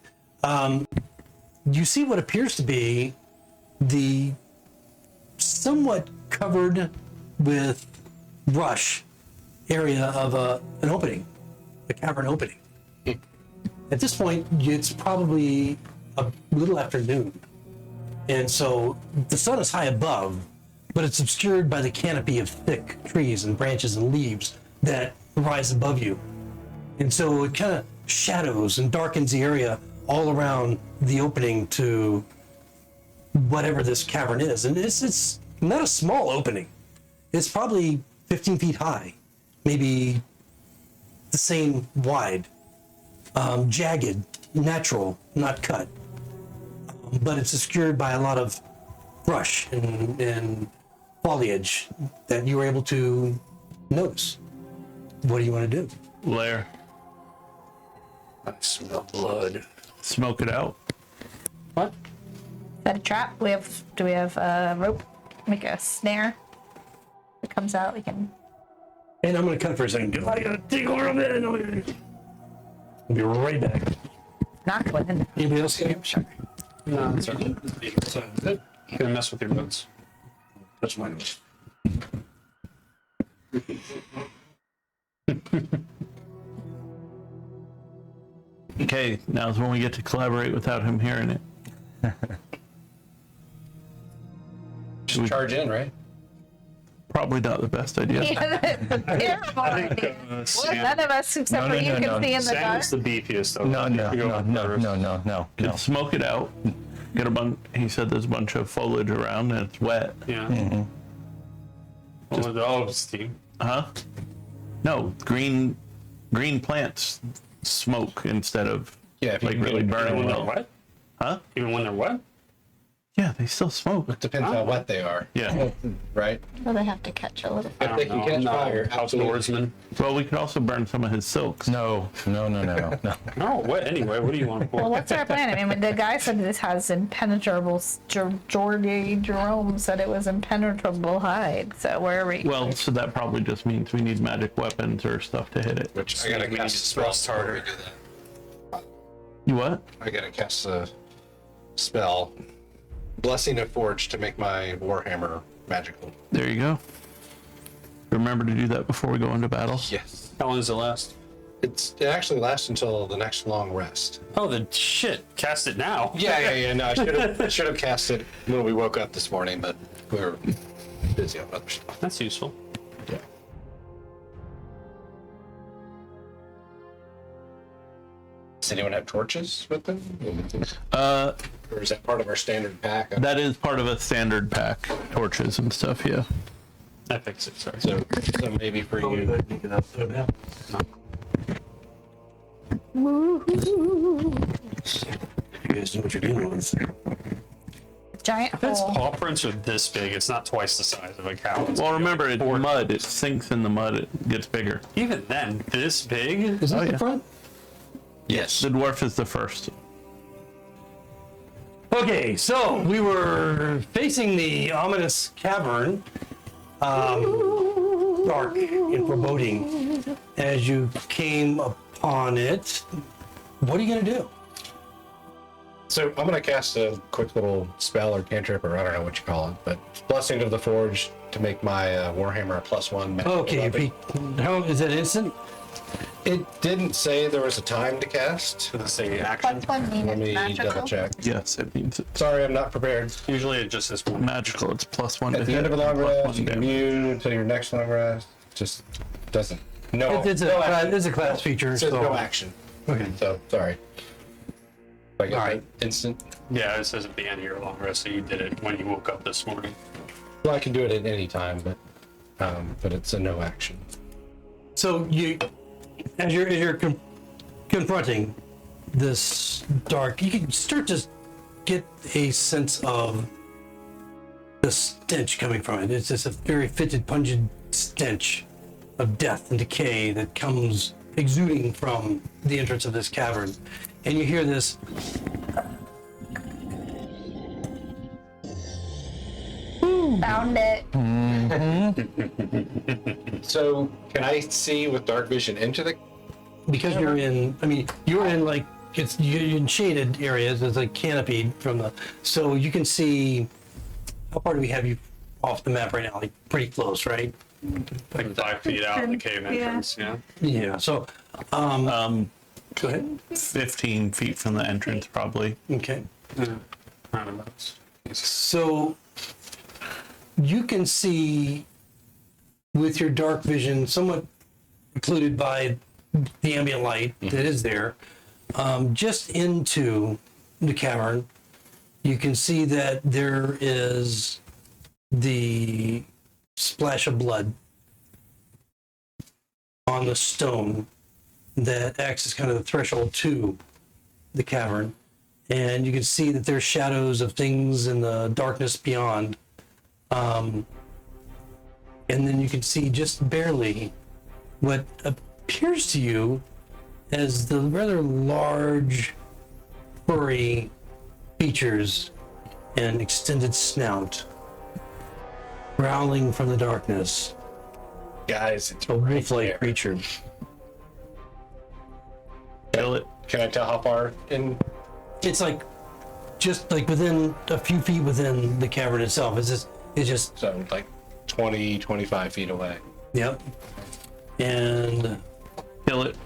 you see what appears to be the somewhat covered with brush area of an opening, a cavern opening. At this point, it's probably a little after noon. And so the sun is high above, but it's obscured by the canopy of thick trees and branches and leaves that rise above you. And so it kind of shadows and darkens the area all around the opening to whatever this cavern is. And it's not a small opening. It's probably 15 feet high, maybe the same wide, jagged, natural, not cut. But it's obscured by a lot of brush and foliage that you were able to notice. What do you want to do? Lair. I smell blood. Smoke it out. What? Is that a trap? Do we have a rope? Make a snare. If it comes out, we can. And I'm going to cut for a second. I got to take over a minute. I'll be right back. Knock one in. Anybody else? Sure. No, it's alright. Gonna mess with your notes. That's mine. Okay, now's when we get to collaborate without him hearing it. Just charge in, right? Probably not the best idea. Terrible idea. Well, none of us except for you can see in the dark. Sam's the beefiest though. No. Just smoke it out. Get a bunch. He said there's a bunch of foliage around and it's wet. Yeah. Oh, steam. Huh? No, green plants smoke instead of Yeah, if you like can really get it burning Even when them. they're wet? Huh? Even when they're wet? Yeah, they still smoke. Depends how wet they are. Yeah. Right? Well, they have to catch a little. If they can catch fire, absolutely. Outdoorsman. Well, we could also burn some of his silks. No. No, what? Anyway, what do you want to Well, pour? what's our plan? I mean, the guy said this has impenetrable. Jerome said it was impenetrable hide. So where are we? Well, so that probably just means we need magic weapons or stuff to hit it. Which I gotta we cast need a spell thrust harder. before we do that. You what? I gotta cast a spell. Blessing of Forge to make my Warhammer magical. There you go. Remember to do that before we go into battle. Yes. How long does it last? It actually lasts until the next long rest. Oh, the shit. Cast it now. Yeah. No, I should have cast it when we woke up this morning, but we were busy on other stuff. That's useful. Yeah. Does anyone have torches with them? Or is that part of our standard pack? That is part of a standard pack, torches and stuff, yeah. I fixed it, sorry. So maybe for you. You guys know what you're dealing with. Giant Its hole. paw prints are this big. It's not twice the size of a cow. It's Well, remember, it's Or- mud. It sinks in the mud. It gets bigger. Even then, this big? Is that yeah. the front? Yes. The dwarf is the first. Okay, so we were facing the ominous cavern, dark and foreboding. As you came upon it, what are you gonna do? So I'm gonna cast a quick little spell or cantrip, or I don't know what you call it, but Blessing of the Forge to make my Warhammer a +1 magical Okay, weapon. how is that instant? It didn't say there was a time to cast. Does it say action? What's one Let mean? me It's magical. double check. Yes, it means it's Sorry, I'm not prepared. Usually it just says one. magical. It's +1 to At the hit. end of a long plus rest, one you can damage. mute until your next long rest. Just doesn't. No. It's no action. a class feature. It says So no action. okay. So sorry. I get All right. that instant? Yeah, it says at the end of your long rest, so you did it when you woke up this morning. Well, I can do it at any time, but it's a no action. So you, as you're confronting this dark, you can start to get a sense of the stench coming from it. It's just a very fetid, pungent stench of death and decay that comes exuding from the entrance of this cavern. And you hear this Found it. So, can I see with dark vision into the? because you're in, I mean, you're in like, you're in shaded areas, it's like canopied from the, so you can see, how far do we have you off the map right now? Like pretty close, right? Like 5 feet out of the cave entrance, yeah. Yeah, so, go ahead. 15 feet from the entrance, probably. Okay. Roundabouts. So you can see with your dark vision, somewhat occluded by the ambient light that is there, just into the cavern. You can see that there is the splash of blood on the stone that acts as kind of the threshold to the cavern. And you can see that there's shadows of things in the darkness beyond. And then you can see just barely what appears to you as the rather large, furry features and extended snout growling from the darkness. Guys, it's A right wolf-like there. creature. Kill it. Can I tell how far in? It's like just like within a few feet within the cavern itself. It's just So, like 20, 25 feet away. yep. And Kill it.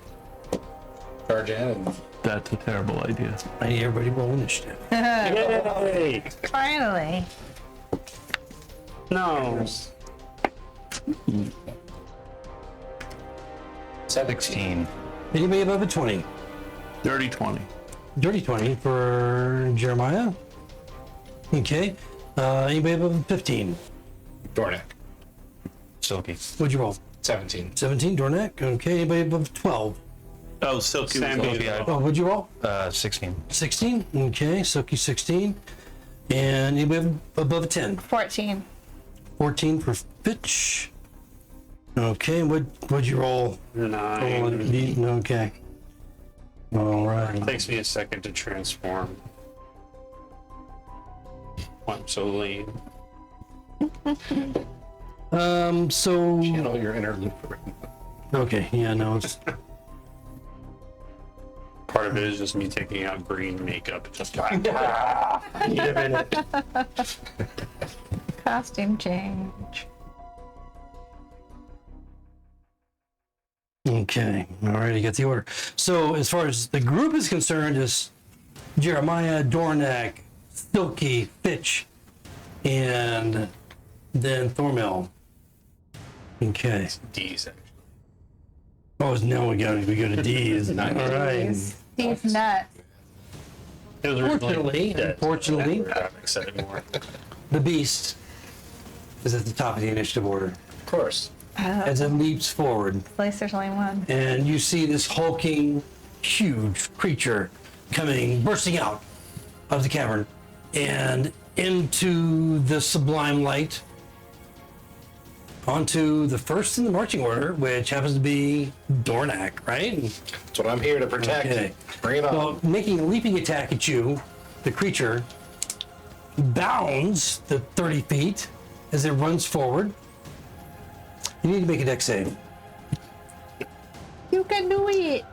Charge in and That's a terrible idea. I need everybody roll initiative. Yay! Finally. No. 16. Anybody above a 20? Dirty 20. Dirty 20 for Jeremiah. Okay. Anybody above a 15? Dornak. Silky. What'd you roll? 17. 17, Dornak. Okay. Anybody above 12? Oh, Silky was Sammy. okay. Oh, what'd you roll? 16. 16. Okay. Silky 16. And anybody above a 10? 14. 14 for Fitch. Okay. What'd you roll? 9. Okay. All right. Takes me a second to transform. I'm so lean. So Channel your inner loop. okay, yeah, no, it's Part of it is just me taking out green makeup. Just Costume change. okay. All right, you got the order. So as far as the group is concerned, is Jeremiah, Dornak, Silky, Fitch, and then Thormil. Okay. D's. Oh, now we go to D's. All right. He's nuts. It was originally Unfortunately, graphics anymore. the beast is at the top of the initiative order Of course. as it leaps forward. At least there's only one. And you see this hulking, huge creature bursting out of the cavern and into the sublime light, onto the first in the marching order, which happens to be Dornak, right? That's what I'm here to protect. Okay. Bring it on. Well, making a leaping attack at you, the creature bounds the 30 feet as it runs forward. You need to make a dex save. You can do it.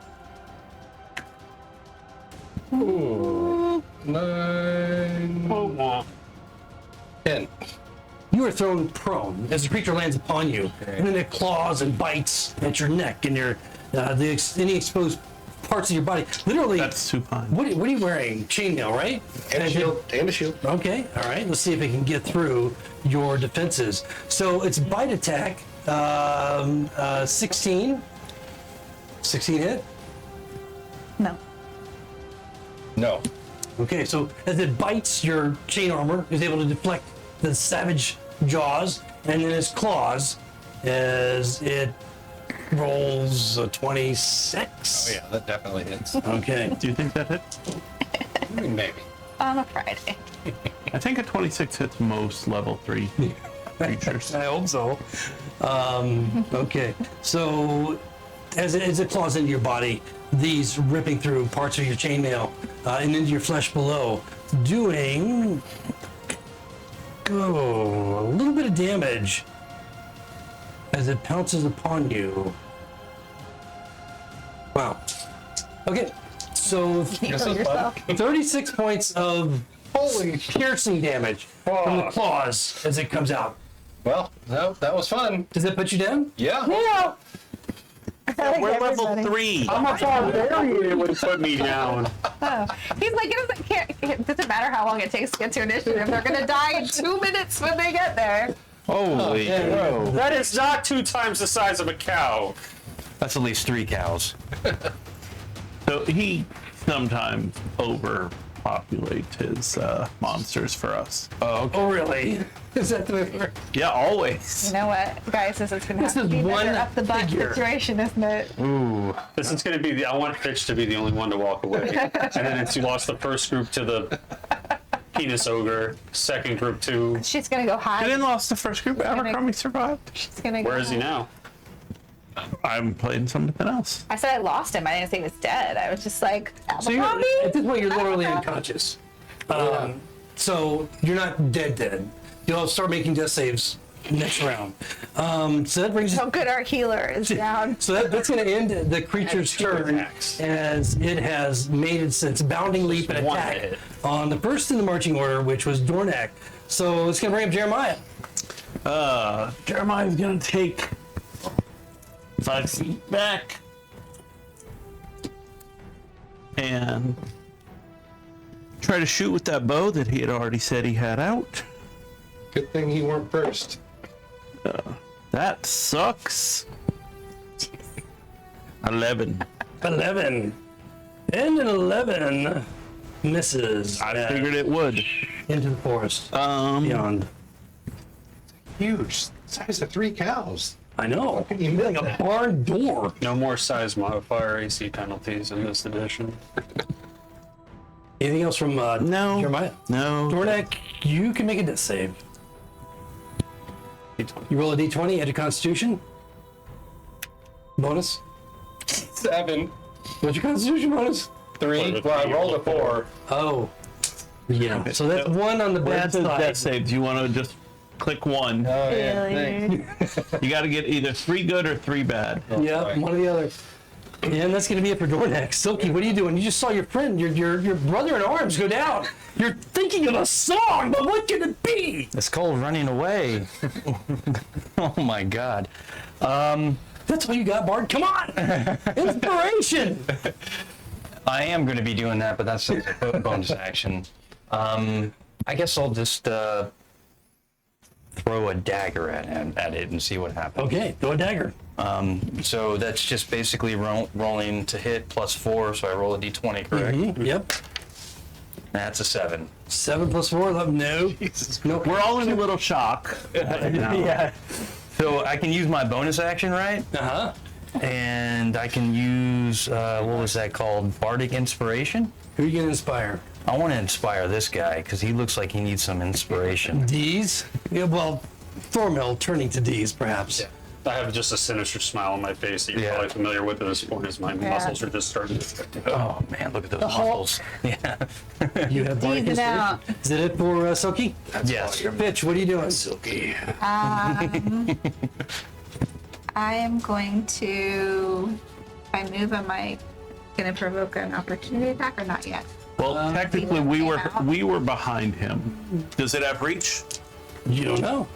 9, 10. You are thrown prone as the creature lands upon you, and then it claws and bites at your neck and your any exposed parts of your body. Literally, That's supine. what are you wearing? Chainmail, right? And a shield. And a shield. Okay, all right. Let's see if it can get through your defenses. So it's bite attack, 16. 16 hit. No. No. Okay, so as it bites your chain armor, it's able to deflect the savage jaws, and then its claws as it rolls a 26. Oh yeah, that definitely hits. Okay. Do you think that hits? Maybe. On a Friday. I think a 26 hits most level 3 creatures. I hope so. Okay, so as it claws into your body, these ripping through parts of your chainmail and into your flesh below, doing a little bit of damage as it pounces upon you. Wow. Okay, so You kill yourself. 36 points of holy piercing damage from the claws as it comes out. Well, no, that was fun. Does that put you down? Yeah. Yeah. We're level 3. I'm a barbarian. It would put me down. Oh. He's like, it doesn't matter how long it takes to get to initiative. They're gonna die in 2 minutes when they get there. Holy crow. That is not 2 times the size of a cow. That's at least 3 cows. So he sometimes overpopulates his monsters for us. Oh, okay. Oh, really? Is that the way it works? Yeah, always. You know what, guys? This is gonna This have to is be one another up the butt figure. situation, isn't it? Ooh. This is going to be the. I want Fitch to be the only one to walk away. And then it's you lost the first group to the penis ogre, second group to. She's gonna go I hide. didn't lost the first group. Abercrombie survived. She's gonna go Where is he hide. now? I'm playing something else. I said I lost him. I didn't say he was dead. I was just like, So you're, Abercrombie? at this point, you're literally unconscious. So you're not dead. You'll start making death saves next round. So that brings How good our healer is down. So that's going to end the creature's turn attacks. as it has made its bounding leap and One attack hit. on the first in the marching order, which was Dornak. So it's going to bring up Jeremiah. Jeremiah's gonna take 5 feet back and try to shoot with that bow that he had already said he had out. Good thing you weren't first. That sucks. 11. 11. And an 11 misses. I figured it would. Into the forest. Um, Beyond. Huge. Size of 3 cows. I know. You Like a barn door. No more size modifier AC penalties in this edition. Anything else from No. Jeremiah? No. Dornak, you can make a death save. You roll a d20, add your constitution. Bonus. 7. What's your constitution bonus? 3. Well, I rolled a 4. Oh. Yeah. So that's one on the Where bad it says death side. save, do you want to just click 1? Oh, yeah. Failure. Thanks. You got to get either 3 good or 3 bad. Yeah, one or the other. And that's going to be it for Dornak. Silky, what are you doing? You just saw your friend, your brother in arms go down. You're thinking of a song, but what could it be? It's called running away. Oh my god. That's all you got, Bard. Come on! Inspiration! I am going to be doing that, but that's a bonus action. I guess I'll just throw a dagger at it and see what happens. Okay, throw a dagger. So that's just basically rolling to hit +4, so I roll a d20, correct? Yep. That's a 7. 7 plus 4, 11. No. Nope. We're all in a little shock. Yeah. So I can use my bonus action, right? Uh-huh. And I can use, what was that called? Bardic Inspiration? Who are you going to inspire? I want to inspire this guy because he looks like he needs some inspiration. D's? Yeah, well, Thormel turning to D's, perhaps. Yeah. I have just a sinister smile on my face that you're Yeah. probably familiar with at this point as my muscles are just starting to. Oh man, look at those muscles. Yeah. You have Bardic Tease it Inspiration. out. Is that it for Silky? Yes. Pitch, what are you doing? Silky. I am going to. If I move, am I going to provoke an opportunity attack or not yet? Well, technically, we were behind him. Does it have reach? You don't know.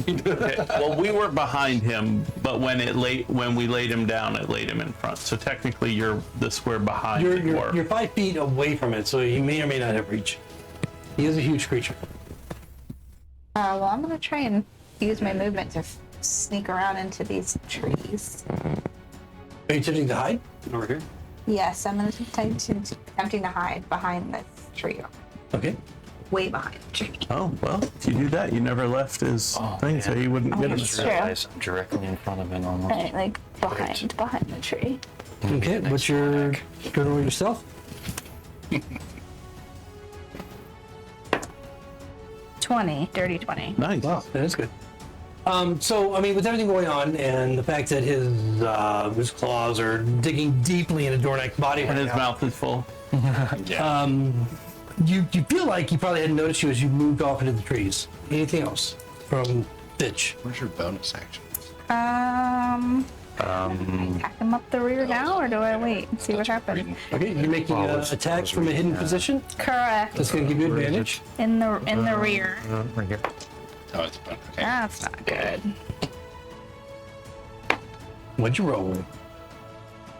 Okay. Well, we were behind him, but when we laid him down, it laid him in front. So technically, you're the square behind the dwarf. You're 5 feet away from it, so he may or may not have reach. He is a huge creature. Well, I'm going to try and use my movement to sneak around into these trees. Are you attempting to hide? Over here? Yes, I'm attempting to hide behind this tree. Okay. Way behind the tree. Oh, well, if you do that, you never left his thing, so you wouldn't get him. That's true. Realize I'm directly in front of him almost. Right, like behind the tree. Okay, what's your good roll yourself? 20, dirty 20. Nice. Wow, that's good. So, I mean, with everything going on and the fact that his claws are digging deeply into Dornak's body And right his now, mouth is full. you feel like he probably hadn't noticed you as you moved off into the trees. Anything else from Fitch? Where's your bonus action? Attack him up the rear now, or do I wait and see what happens? Okay, you're making attacks from a hidden position. Correct. That's going to give you advantage. In the rear. Right here. Oh, it's bonus. Okay. That's not good. What'd you roll?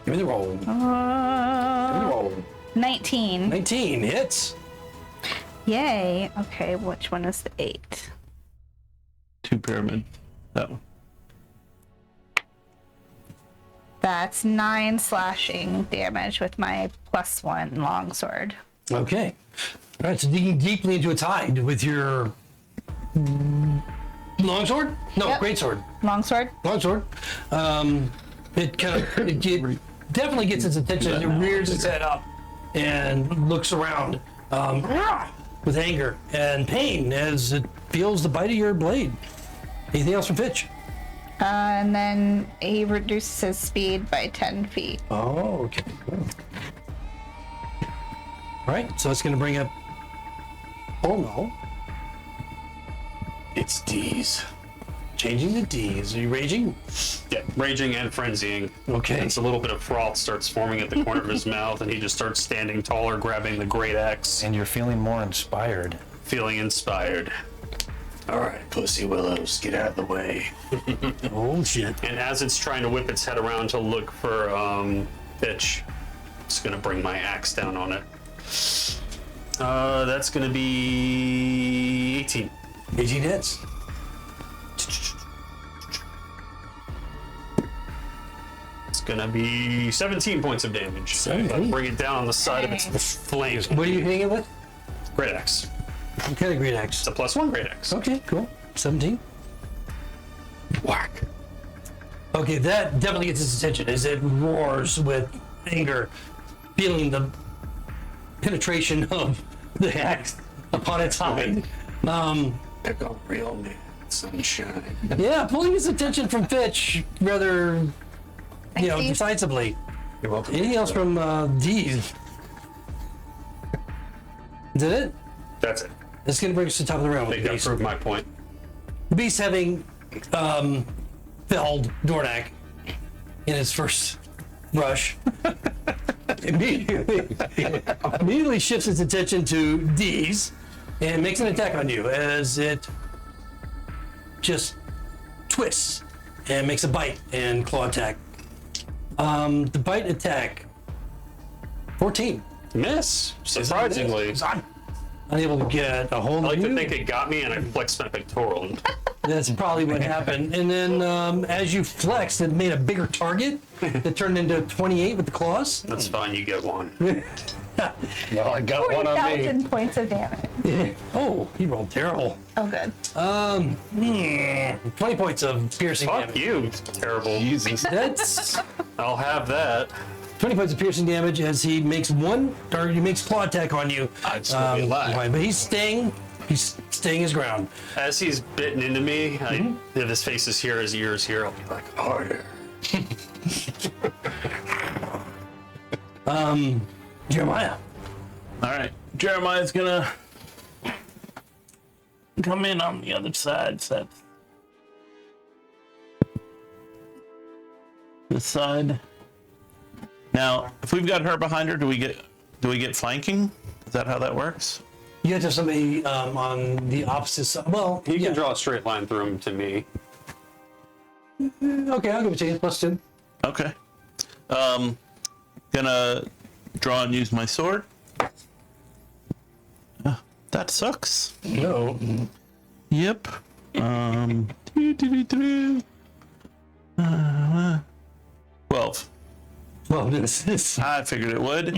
Give me the roll. Give me the roll. 19. 19 hits. Yay. Okay, which one is the 8? 2 pyramid. That one. That's 9 slashing damage with my +1 longsword. Okay. All right, so digging deeply into its hide with your longsword? No, Yep. greatsword. Longsword? Longsword. It kind of it definitely gets its attention as it rears its head up and looks around with anger and pain as it feels the bite of your blade. Anything else from Fitch? And then he reduces his speed by 10 feet. Oh, okay, cool. All right, so it's going to bring up. Oh no. It's D's. Changing the D's. Are you raging? Yeah, raging and frenzying. Okay. It's a little bit of froth starts forming at the corner of his mouth, and he just starts standing taller, grabbing the great axe, And you're feeling more inspired. feeling inspired. All right, Pussy Willows, get out of the way. Oh shit. And as it's trying to whip its head around to look for Fitch, it's gonna bring my axe down on it. That's gonna be 18. 18 hits. It's gonna be 17 points of damage. So if I 17? bring it down on the side of its flame. What are you hitting it with? Great axe. What kind of great axe? It's a +1 great axe. Okay, cool. 17. Whack. Okay, that definitely gets its attention as it roars with anger, feeling the penetration of the axe upon its hide. Pick up real man, sunshine. Yeah, pulling its attention from Fitch rather, see. decisively. You're welcome. Anything else from D's? Is that it? That's it. That's going to bring us to the top of the round I with think the that beast. proved my point. The beast having felled Dornak in his first rush, immediately shifts its attention to D's and makes an attack on you as it just twists and makes a bite and claw attack. The bite attack, 14. Miss, surprisingly. I'm unable to get a hold I like of to you. think it got me and I flexed my pectoral. That's probably what happened. And then as you flexed, it made a bigger target that turned into 28 with the claws. That's fine, you get one. Well, I got one on me. 40,000 points of damage. Oh, he rolled terrible. Oh, good. 20 points of piercing Fuck damage. you, terrible. Jesus. That's I'll have that. 20 points of piercing damage as he makes claw attack on you. I'd still be alive. But he's staying his ground. As he's bitten into me, if his face is here, his ears here, I'll be like, harder. Jeremiah. All right, Jeremiah's gonna come in on the other side. So that's this side. Now, if we've got her behind her, do we get flanking? Is that how that works? You have to have somebody on the opposite side. Well, You yeah. can draw a straight line through him to me. Okay, I'll give it to you. +2. Okay. Gonna draw and use my sword. That sucks. No. Yep. 12. Well, this is. I figured it would.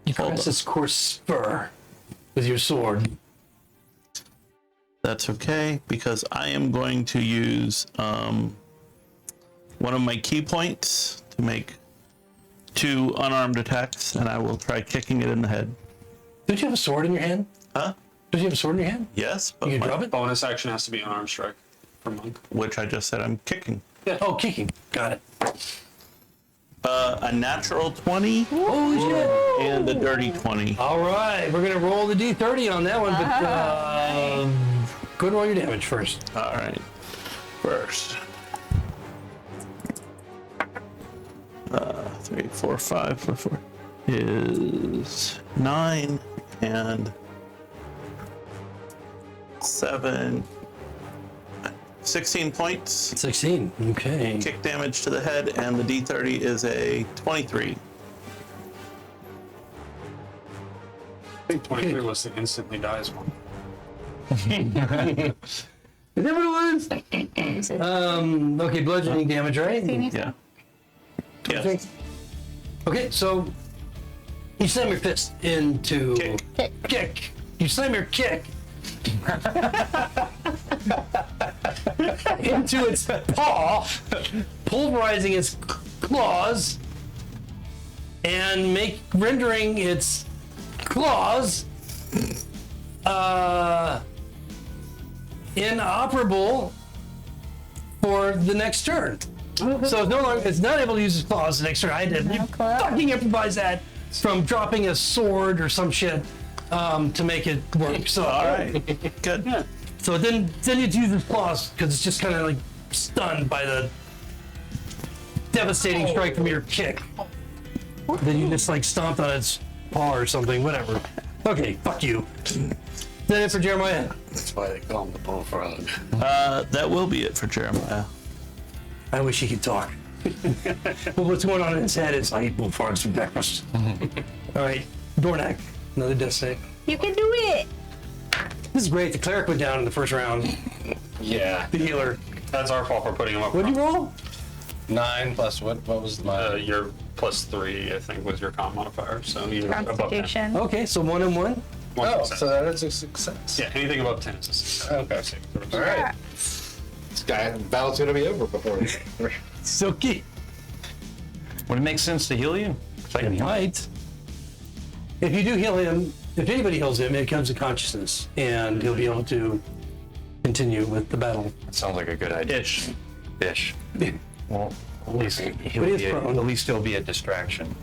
You press this coarse spur with your sword. That's okay, because I am going to use one of my key points to make 2 unarmed attacks, and I will try kicking it in the head. Don't you have a sword in your hand? Huh? Don't you have a sword in your hand? Yes, but You can my- drop it? Bonus action has to be unarmed strike for monk. which I just said I'm kicking. Oh, kicking. Got it. A natural 20 Holy shit. and a dirty 20. All right, we're going to roll the D30 on that one, but go to roll your damage first. All right. First. 3, 4, 5, 4, 4 is 9 and 7. 16 points. 16. Okay. Kick damage to the head, and the D30 is a 23. I think 23 was the instantly dies one. Is that what it was? Okay, bludgeoning damage, right? Yeah. Yes. Okay, so you slam your fist into kick. You slam your kick into its paw, pulverizing its claws, and rendering its claws inoperable for the next turn. So it's not able to use its claws the next turn. I had to fucking improvise that from dropping a sword or some shit to make it work. So All right. Good. yeah. So it didn't use its claws because it's just kind of like stunned by the devastating strike from your kick. Then you just like stomped on its paw or something, whatever. Okay, fuck you. Then it for Jeremiah. That's why they call him the bullfrog. That will be it for Jeremiah. I wish he could talk. But what's going on in his head is I eat bullfrogs for breakfast. All right, Dornak, another death save. You can do it. This is great. The cleric went down in the first round. Yeah. The healer. That's our fault for putting him up What did you front. roll? 9 plus what was my... Your +3, I think, was your con modifier. So you're above 10. Constitution. Okay, so 1 and 1. One Oh, success. so that is a success. Yeah, anything above 10 is a success. Okay. All right. This battle's gonna be over before. Silky. Would it make sense to heal you? It might. If you do heal him, if anybody heals him, it comes to consciousness, and he'll be able to continue with the battle. That sounds like a good idea. Ish. Ish. Well, at least But he's prone. at least he'll be a distraction.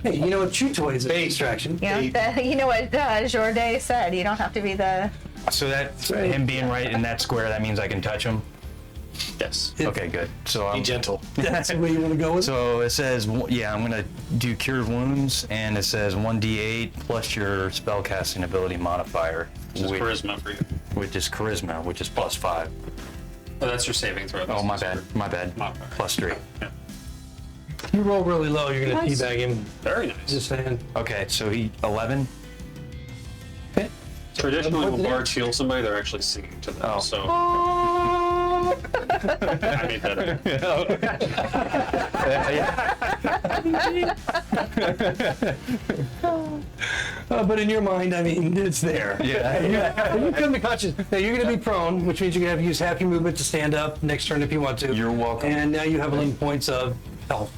Hey, you know what? Chew toy is a distraction. You know what Jourdain said. You don't have to be the. So that right. him being right in that square, that means I can touch him. Yes. Okay, good. So Be I'm gentle. That's the way you want to go with it. So it says, yeah, I'm gonna do Cure Wounds, and it says 1d8 plus your spellcasting ability modifier, Which is charisma for you. which is charisma, which is +5. Oh, that's your saving throw. Oh, my bad. Modifier. +3. Yeah. If you roll really low, you're going to Nice. teabag him. Very nice. Just saying. Okay, so he 11. Okay. Traditionally, when bards heal somebody, they're actually singing to them. Oh. So I made that up. But in your mind, I mean, it's there. Yeah. When you come to consciousness, now you're going to be prone, which means you're going to have to use half your movement to stand up next turn if you want to. You're welcome. And now you have 11 points of health.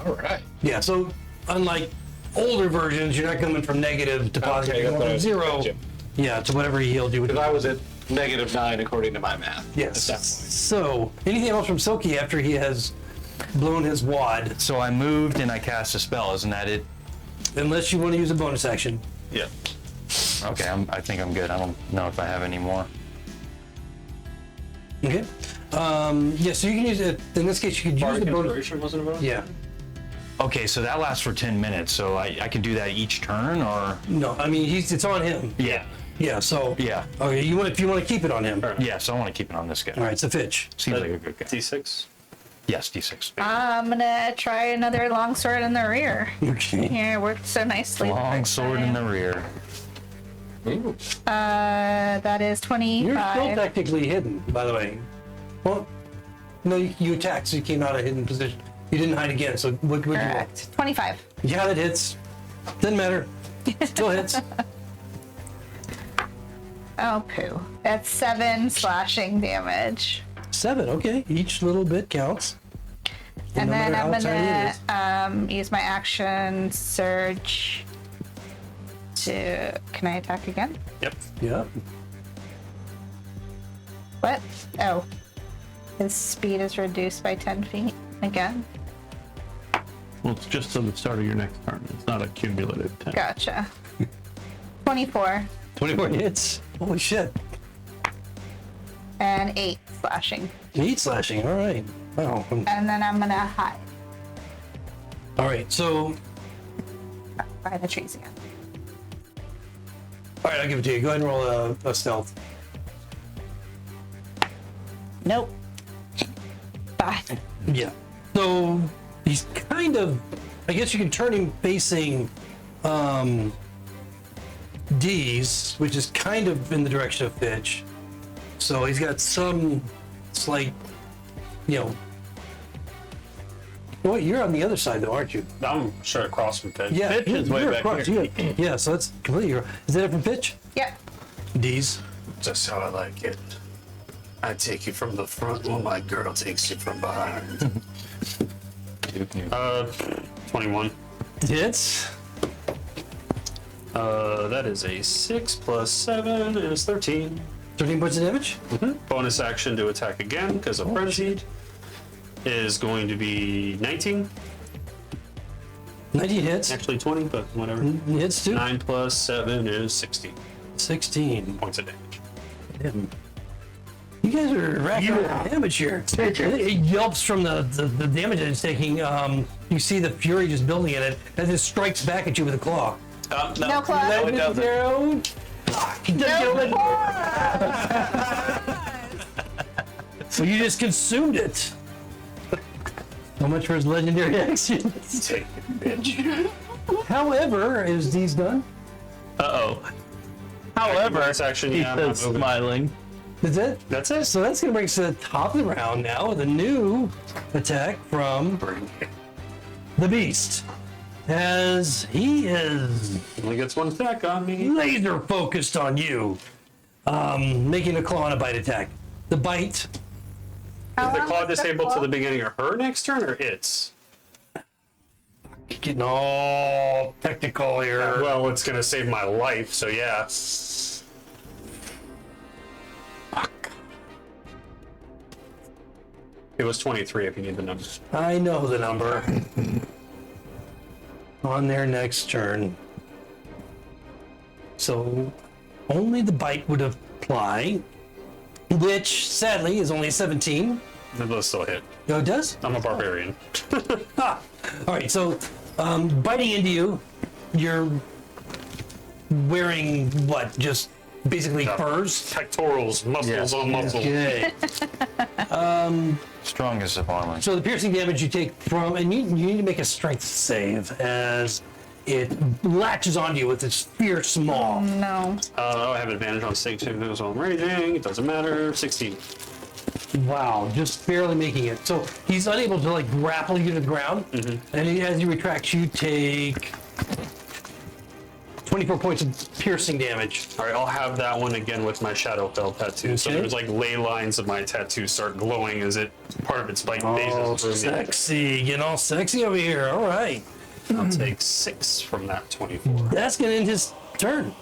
All right. Yeah, so unlike older versions, you're not coming from negative to positive. Okay, You're that's going what from I was- 0. gotcha. Yeah, to whatever he healed you with. Because I was at -9 according to my math. Yes. At that point. So, anything else from Silky after he has blown his wad? So I moved and I cast a spell. Isn't that it? Unless you want to use a bonus action. Yeah. Okay, I think I'm good. I don't know if I have any more. Okay. Yeah, so you can use it. In this case, you could use Bardic the bonus. Inspiration wasn't a bonus? Yeah. Okay, so that lasts for 10 minutes. So I can do that each turn, or? No, I mean, it's on him. Yeah. Yeah, so. Yeah. Okay, if you want to keep it on him. Yeah, so I want to keep it on this guy. All right, it's a Fitch. Seems like a good guy. D6. Yes, D6. I'm gonna try another long sword in the rear. Okay. Yeah, it worked so nicely. the Long first sword in time. the rear. That is 25. You're still technically hidden, by the way. Well, No, you attacked, so you came out of a hidden position. You didn't hide again, so what would you roll? Correct. 25. Yeah, that hits. Doesn't matter. Still hits. Oh, poo. That's 7 slashing damage. 7, okay. Each little bit counts. And No then matter I'm how tiny it gonna is. use my action surge to. Can I attack again? Yep. Yeah. What? Oh. His speed is reduced by 10 feet again. Well, it's just till the start of your next turn. It's not a cumulative 10. Gotcha. 24 24 hits. Holy shit. and 8 slashing. 8 slashing, all right. Wow. And then I'm gonna hide All right, so, by the trees again. all right, I'll give it to you. Go ahead and roll a stealth. Nope. 5. Yeah. So he's kind of, I guess you can turn him facing D's, which is kind of in the direction of Fitch. So he's got some slight, you know. Oh, wait, you're on the other side though, aren't you? I'm straight across from Fitch. Yeah, Fitch is way you're back across, here. Yeah, so that's completely. Is that it from Fitch? Yep. D's. Just how I like it. I take you from the front while my girl takes you from behind. 21. Hits. That is a 6 plus 7 is 13. 13 points of damage. Bonus action to attack again because of frenzied is going to be 19. 19 hits. Actually 20, but whatever. Hits too. 9 plus 7 is 16 16. points of damage. Damn. You guys are racking up damage here. It yelps from the damage that it's taking. You see the fury just building in it as it strikes back at you with a claw. No claw. No, it doesn't. He doesn't get So you just consumed it. So much for his legendary action. Take it, bitch. However, is D's done? Uh-oh. However, Bonus action, he yeah, I'm not says moving. smiling. That's it? That's it. So that's going to bring us to the top of the round now with a new attack from Bring it. the Beast. As he is Only gets one attack on me. laser focused on you, making a claw and a bite attack. The bite, Is the claw disabled to the beginning of her next turn or its? getting all technical here. Well, it's gonna save my life, so yeah. It was 23 if you need the numbers. I know the number. On their next turn. So only the bite would apply, which sadly is only 17. It'll still hit. Oh, it does? I'm a barbarian. Ah, all right, so biting into you, you're wearing what? Just basically furs? Pectorals, muscles on muscles. Okay. Strongest of armor. So the piercing damage you take from, and you need to make a strength save as it latches onto you with its fierce maw. No. I have advantage on saving throws while I'm raging. It doesn't matter. 16. Wow, just barely making it. So he's unable to like grapple you to the ground, and as he retracts, you take 24 points of piercing damage. All right, I'll have that one again with my Shadowfell tattoo. So Okay. there's like ley lines of my tattoo start glowing as it part of its bite Oh, phases through me. sexy, getting all sexy over here. All right, I'll take 6 from that 24. that's gonna end his turn,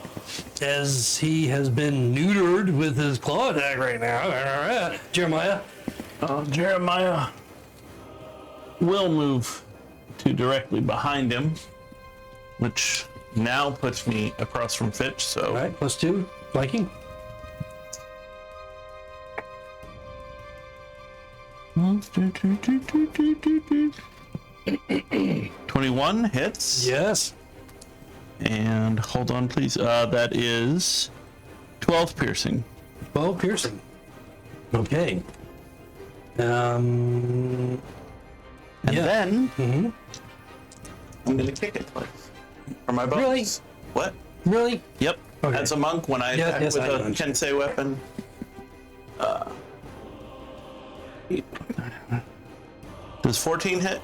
as he has been neutered with his claw attack right now. All right, Jeremiah. Jeremiah will move to directly behind him, which now puts me across from Fitch, so All right, +2, flanking. '21 hits. Yes. And hold on, please. That is 12 piercing. 12 piercing. Okay. And Yeah. then I'm gonna kick it twice for my bonus. Really? What? Really? Yep. Okay. As a monk, when I Yeah, attack yes, with I a understand. Kensei weapon. 8, 9, Does 14 hit?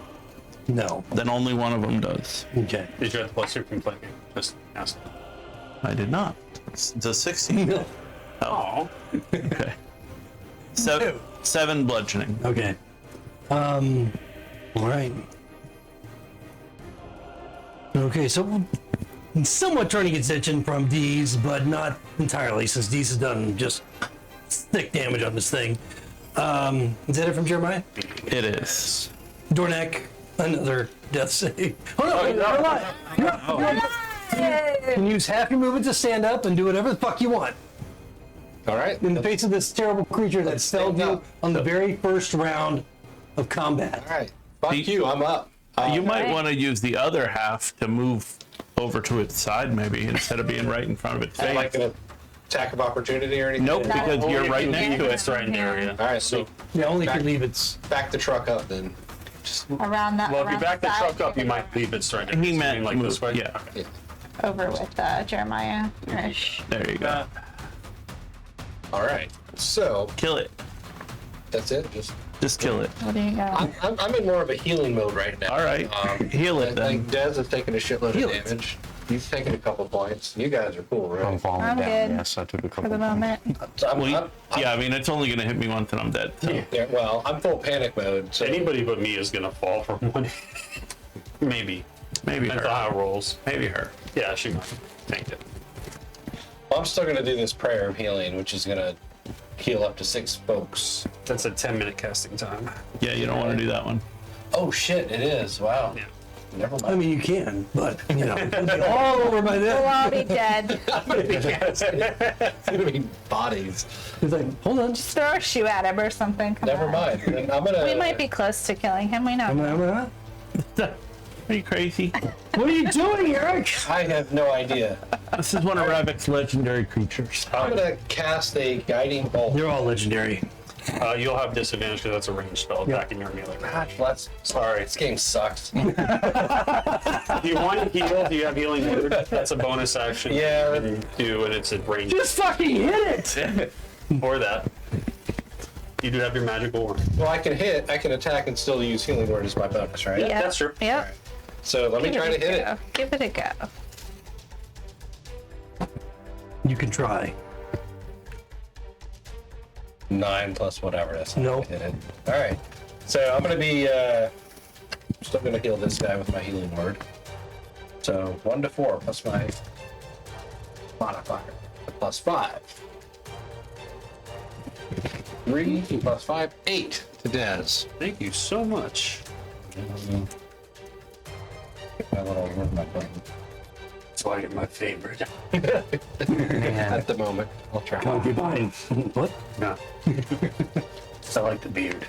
No. Then only one of them does. Okay. Did you have the plus 2 complaining? Just ask. I did not. Does 16 hit? Oh. Okay. 7 bludgeoning. Okay. All right. Okay, so somewhat turning its attention from D's, but not entirely, since D's has done just thick damage on this thing. Is that it from Jeremiah? It is. Dornak, another death save. Oh no, you're alive. You're alive. You can use half your movement to stand up and do whatever the fuck you want. All right. In the face of this terrible creature that felled you on the very first round of combat. All right. Fuck you. I'm up. You might want to use the other half to move over to its side, maybe, instead of being right in front of its face. Like an attack of opportunity or anything? Nope, because Only you're if right you next leave to it it. threatened area. All right. So Yeah, only if you leave its. back the truck up then. Around that. Well, if you around back the side, truck up, you might leave it threatened area. He So you meant mean like this move, way? yeah. Okay. over with Jeremiah. Ish. There you go. All right. So Kill it. that's it. Just kill it. What do you got? I'm in more of a healing mode right now. All right. Heal it I then. think Dez has taken a shitload Heal of it. damage. He's taken a couple points. You guys are cool, right? I'm falling I'm down. good. Yes, I took a couple. For the moment. So I'm, Well, yeah, I mean, it's only going to hit me once and I'm dead. So. yeah, well, I'm full panic mode. So Anybody but me is gonna fall from one. Maybe. Maybe Depends on how her. it rolls. Maybe her. Yeah, she might. Tanked it. I'm still going to do this prayer of healing, which is going to heal up to 6 folks. That's a 10-minute casting time. Yeah, you don't want to do that one. Oh shit, it is. Wow. Yeah. Never I mind. mean, you can, but you know, it'll be all over by We'll then. all be dead. It's going to be bodies. It's like, hold on, just. Throw a shoe at him or something. Come Never on. mind. And I'm going to. We might be close to killing him. We know. Are you crazy? What are you doing, Eric? I have no idea. This is one of Ravic's legendary creatures. I'm going to cast a guiding bolt. They're all legendary. You'll have disadvantage because that's a ranged spell attacking your melee. God, let's. Sorry, this game sucks. If you want to heal, do you have healing word? That's a bonus action. Yeah. You do, and it's a range. Just fucking hit it. Or that. You do have your magical word. Well, I can hit, I can attack, and still use healing word as my bonus, right? Yep. that's true. Yep. So let me try to hit it. Go. Give it a go. You can try. 9 plus whatever. That's not Nope. gonna hit it. All right. So I'm gonna be still gonna heal this guy with my healing word. So 1 to 4 plus my modifier plus 5. 3 plus 5, 8 to Dez. Thank you so much. Get my little where's my button? That's why you're my favorite. At the moment, I'll try. Monkey mine. What? No. I like the beard.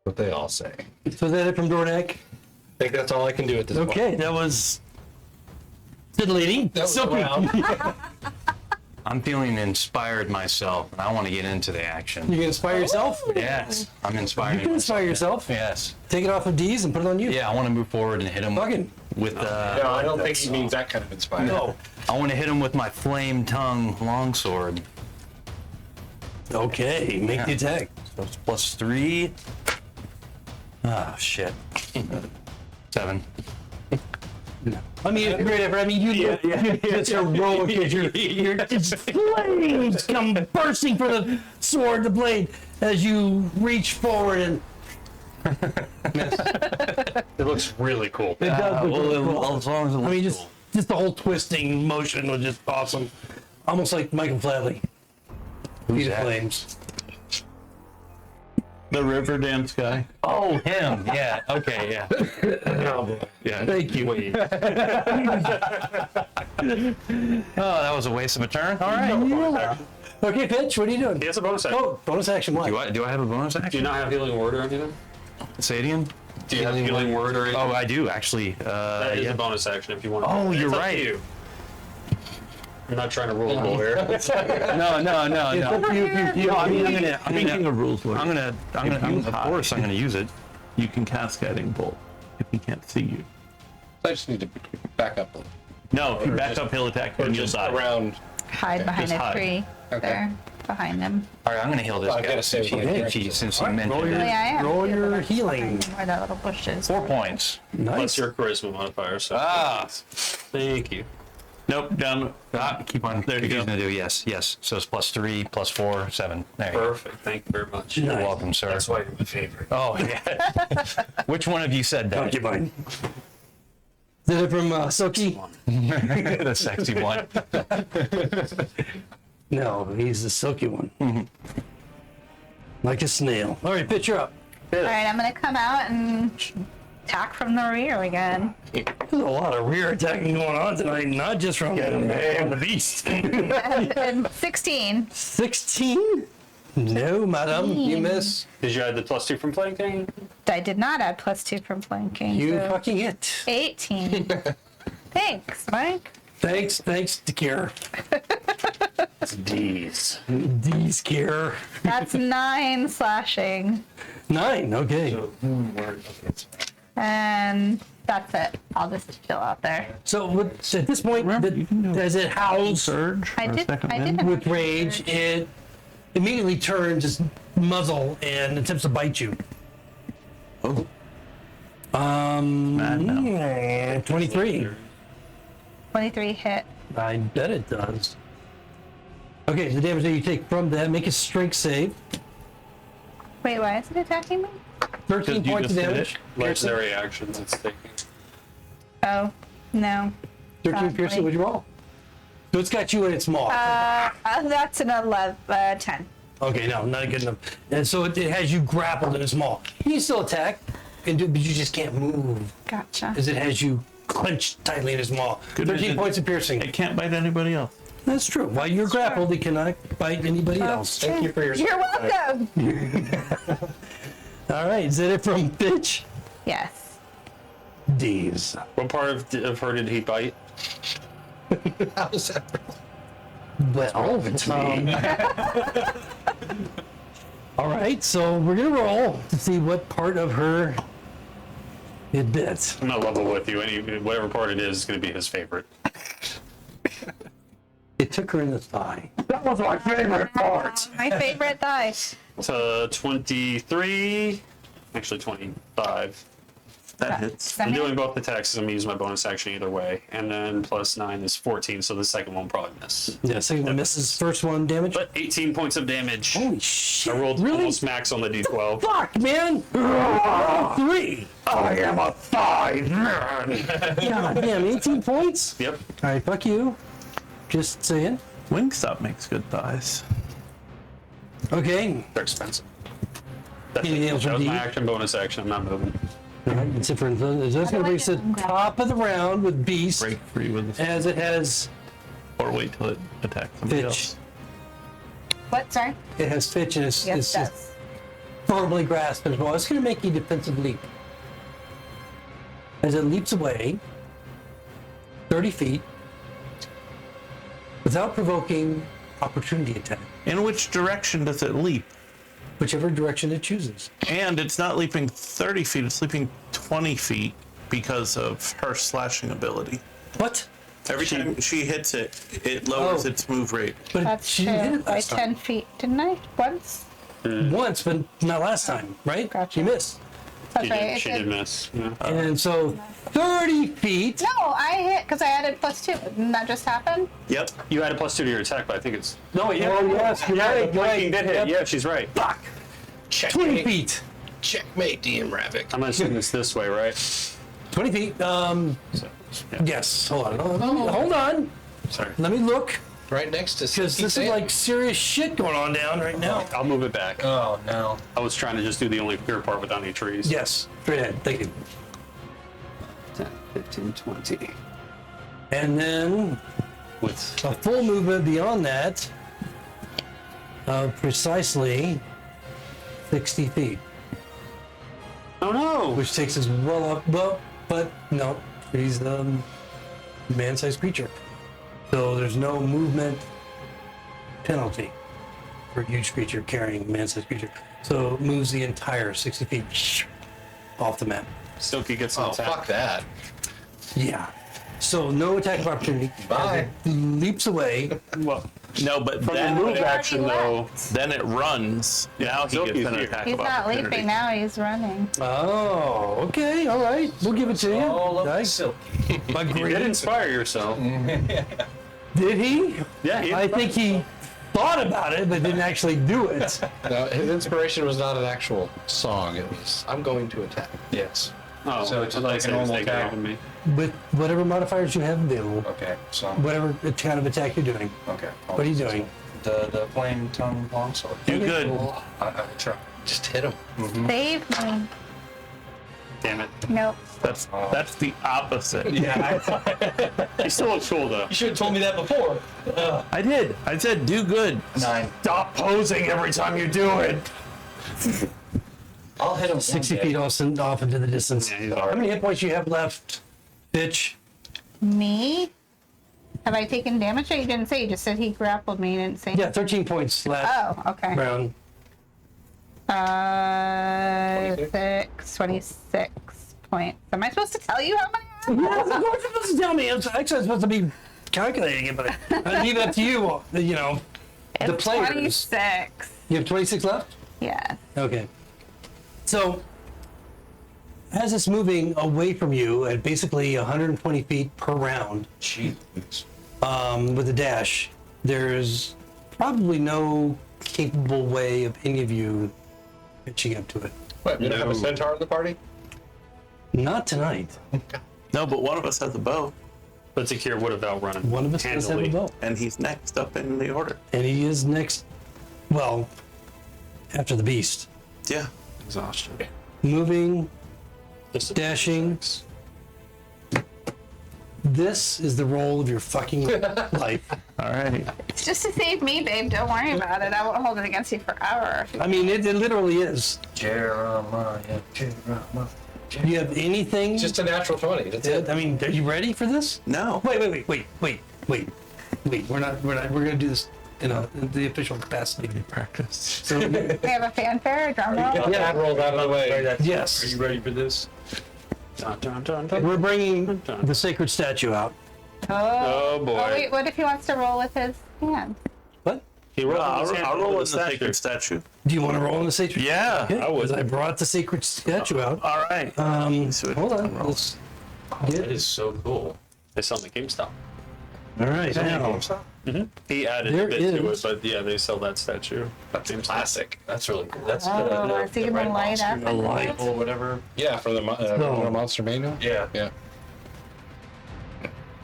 What they all say. So that it from Dornak? I think that's all I can do at this point. Okay, that was titillating. That was So- loud. I'm feeling inspired myself, and I want to get into the action. You can inspire yourself? Yes, I'm You inspired. can inspire yourself. Yes. Take it off of D's and put it on you. Yeah, I want to move forward and hit him Fucking. with. No, I don't think he means that kind of inspired. No. I want to hit him with my flame tongue longsword. Okay, make the attack. So it's +3. Ah, shit. 7. I mean, it's a great effort. I mean, you look it's heroic as you're just flames come bursting from the sword, the blade, as you reach forward and It looks really cool. it does look really cool. As long as it I mean, looks just the whole twisting motion was just awesome. Almost like Michael Flatley. Feet of that? Flames. The river dance guy. Oh, him. Yeah. Okay. Yeah. Yeah. Thank you. Oh, that was a waste of a turn. All right. Okay, Pitch, what are you doing? He has a bonus action. Oh, bonus action, what? Do I have a bonus Do you action? not have healing word or anything? Say it again. Do you have healing word or anything? Oh, I do actually. That is Yeah. a bonus action if you want. Oh, you're It's up to right. you. I'm not trying to rule the lawyer. No. Speaking of rules, Of course, I'm gonna use it. you can cast Guiding Bolt if he can't see you. I just need to back up a little. No, if you back up, he'll attack you Or and you'll just die. around. Hide behind just a hide. tree. Okay. There. behind him. All right, I'm gonna heal this I guy gotta say, since he mentioned roll it. your, Oh, yeah, I have roll to do your it. healing. Where that little bush is. 4 points. Plus Nice. your charisma modifier. So thank you. Nope, down. Keep on. There you go. Gonna do yes. So it's +3, +4, 7. There you go. Perfect. Thank you very much. You're welcome, sir. That's why you're my favorite. Oh yeah. Which one of you said that? Okay, fine. Is it from Silky? The sexy one. No, he's the silky one. Like a snail. All right, pitch, you're up. All right, I'm gonna come out and attack from the rear again. There's a lot of rear attacking going on tonight, not just from the beast. And 16. 16? No, madam, you miss. Did you add the +2 from flanking? I did not add +2 from flanking. You so fucking hit. 18. Thanks, Mike. Thanks, Kier. D's. D's Kier. That's 9 slashing. 9, okay. And that's it. I'll just chill out there. So at this point, Remember, you can do as it howls Surge. I or did. second I wind. did. with rage, it immediately turns its muzzle and attempts to bite you. Oh. Mad now. 23. 23 hit. I bet it does. Okay, the damage that you take from that, make a strength save. Wait, why is it attacking me? 13 you points of just hit damage. Legendary actions it's taking. Oh, no. 13 piercing, what'd you roll? So it's got you in its maw. That's an 10. Okay, no, not good enough. And so it has you grappled in its maw. You can still attack, but you just can't move, Gotcha. as it has you clenched tightly in its maw. Good 13 news. points of piercing. It can't bite anybody else. That's true. While you're grappled, it cannot bite anybody else. Thank you for your You're welcome. All right, is that it from Bitch? Yes. D's. What part of her did he bite? How is that? Well, all right, so we're gonna roll to see what part of her it bit. I'm not level with you. Whatever part it is going to be his favorite. It took her in the thigh. That was my favorite part. My favorite thigh. To 23, actually 25. That hits. I'm doing both attacks. I'm using my bonus action either way. And then +9 is 14, so the second one will probably miss. Yeah, second one misses. First one damage. But 18 points of damage. Holy shit! I rolled really? almost max on the d12. Fuck, man! 3. I am a 5 man. God damn, 18 points. Yep. All right, fuck you. Just saying. Wingstop makes good thighs. Okay. They're expensive. That Anything else was from my D? action bonus action. I'm not moving. All right, it's different. That's going to bring us to the top of the round with Beast, Break free with the as it has or wait till it attacks somebody Fitch. else. What? Sorry? It has Fitch and it's Yes, it just does. firmly grasped as well. It's going to make a defensive leap. As it leaps away 30 feet without provoking opportunity attack, In which direction does it leap? whichever direction it chooses. And it's not leaping 30 feet, it's leaping 20 feet because of her slashing ability. What? Every time she hits it, it lowers Oh. its move rate. But That's she true. hit it By last 10 feet, didn't I? Once? time. Once, but not last time, right? Gotcha. She missed. That's right. She it did miss. Yeah. And so 30 feet. No, I hit because I added +2. Didn't that just happen? Yep. You added +2 to your attack, but I think it's. No, yeah. Oh, yes. You're right. The flanking did hit. Yep. Yeah, she's right. Fuck. 20 Checkmate. feet. Checkmate, DM Ravik. I'm gonna assume it's this way, right? 20 feet. So, yeah. Yes. Hold on. Hold on. Sorry. Let me look. Right next to Because Silky this Sam. is like serious shit going on down right now. I'll move it back. Oh no. I was trying to just do the only clear part without any trees. Yes. Straight ahead. Thank you. 10, 15, 20. And then With a full movement beyond that of precisely 60 feet, oh no! which takes us well up. Well, but no, he's the man-sized creature. So there's no movement penalty for a huge creature carrying a man-sized creature. So it moves the entire 60 feet off the map. Silky gets an Oh, attack. fuck that. Yeah. So no attack of opportunity. Bye. As it leaps away. Well, No, but From the then, move He action, already though. left. then it runs. Now he gets Silky's an here. attack He's of not opportunity. leaping now, he's running. Oh, okay, all right. We'll give it to you. All over Nice. Silky. You Agreed. did inspire yourself. Did he? Yeah, I think he thought about it, but didn't actually do it. No, his inspiration was not an actual song. It was, I'm going to attack. Yes. Oh, So it's I like thought a you said normal they gave attack. me. With whatever modifiers you have available, Okay. So. whatever kind of attack you're doing. Okay. What are you doing? The flame tongue longsword. Do good. I will try. Just hit him. Save me. Damn it. Nope. That's the opposite. He still looks cool, though. You should have told me that before. I did. I said do good. 9. Stop posing every time you do it. I'll hit him 60 one day. feet off into the distance. Yeah, he's How alright. many hit points you have left, bitch? Me? Have I taken damage? You didn't say. You just said he grappled me. You didn't say. Yeah, 13 points left. Oh, okay. Round. 26 points. Am I supposed to tell you how many? I have? Yes, of course you're supposed to tell me. I'm actually supposed to be calculating it, but I leave that to you. You know, the It's players. 26. You have 26 left? Yes. Okay. So, as it's moving away from you at basically 120 feet per round, Jeez. with a dash, there's probably no capable way of any of you pitching up to it. Wait, we don't have a centaur in the party? Not tonight. No, but one of us has a bow, But Zakir would have outrun him. One of us does have a handily. bow. and he's next up in the order. And he is next, well, after the beast. Yeah. Exhaustion. Moving, Just a- dashing. This is the roll of your fucking life. All right. It's just to save me, babe. Don't worry about it. I won't hold it against you forever. I mean, it literally is. Jeremiah. Do you have anything? Just a natural 20. That's it. I mean, are you ready for this? No. Wait. We're gonna do this in the official capacity. Practice. So, We have a fanfare, a drum roll. Yeah, rolled out of the way. yes, Are you ready for this? Dun, dun, dun, dun. we're bringing the sacred statue out. Oh, boy. Oh, wait, what if he wants to roll with his hand? What? He rolled I'll, his hand I'll into roll in the statue. sacred statue. Do you want to roll in the sacred? Yeah. Okay, I would. 'cause I brought the sacred statue out. All right. So Hold on. roll. Let's That get. is so cool. They sell the GameStop. All right. Now, He added There a bit to it, is- but yeah, they sell that statue. That's classic. That's really cool. That's Oh, is he the gonna red light monster up? a light. or whatever. Yeah, from the Monster Manual? Yeah. Yeah.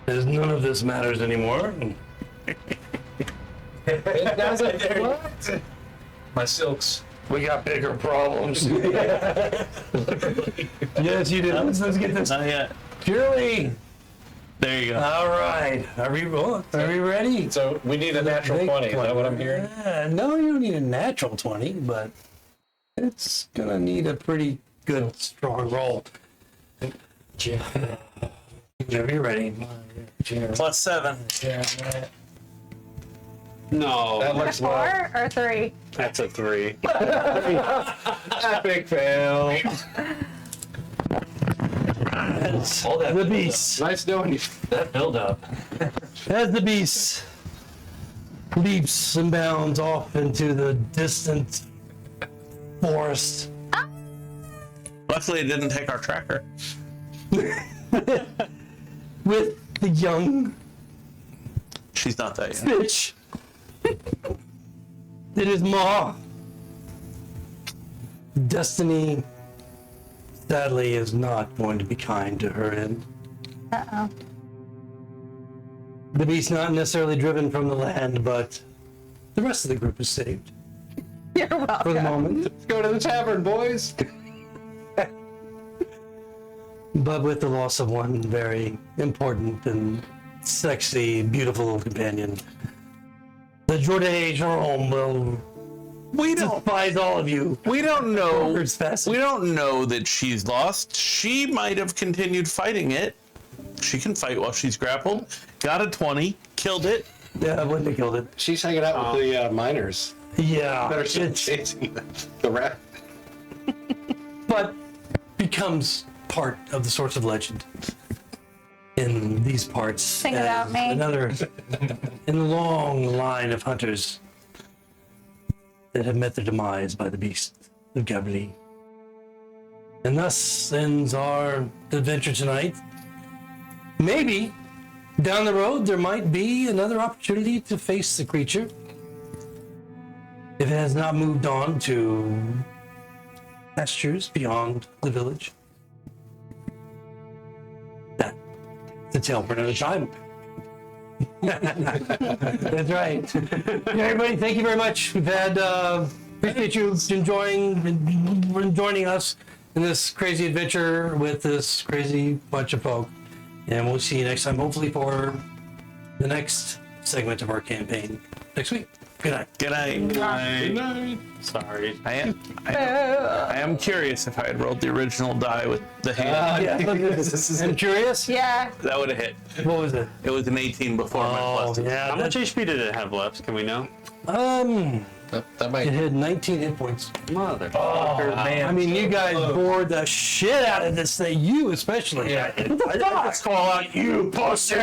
As none of this matters anymore. It doesn't. My silks. We got bigger problems. Yes, you do. Let's get this. Not yet. Purely. There you go. All right. Are we ready? So we need a natural 20. Is that what I'm hearing? No, you don't need a natural 20, but it's gonna need a pretty good, strong roll. Whenever you're ready. +7. No, That looks low. 4 or 3? that's a 3. Epic fail. All that The beast. Nice knowing you. That build up. As the beast leaps and bounds off into the distant forest. Luckily, it didn't take our tracker. With the young She's not that yet. bitch. It is Ma. Destiny, sadly, is not going to be kind to her end. Uh-oh. The beast not necessarily driven from the land, but the rest of the group is saved You're welcome. for the moment. Let's go to the tavern, boys. But with the loss of one very important and sexy, beautiful companion, the Jordan Jerome will We don't. despise all of you. We don't know. Words fast. We don't know that she's lost. She might have continued fighting it. She can fight while she's grappled. Got a 20. Killed it. Yeah, I wouldn't have killed it. She's hanging out with the miners. Yeah, Better start it's, chasing the rat. but becomes part of the source of legend in these parts. Sing as about me. Another in the long line of hunters that have met their demise by the beast of Gabli. And thus ends our adventure tonight. Maybe down the road there might be another opportunity to face the creature if it has not moved on to pastures beyond the village. That's a tale for another time. That's right. Yeah, everybody, thank you very much. We've had appreciate you joining us in this crazy adventure with this crazy bunch of folk. And we'll see you next time, hopefully for the next segment of our campaign next week. Good night. Good night. Sorry. I am curious if I had rolled the original die with the hand. I'm curious. Yeah. That would have hit. What was it? It was an 18 before my plus. yeah. How much HP did it have left? Can we know? That might. It had 19 hit points. Mother. I mean, you guys bored the shit out of this thing. You especially. Let's call out you pussy.